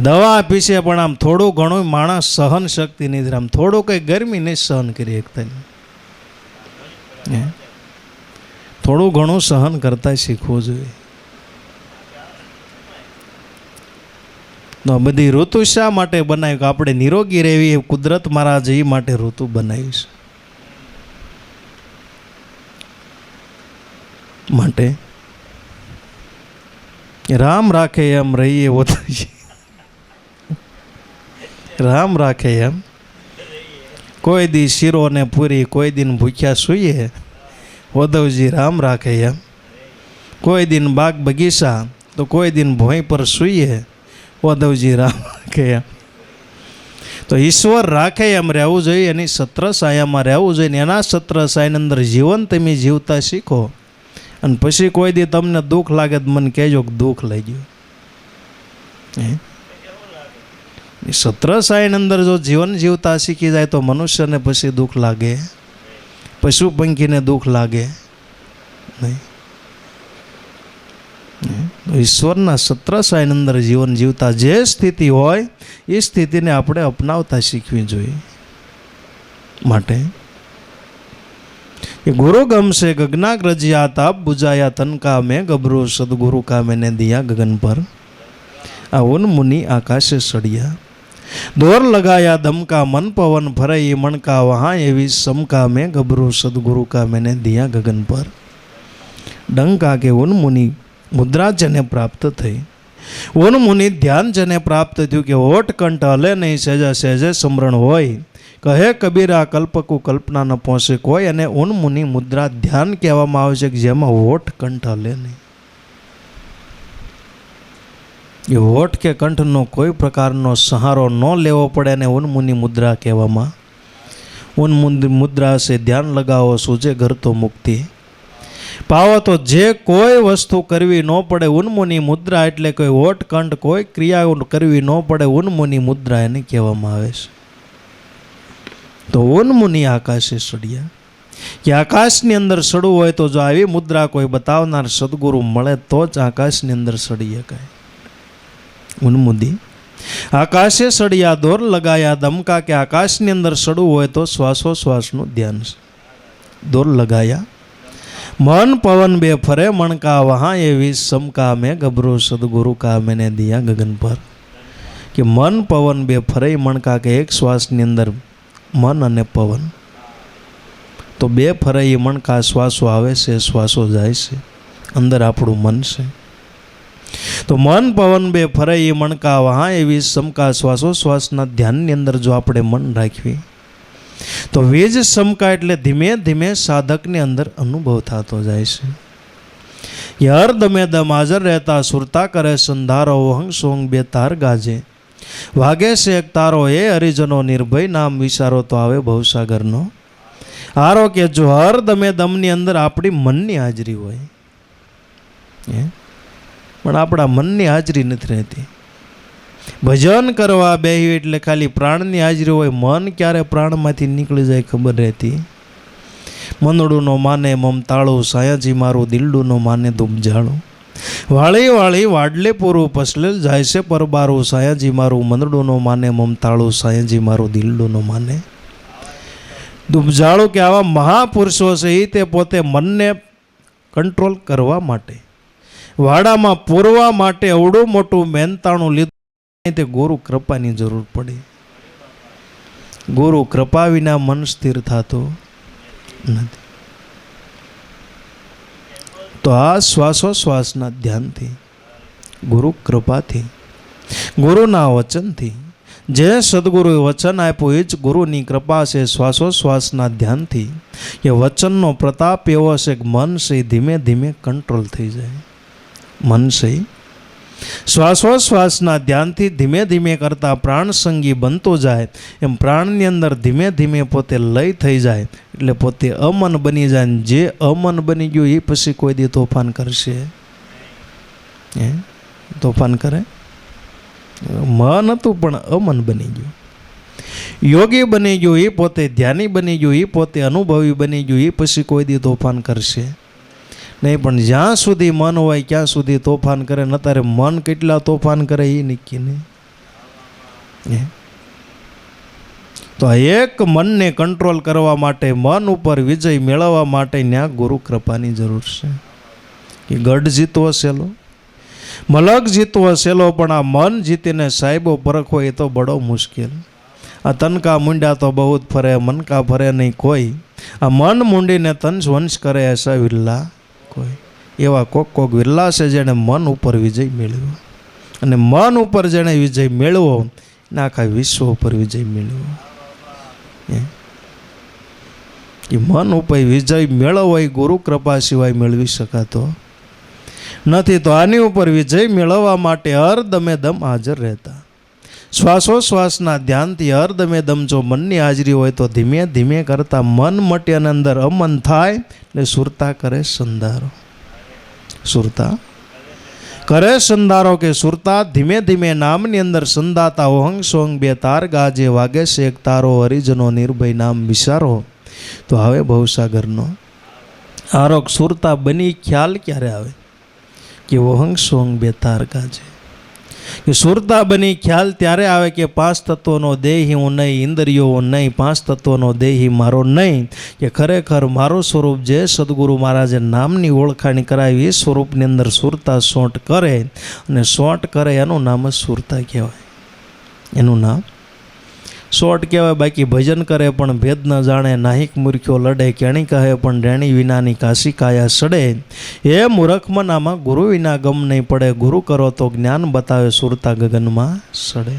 Speaker 1: દવા આપી છે પણ આમ થોડું ઘણું માણસ સહન શક્તિ નહીં, આમ થોડું કંઈ ગરમી નહીં સહન કરી શકતા. થોડું ઘણું સહન કરતા શીખવું જોઈએ. તો બધી ઋતુ શા માટે બનાવી? કે આપણે નિરોગી રહેવી, કુદરત મહારાજ એ માટે ઋતુ બનાવી છે. માટે રામ રાખે એમ રહીએ ઓધવજી, રામ રાખે એમ. કોઈ દી શીરો ને પૂરી, કોઈ દિન ભૂખ્યા સૂઈએ, ઓધવજી રામ રાખે એમ. કોઈ દિન બાગ બગીચા તો કોઈ દિન ભોંય પર સૂઈએ, ઓધવજી રામ રાખે એમ. તો ઈશ્વર રાખે એમ રહેવું જોઈએ, એની સત્ર સાયામાં રહેવું જોઈએ. એના સત્ર સાયની અંદર જીવન તમે જીવતા શીખો. અને પછી કોઈ દી તમને દુઃખ લાગે તો મને કહેજો કે દુઃખ લઈ ગયું. સત્ર સાયની અંદર જો જીવન જીવતા શીખી જાય તો મનુષ્યને પછી દુઃખ લાગે, પશુ પંખીને દુઃખ લાગે નહીં. ઈશ્વરના સત્ર સાયની અંદર જીવન જીવતા જે સ્થિતિ હોય એ સ્થિતિને આપણે અપનાવતા શીખવી જોઈએ. માટે गुरु गम से गगना ग्रजिया ताप बुझाया तन का में गबरू सदगुरु का मैंने दिया गगन पर, उन मुनि आकाश सड़िया दौर लगाया दम का मन पवन भरे ये मन का वहाँ एवी सम का में गबरू सदगुरु का मैंने दिया गगन पर. डंका के उन मुनि मुद्रा जने प्राप्त थी, उन मुनि ध्यान जने प्राप्त थયું કે ઓટ કંઠ હલે નહીં, સહેજા સહેજે સમરણ હોય. કહે કબીરા કલ્પકુ કલ્પના ન પહોંચે કોઈ. અને ઉન મુનિ મુદ્રા ધ્યાન કહેવામાં આવે છે કે જેમાં ઓટ કંઠ હલે નહીં. એ ઓટ કે કંઠનો કોઈ પ્રકારનો સહારો ન લેવો પડે અને ઉન મુનિ મુદ્રા કહેવામાં. ઉન મુદ્રા સે ધ્યાન લગાવો સૂજે ઘર તો મુક્તિ પાવો. તો જે કોઈ વસ્તુ કરવી ન પડે ઉન્મુની મુદ્રા, એટલે કોઈ ઓટ કંઠ કોઈ ક્રિયા કરવી ન પડે ઉન્મુની મુદ્રા એને કહેવામાં આવે છે. તો ઉન્મુનિ આકાશે સડ્યા, કે આકાશની અંદર સડવું હોય તો જો આવી મુદ્રા કોઈ બતાવનાર સદગુરુ મળે તો જ આકાશની અંદર સડી શકાય. ઉન્મુનિ આકાશે સડ્યા દોર લગાયા દમકા, કે આકાશની અંદર સડવું હોય તો શ્વાસોશ્વાસનું ધ્યાન છે. દોર લગાયા मन पवन बे फरे मन का वहाँ ये विष सम का में गबरू सदगुरु का मैंने दिया गगन पर. कि मन पवन बे फरे मन का, के एक श्वास ની અંદર મન અને પવન, તો બે ફરે એ મન કા શ્વાસો આવે છે, શ્વાસો જાય છે, અંદર આપણું મન છે. તો મન પવન બે ફરે એ મન કા વहाँ એ વિષ સમ કા શ્વાસોશ્વાસના ધ્યાનની અંદર જો આપણે મન રાખવી તો વીજ સમકા એટલે ધીમે ધીમે સાધકની અંદર અનુભવ થતો જાય છે. યાર દમે દમ હાજર રહેતા સુરતા કરે સંધારો, વહંગ સોંગ બે તાર ગાજે વાગે છે એક તારો, એ હરિજનો નિર્ભય નામ વિચારો તો આવે ભવસાગરનો આરો. કે જો હર દમે દમની અંદર આપણી મનની હાજરી હોય, પણ આપણા મનની હાજરી નથી રહેતી. ભજન કરવા બેહ્યું એટલે ખાલી પ્રાણની હાજરી હોય, મન ક્યારે પ્રાણમાંથી નીકળી જાય ખબર રહેતી. મનડું નો માને મમતાળું, સાયાજી મારું દિલડું નો માને દુબજાળું. વાળી વાળી વાડલે પૂરું પસલેલ જાય છે પરબારું, સાયાજી મારું મનડું નો માને મમતાળું, સાયાજી મારું દિલડું નો માને દુબજાળું. કે આવા મહાપુરુષો છે એ તે પોતે મનને કંટ્રોલ કરવા માટે, વાડામાં પૂરવા માટે અવડું મોટું મહેનતાણું લીધું. તે ગુરુ કૃપાની જરૂર પડી. ગુરુ કૃપા વિના મન સ્થિર થતું નથી. તો આ શ્વાસોશ્વાસના ધ્યાનથી, ગુરુ કૃપાથી, ગુરુના વચનથી, જે સદગુરુએ વચન આપ્યું એ જ ગુરુની કૃપા છે. શ્વાસોશ્વાસના ધ્યાનથી એ વચનનો પ્રતાપ એવો છે કે મન છે ધીમે ધીમે કંટ્રોલ થઈ જાય. મન છે શ્વાસોશ્વાસના ધ્યાનથી ધીમે ધીમે કરતાં પ્રાણસંગી બનતો જાય. એમ પ્રાણની અંદર ધીમે ધીમે પોતે લય થઈ જાય એટલે પોતે અમન બની જાય. જે અમન બની ગયું એ પછી કોઈ દી તોફાન કરશે? તોફાન કરે? મન હતું પણ અમન બની ગયું. યોગી બની ગયું એ પોતે, ધ્યાની બની ગયું એ પોતે, અનુભવી બની ગયું એ પછી કોઈ દી તોફાન કરશે નહીં. પણ જ્યાં સુધી મન હોય ક્યાં સુધી તોફાન કરે. ન તારે મન કેટલા તોફાન કરે એ નક્કી નહીં. તો એક મનને કંટ્રોલ કરવા માટે, મન ઉપર વિજય મેળવવા માટે ત્યાં ગુરુ કૃપાની જરૂર છે. કે ગઢ જીતવો સહેલો, મલક જીતવો સહેલો, પણ આ મન જીતીને સાહેબો પરખો એ તો બડો મુશ્કેલ. આ તનકા મુંડા તો બહુ જ ફરે, મનકા ફરે નહીં કોઈ. આ મન મૂંડીને તન વંશ કરે એસા વિલ્લા કોઈ. એવા કોક વિરલા છે જેણે મન ઉપર વિજય મેળવ્યો, અને મન ઉપર જેણે વિજય મેળવો એને આખા વિશ્વ ઉપર વિજય મેળવ્યો. એ મન ઉપર વિજય મેળવવો એ ગુરુ કૃપા સિવાય મેળવી શકાતો નથી. તો આની ઉપર વિજય મેળવવા માટે હરદમે દમ હાજર રહેતા, શ્વાસોશ્વાસના ધ્યાનથી હરદમે દમ જો મનની હાજરી હોય તો ધીમે ધીમે કરતા મન મટે અને અંદર અમન થાય એટલે સુરતા કરે સંધારો. સુરતા કરે સંધારો કે સુરતા ધીમે ધીમે નામની અંદર સંધાતા ઓહંગ સોંગ બે તાર ગાજે વાગે છે એક તારો હરિજનો નિર્ભય નામ વિચારો. તો હવે ભવસાગરનો આરોગ સુરતા બની ખ્યાલ ક્યારે આવે કે ઓહંગ સોંગ બે તાર ગાજે, કે સુરતા બની ખ્યાલ ત્યારે આવે કે પાંચ તત્વોનો દેહી હું નહીં, ઇન્દ્રિયો નહીં, પાંચ તત્વોનો દેહી મારો નહીં, કે ખરેખર મારું સ્વરૂપ જે સદગુરુ મહારાજે નામની ઓળખાણ કરાવી એ સ્વરૂપની અંદર સુરતા સોંટ કરે, અને સોંટ કરે એનું નામ જ સુરતા કહેવાય. એનું નામ સોટ કહેવાય. બાકી ભજન કરે પણ ભેદ ન જાણે, નાહિક મૂર્ખ્યો લડે, કેણી કહે પણ રેણી વિનાની કાશી કાયા સડે. એ મૂર્ખમનામાં ગુરુ વિના ગમ નહીં પડે, ગુરુ કરો તો જ્ઞાન બતાવે સુરતા ગગનમાં સડે.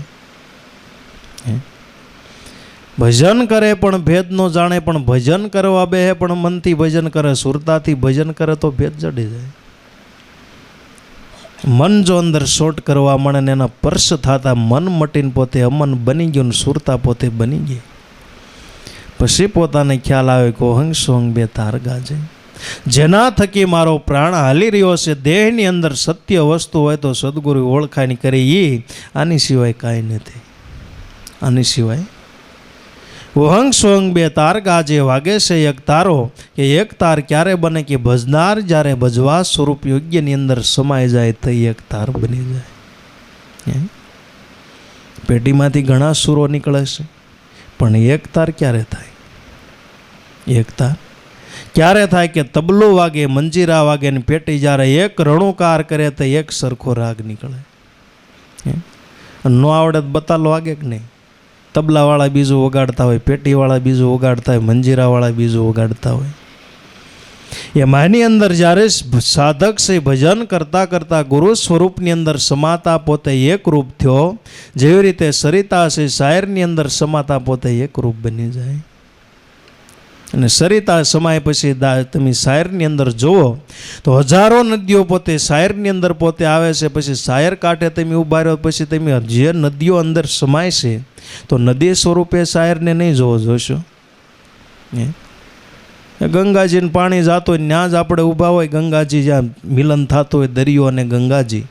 Speaker 1: ભજન કરે પણ ભેદ ન જાણે, પણ ભજન કરવા બે પણ મનથી ભજન કરે, સુરતાથી ભજન કરે તો ભેદ જડી જાય. મન જો અંદર શોટ કરવા મળે ને એના પર્શ થતા મન મટીને પોતે અમન બની ગયું ને સુરતા પોતે બની ગઈ. પછી પોતાને ખ્યાલ આવે કે ઓહંગ સોંગ બે તાર ગાજે, જેના થકી મારો પ્રાણ હાલી રહ્યો છે દેહની અંદર સત્ય વસ્તુ હોય તો સદગુરુ ઓળખાણ કરી એ આની સિવાય કાંઈ નથી. આની સિવાય ઓહંગ સોંગ બે તાર ગાજે વાગે છે એક તારો, કે એક તાર ક્યારે બને કે ભજનાર જ્યારે ભજવા સ્વરૂપ યોગ્યની અંદર સમાઈ જાય તો એક તાર બની જાય. પેટીમાંથી ઘણા સુરો નીકળે છે પણ એક તાર ક્યારે થાય? એક તાર ક્યારે થાય કે તબલું વાગે, મંજીરા વાગે ને પેટી જ્યારે એક રણુકાર કરે તો એક સરખો રાગ નીકળે. નો આવડે તો બતાલો વાગે કે નહીં? તબલાવાળા બીજું વગાડતા હોય, પેટીવાળા બીજું વગાડતા હોય, મંજીરાવાળા બીજું વગાડતા હોય. એમાંની અંદર જ્યારે સાધક છે ભજન કરતાં કરતાં ગુરુ સ્વરૂપની અંદર સમાતા પોતે એક રૂપ થયો, જેવી રીતે સરિતા છે શાયરની અંદર સમાતા પોતે એક રૂપ બની જાય. અને સરિતા સમાય પછી તમે શાયરની અંદર જુઓ તો હજારો નદીઓ પોતે શાયરની અંદર પોતે આવે છે. પછી શાયર કાંઠે તમે ઉભા રહ્યો પછી તમે જે નદીઓ અંદર સમાય છે તો નદી સ્વરૂપે શાયરને નહીં જોવો, જોશો. ગંગાજીને પાણી જાતો હોય ત્યાં જ આપણે ઊભા હોય, ગંગાજી જ્યાં મિલન થતું હોય દરિયો અને ગંગાજી,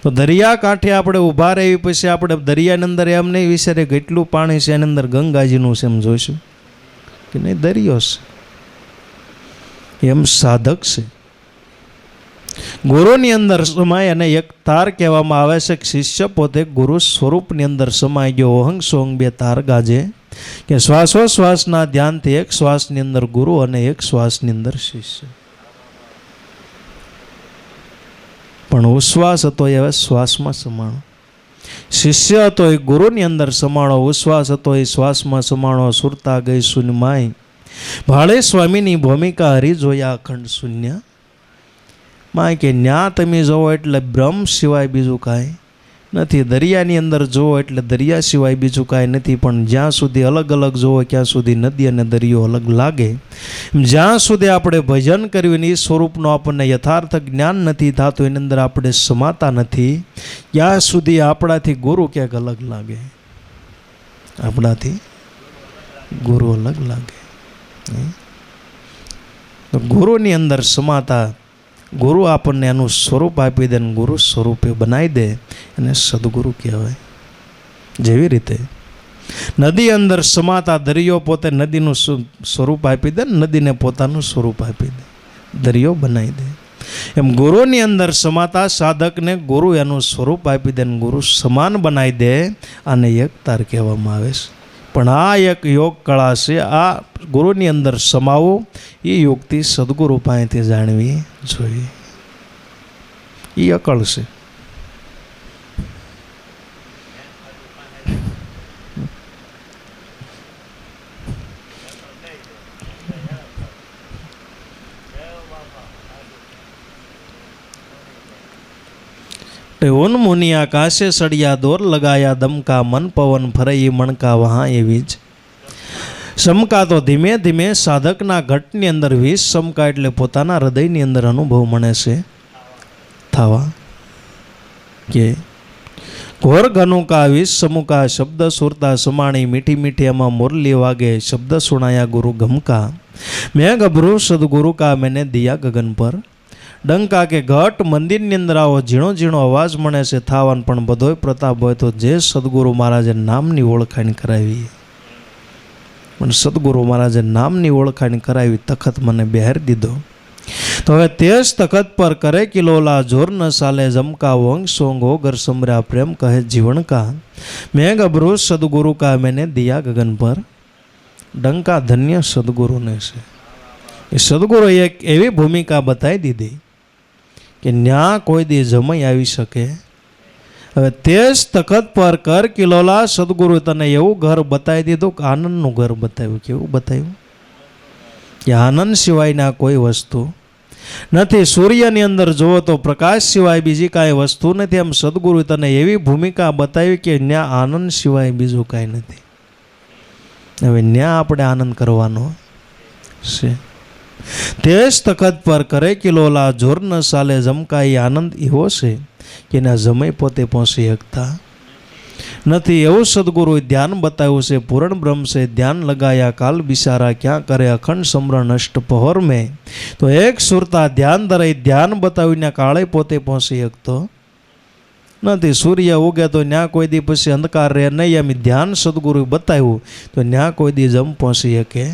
Speaker 1: તો દરિયા કાંઠે આપણે ઊભા રહી પછી આપણે દરિયાની અંદર એમ નહીં વિચારે કેટલું પાણી છે એની અંદર ગંગાજીનું છે એમ જોઈશું કે નહીં, દરિયો છે. એમ સાધક છે ગુરુની અંદર સમાય અને એક તાર કહેવામાં આવે છે કે શિષ્ય પોતે ગુરુ સ્વરૂપની અંદર સમાઈ ગયો. ઓહંગ સોંગ બે તાર ગાજે, કે શ્વાસોશ્વાસના ધ્યાનથી એક શ્વાસની અંદર ગુરુ અને એક શ્વાસની અંદર શિષ્ય. પણ ઉશ્વાસ હતો એ હવે શ્વાસમાં સમાણો, શિષ્ય હતો એ ગુરુની અંદર સમાણો, ઉશ્વાસ હતો એ શ્વાસમાં સમાણો. સુરતા ગઈ શૂન્યમાય, ભાળે સ્વામીની ભૂમિકા હરી જોયા અખંડ શૂન્ય માં, કે ન્યા તમે જોવો એટલે બ્રહ્મ સિવાય બીજું કાંઈ નથી, દરિયાની અંદર જોવો એટલે દરિયા સિવાય બીજું કાંઈ નથી. પણ જ્યાં સુધી અલગ અલગ જોવો ત્યાં સુધી નદી અને દરિયો અલગ લાગે. જ્યાં સુધી આપણે ભજન કર્યું એ સ્વરૂપનો આપણને યથાર્થ જ્ઞાન નથી થતું, એની અંદર આપણે સમાતા નથી, ત્યાં સુધી આપણાથી ગુરુ ક્યાંક અલગ લાગે, આપણાથી ગુરુ અલગ લાગે. તો ગુરુની અંદર સમાતા ગુરુ આપણને એનું સ્વરૂપ આપી દે, ગુરુ સ્વરૂપે બનાવી દે અને સદગુરુ કહેવાય. જેવી રીતે નદી અંદર સમાતા દરિયો પોતે નદીનું સ્વરૂપ આપી દે, નદીને પોતાનું સ્વરૂપ આપી દે, દરિયો બનાવી દે. એમ ગુરુની અંદર સમાતા સાધકને ગુરુ એનું સ્વરૂપ આપી દે, ગુરુ સમાન બનાવી દે, અને એક તાર કહેવામાં આવે છે. પણ આ એક યોગ કળા છે, આ ગુરુની અંદર સમાવું એ યોગથી સદગુરુ પાસેથી જાણવી જોઈએ. એ અકળ છે. उन मुनि आकाशे सड़िया दौर लगाया दमका मन पवन फरई मणका वहाँ ये वीज समका तो धीमे धीमे साधकना घटनी अंदर वीज समका एटले पोताना हृदयनी अंदर अनुभव मने से थावा के घोर घनुका वीज समुका शब्द सुरता समाणी मीठी मीठी अमा मुरली वागे शब्द सुनाया गुरु गमका मैं गभरू सदगुरु का मैंने दिया गगन पर डंका के घट मंदिर ની અંદર આવો ઝીણો ઝીણો અવાજ મળે છે થાવાન પણ બધોય પ્રતાપ હોય તો જે સદગુરુ મહારાજે નામની ઓળખાણ કરાવી મને સદગુરુ મહારાજે નામની ઓળખાણ કરાવી તખત મને બહાર દીધો તો હવે તે જ તખત પર કરે કિલોલા જોર ન સાલે જમકા વંગ સોંગ ઓગર સમરા પ્રેમ કહે જીવન કા મેં ગભરો સદગુરુ કા मैंने दिया गगन पर डंका धन्य सदगुरुने છે એ સદગુરુએ એક એવી ભૂમિકા બતાવી દીધી કે ન્યા કોઈ દી જમાઈ આવી શકે હવે તે જ તખત પર કર કિલોલા સદગુરુ તને એવું ઘર બતાવી દીધું કે આનંદનું ઘર બતાવ્યું કેવું બતાવ્યું કે આનંદ સિવાયના કોઈ વસ્તુ નથી સૂર્યની અંદર જુઓ તો પ્રકાશ સિવાય બીજી કાંઈ વસ્તુ નથી એમ સદગુરુ તને એવી ભૂમિકા બતાવી કે ન્યા આનંદ સિવાય બીજું કાંઈ નથી હવે ન્યા આપણે આનંદ કરવાનો છે તે જ તખત પર કરે કિલોલા જોર ન સાલે જમકાઈ આનંદ એવો છે કે એના જમાઈ પોતે પહોંચી શકતા નથી એવું સદગુરુએ ધ્યાન બતાવ્યું છે પૂર્ણ બ્રહ્મ છે ધ્યાન લગાયા કાલ બિસારા ક્યાં કરે અખંડ સમરણ અષ્ટ પહોર મેં તો એક સુરતા ધ્યાન ધરાઈ ધ્યાન બતાવીને કાળે પોતે પહોંચી શકતો નથી સૂર્ય ઉગે તો ન્યા કોઈ દી પછી અંધકાર રહે નહીં એમ ધ્યાન સદગુરુએ બતાવ્યું તો ન્યા કોઈ દી જમ પહોંચી શકે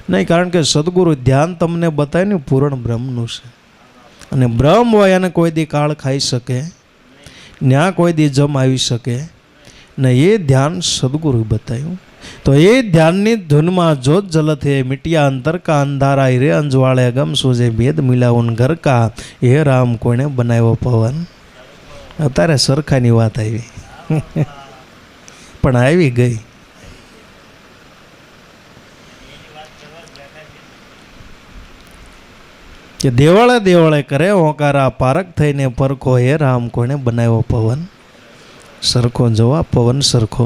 Speaker 1: નહીં કારણ કે સદગુરુ ધ્યાન તમને બતાવે ને પૂર્ણ બ્રહ્મનું છે અને બ્રહ્મ હોય અને કોઈ દી કાળ ખાઈ શકે ન્યા કોઈ દી જમ આવી શકે ને એ ધ્યાન સદગુરુએ બતાવ્યું તો એ ધ્યાનની ધૂનમાં જોત જલત હે મિટિયા અંતર કા અંધારા રે અંજવાળે ગમ સોજે ભેદ મિલાવન ઘર કા હે રામ કોણે બનાવ્યો પવન અત્યારે સરખાની વાત આવી પણ આવી ગઈ કે દેવળે દેવળે કરે હોકારા પારક થઈને પરખો હે રામ કોણે બનાવ્યો પવન સરખો જવાબ પવન સરખો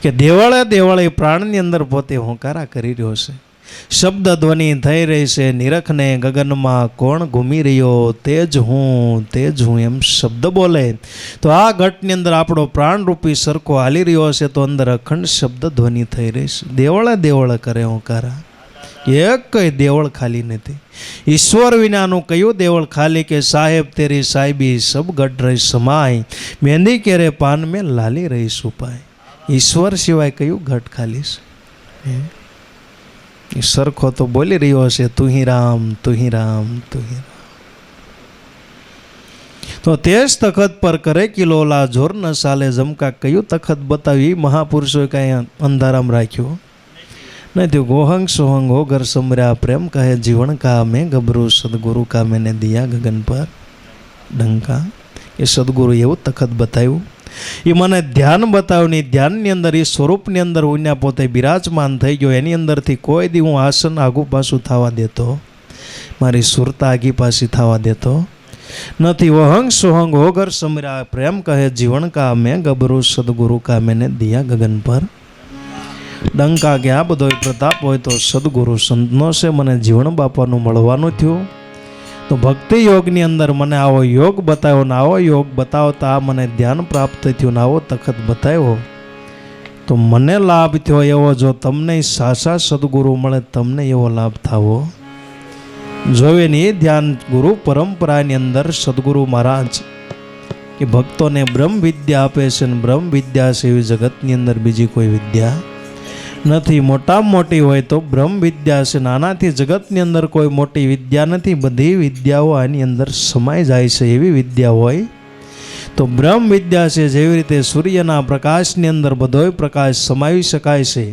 Speaker 1: કે દેવળે દેવળે પ્રાણની અંદર પોતે હોંકારા કરી રહ્યો છે શબ્દ ધ્વનિ થઈ રહી છે નિરખને ગગનમાં કોણ ઘૂમી રહ્યો તેજ હું એમ શબ્દ બોલે તો આ ઘટની અંદર આપણો પ્રાણરૂપી સરખો હાલી રહ્યો છે તો અંદર અખંડ શબ્દ ધ્વનિ થઈ રહી છે દેવળે દેવળે કરે હોંકારા એક કઈ દેવળ ખાલી નથી ઈશ્વર વિનાનું કયું દેવળ ખાલી કે સાહેબ તેરી સાહેબી સબ ગઢ રહી સમાય મહેંદી કેરે પાન મેં લાલી રહી સુપાય ઈશ્વર સિવાય કયું ઘટ ખાલી છે સરખો તો બોલી રહ્યો છે તું હી રામ તું હી રામ તું હી રામ તો તે જ તખત પર કરે કિલોલા જોર ન સાલે જમકા કયું તખત બતાવી મહાપુરુષોએ કાંઈ અંધારામ રાખ્યું नहीं गोहंग सोहंग हो घर समरा प्रेम कहे जीवन का मैं गभरू सदगुरु का मैंने दिया गगन पर डंका ये सदगुरु એવું તખત બતાવ્યું એ મને ધ્યાન બતાવ્યું ને ધ્યાનની અંદર એ સ્વરૂપની અંદર હું પોતે બિરાજમાન થઈ ગયો એની અંદરથી કોઈ દી હું આસન આગું પાછું થવા દેતો મારી સુરતા આગી પાછી થવા દેતો નથી વહંગ સોહંગ હો ઘર સમરા પ્રેમ કહે જીવન કા મેં ગભरू સદગુરુ કા मैंने दिया गगन पर ડંકા કે આ બધો પ્રતાપ હોય તો સદગુરુ સંતનો છે મને જીવન બાપાનું મળવાનું થયું તો ભક્તિ યોગની અંદર મને આવો યોગ બતાવ્યો ને આવો યોગ બતાવતા મને ધ્યાન પ્રાપ્ત થયું ને આવો તખત બતાવ્યો તો મને લાભ થયો એવો જો તમને સાચા સદગુરુ મળે તમને એવો લાભ થવો જોવે ને એ ધ્યાન ગુરુ પરંપરાની અંદર સદગુરુ મહારાજ કે ભક્તોને બ્રહ્મ વિદ્યા આપે છે ને બ્રહ્મ વિદ્યા છે એવી જગતની અંદર બીજી કોઈ વિદ્યા નથી મોટામાં મોટી હોય તો બ્રહ્મ વિદ્યા છે નાનાથી જગતની અંદર કોઈ મોટી વિદ્યા નથી બધી વિદ્યાઓ આની અંદર સમાઈ જાય છે એવી વિદ્યા હોય તો બ્રહ્મ વિદ્યા છે જેવી રીતે સૂર્યના પ્રકાશની અંદર બધોય પ્રકાશ સમાવી શકાય છે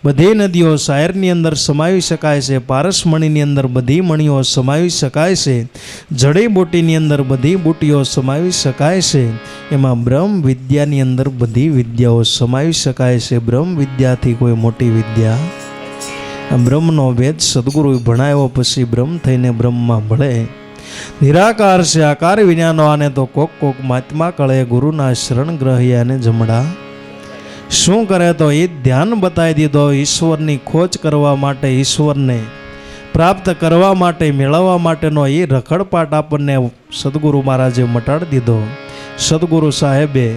Speaker 1: બધી નદીઓ શાયરની અંદર સમાવી શકાય છે પારસમણીની અંદર બધી મણીઓ સમાવી શકાય છે જડીબૂટીની અંદર બધી બૂટીઓ સમાવી શકાય છે એમાં બ્રહ્મ વિદ્યાની અંદર બધી વિદ્યાઓ સમાવી શકાય છે બ્રહ્મ વિદ્યાથી કોઈ મોટી વિદ્યા બ્રહ્મનો વેદ સદગુરુએ ભણાવ્યો પછી બ્રહ્મ થઈને બ્રહ્મમાં ભળે निराकार से आकार विज्ञान आने तो कोक कोक महात्मा कळे गुरुना शरण ग्रह्या ने जमड़ा शू करे तो ये ध्यान बताई दीधो ईश्वर नी खोज करवा माटे ईश्वर ने प्राप्त करवा माटे मेळववा माटेनो ये रखड़पाट आपने सद्गुरु महाराजे मटाड़ी दीधो। सद्गुरु साहेबे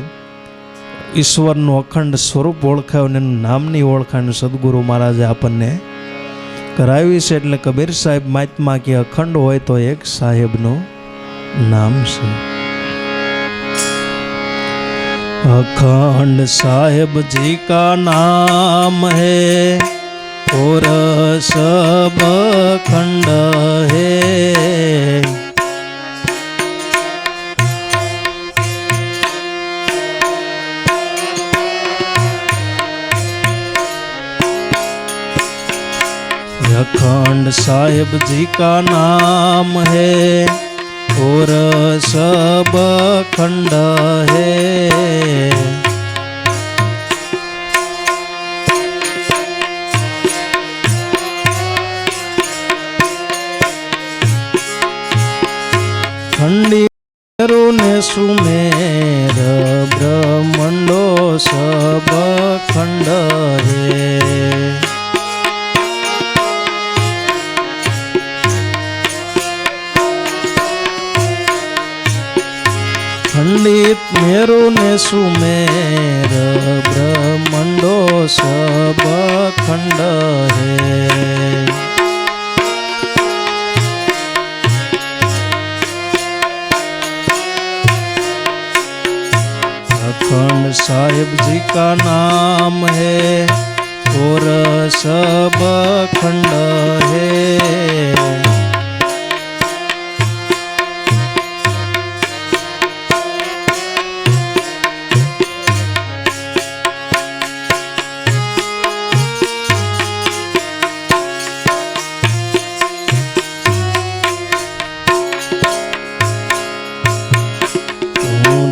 Speaker 1: ईश्वरનું અખંડ સ્વરૂપ ઓળખાયું અને નામની ઓળખાણ સદગુરુ મહારાજે આપણને કરાવી છે। એટલે કબીર સાહેબ મહાત્મા કે અખંડ હોય તો એક સાહેબનું નામ છે। अखंड साहेब जी का नाम है और सब खंड है। अखंड साहेब जी का नाम है और सब खंड है। खंडीरू ने सुमेर ब्रह्मंडो सब खंड है। खंडित मेरु ने सुमेर ब्रह्मंडो सब खंड है। अखंड साहिब जी का नाम है और सब खंड है।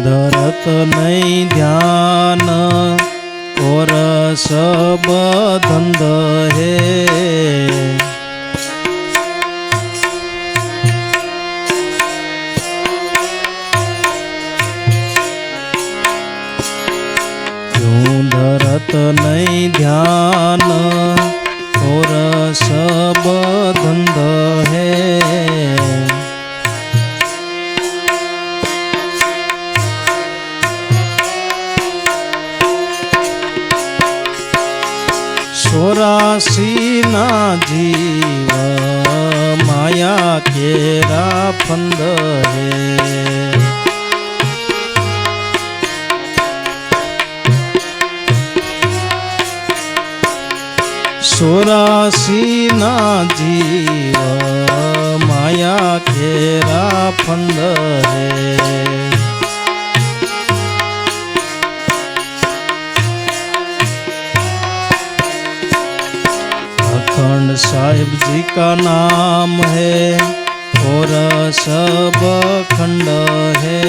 Speaker 1: धरत नहीं ध्यान और सब धंध है। क्यों धरत नहीं ध्यान और सब धंध है। चौरासी ना जीव माया केरा फंद है। चौरासी ना जीव माया केरा फंद है। अखंड साहिब जी का नाम है और सब खंड है।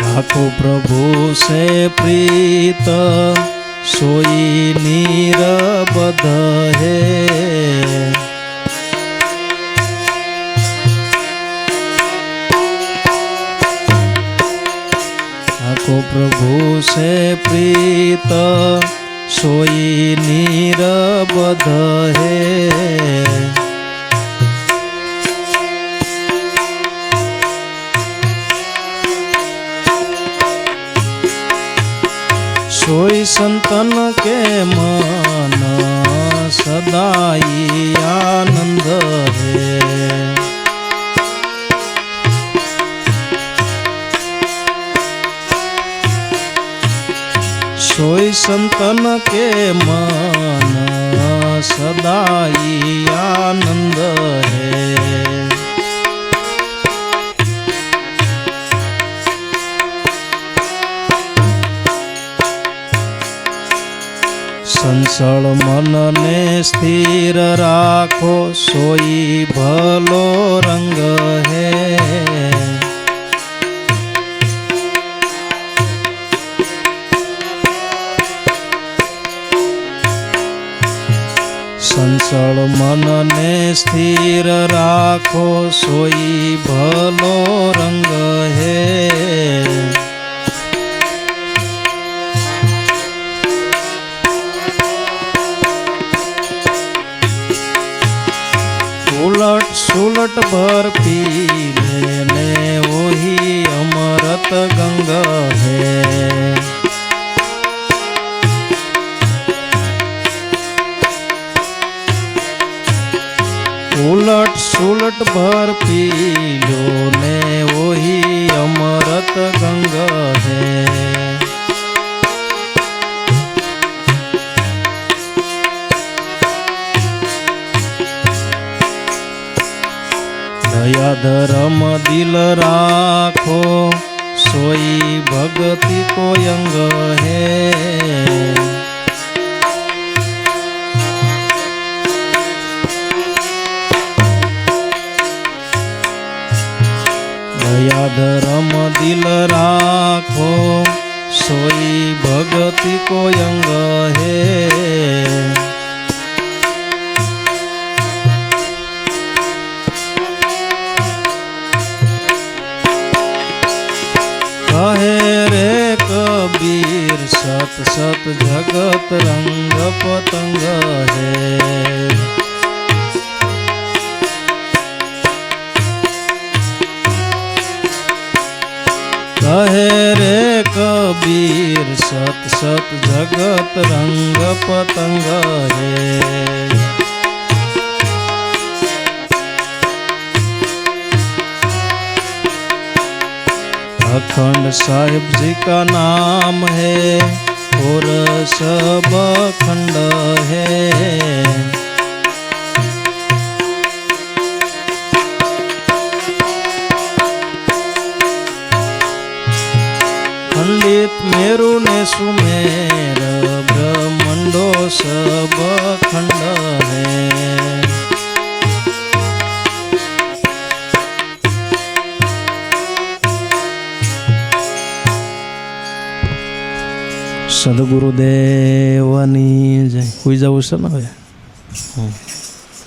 Speaker 1: लाखों प्रभु से प्रीत सोई नीरबद्ध है। आको प्रभु से प्रीत सोई नीरबद्ध है। सोई संतन के मन सदाई आनंद है। सोई संतन के मन सदाई आनंद है। संसळ मन ने स्थिर राखो सोई भलो रंग है। संचल मन ने स्थिर राखो सोई भलो रंग है। उलट सुलट भर पी लेने वही अमृत गंगा है। उलट सुलट भर पी लो ने वही अमृत गंगा है। दया धर्म दिल राखो सोई भगति को अंग है। दया धर्म दिल राखो सोई भगति को अंग है। कहे रे कबीर सत सत जगत रंग पतंग है। कहे रे कबीर सत सत जगत रंग पतंग है। अखंड साहिब जी का नाम है और सब खंड है। खंडित मेरु ने सुमेर ब्रह्मंडो सब खंड है। सद्गुरुदेवनी जय। हुई जाऊ से ना।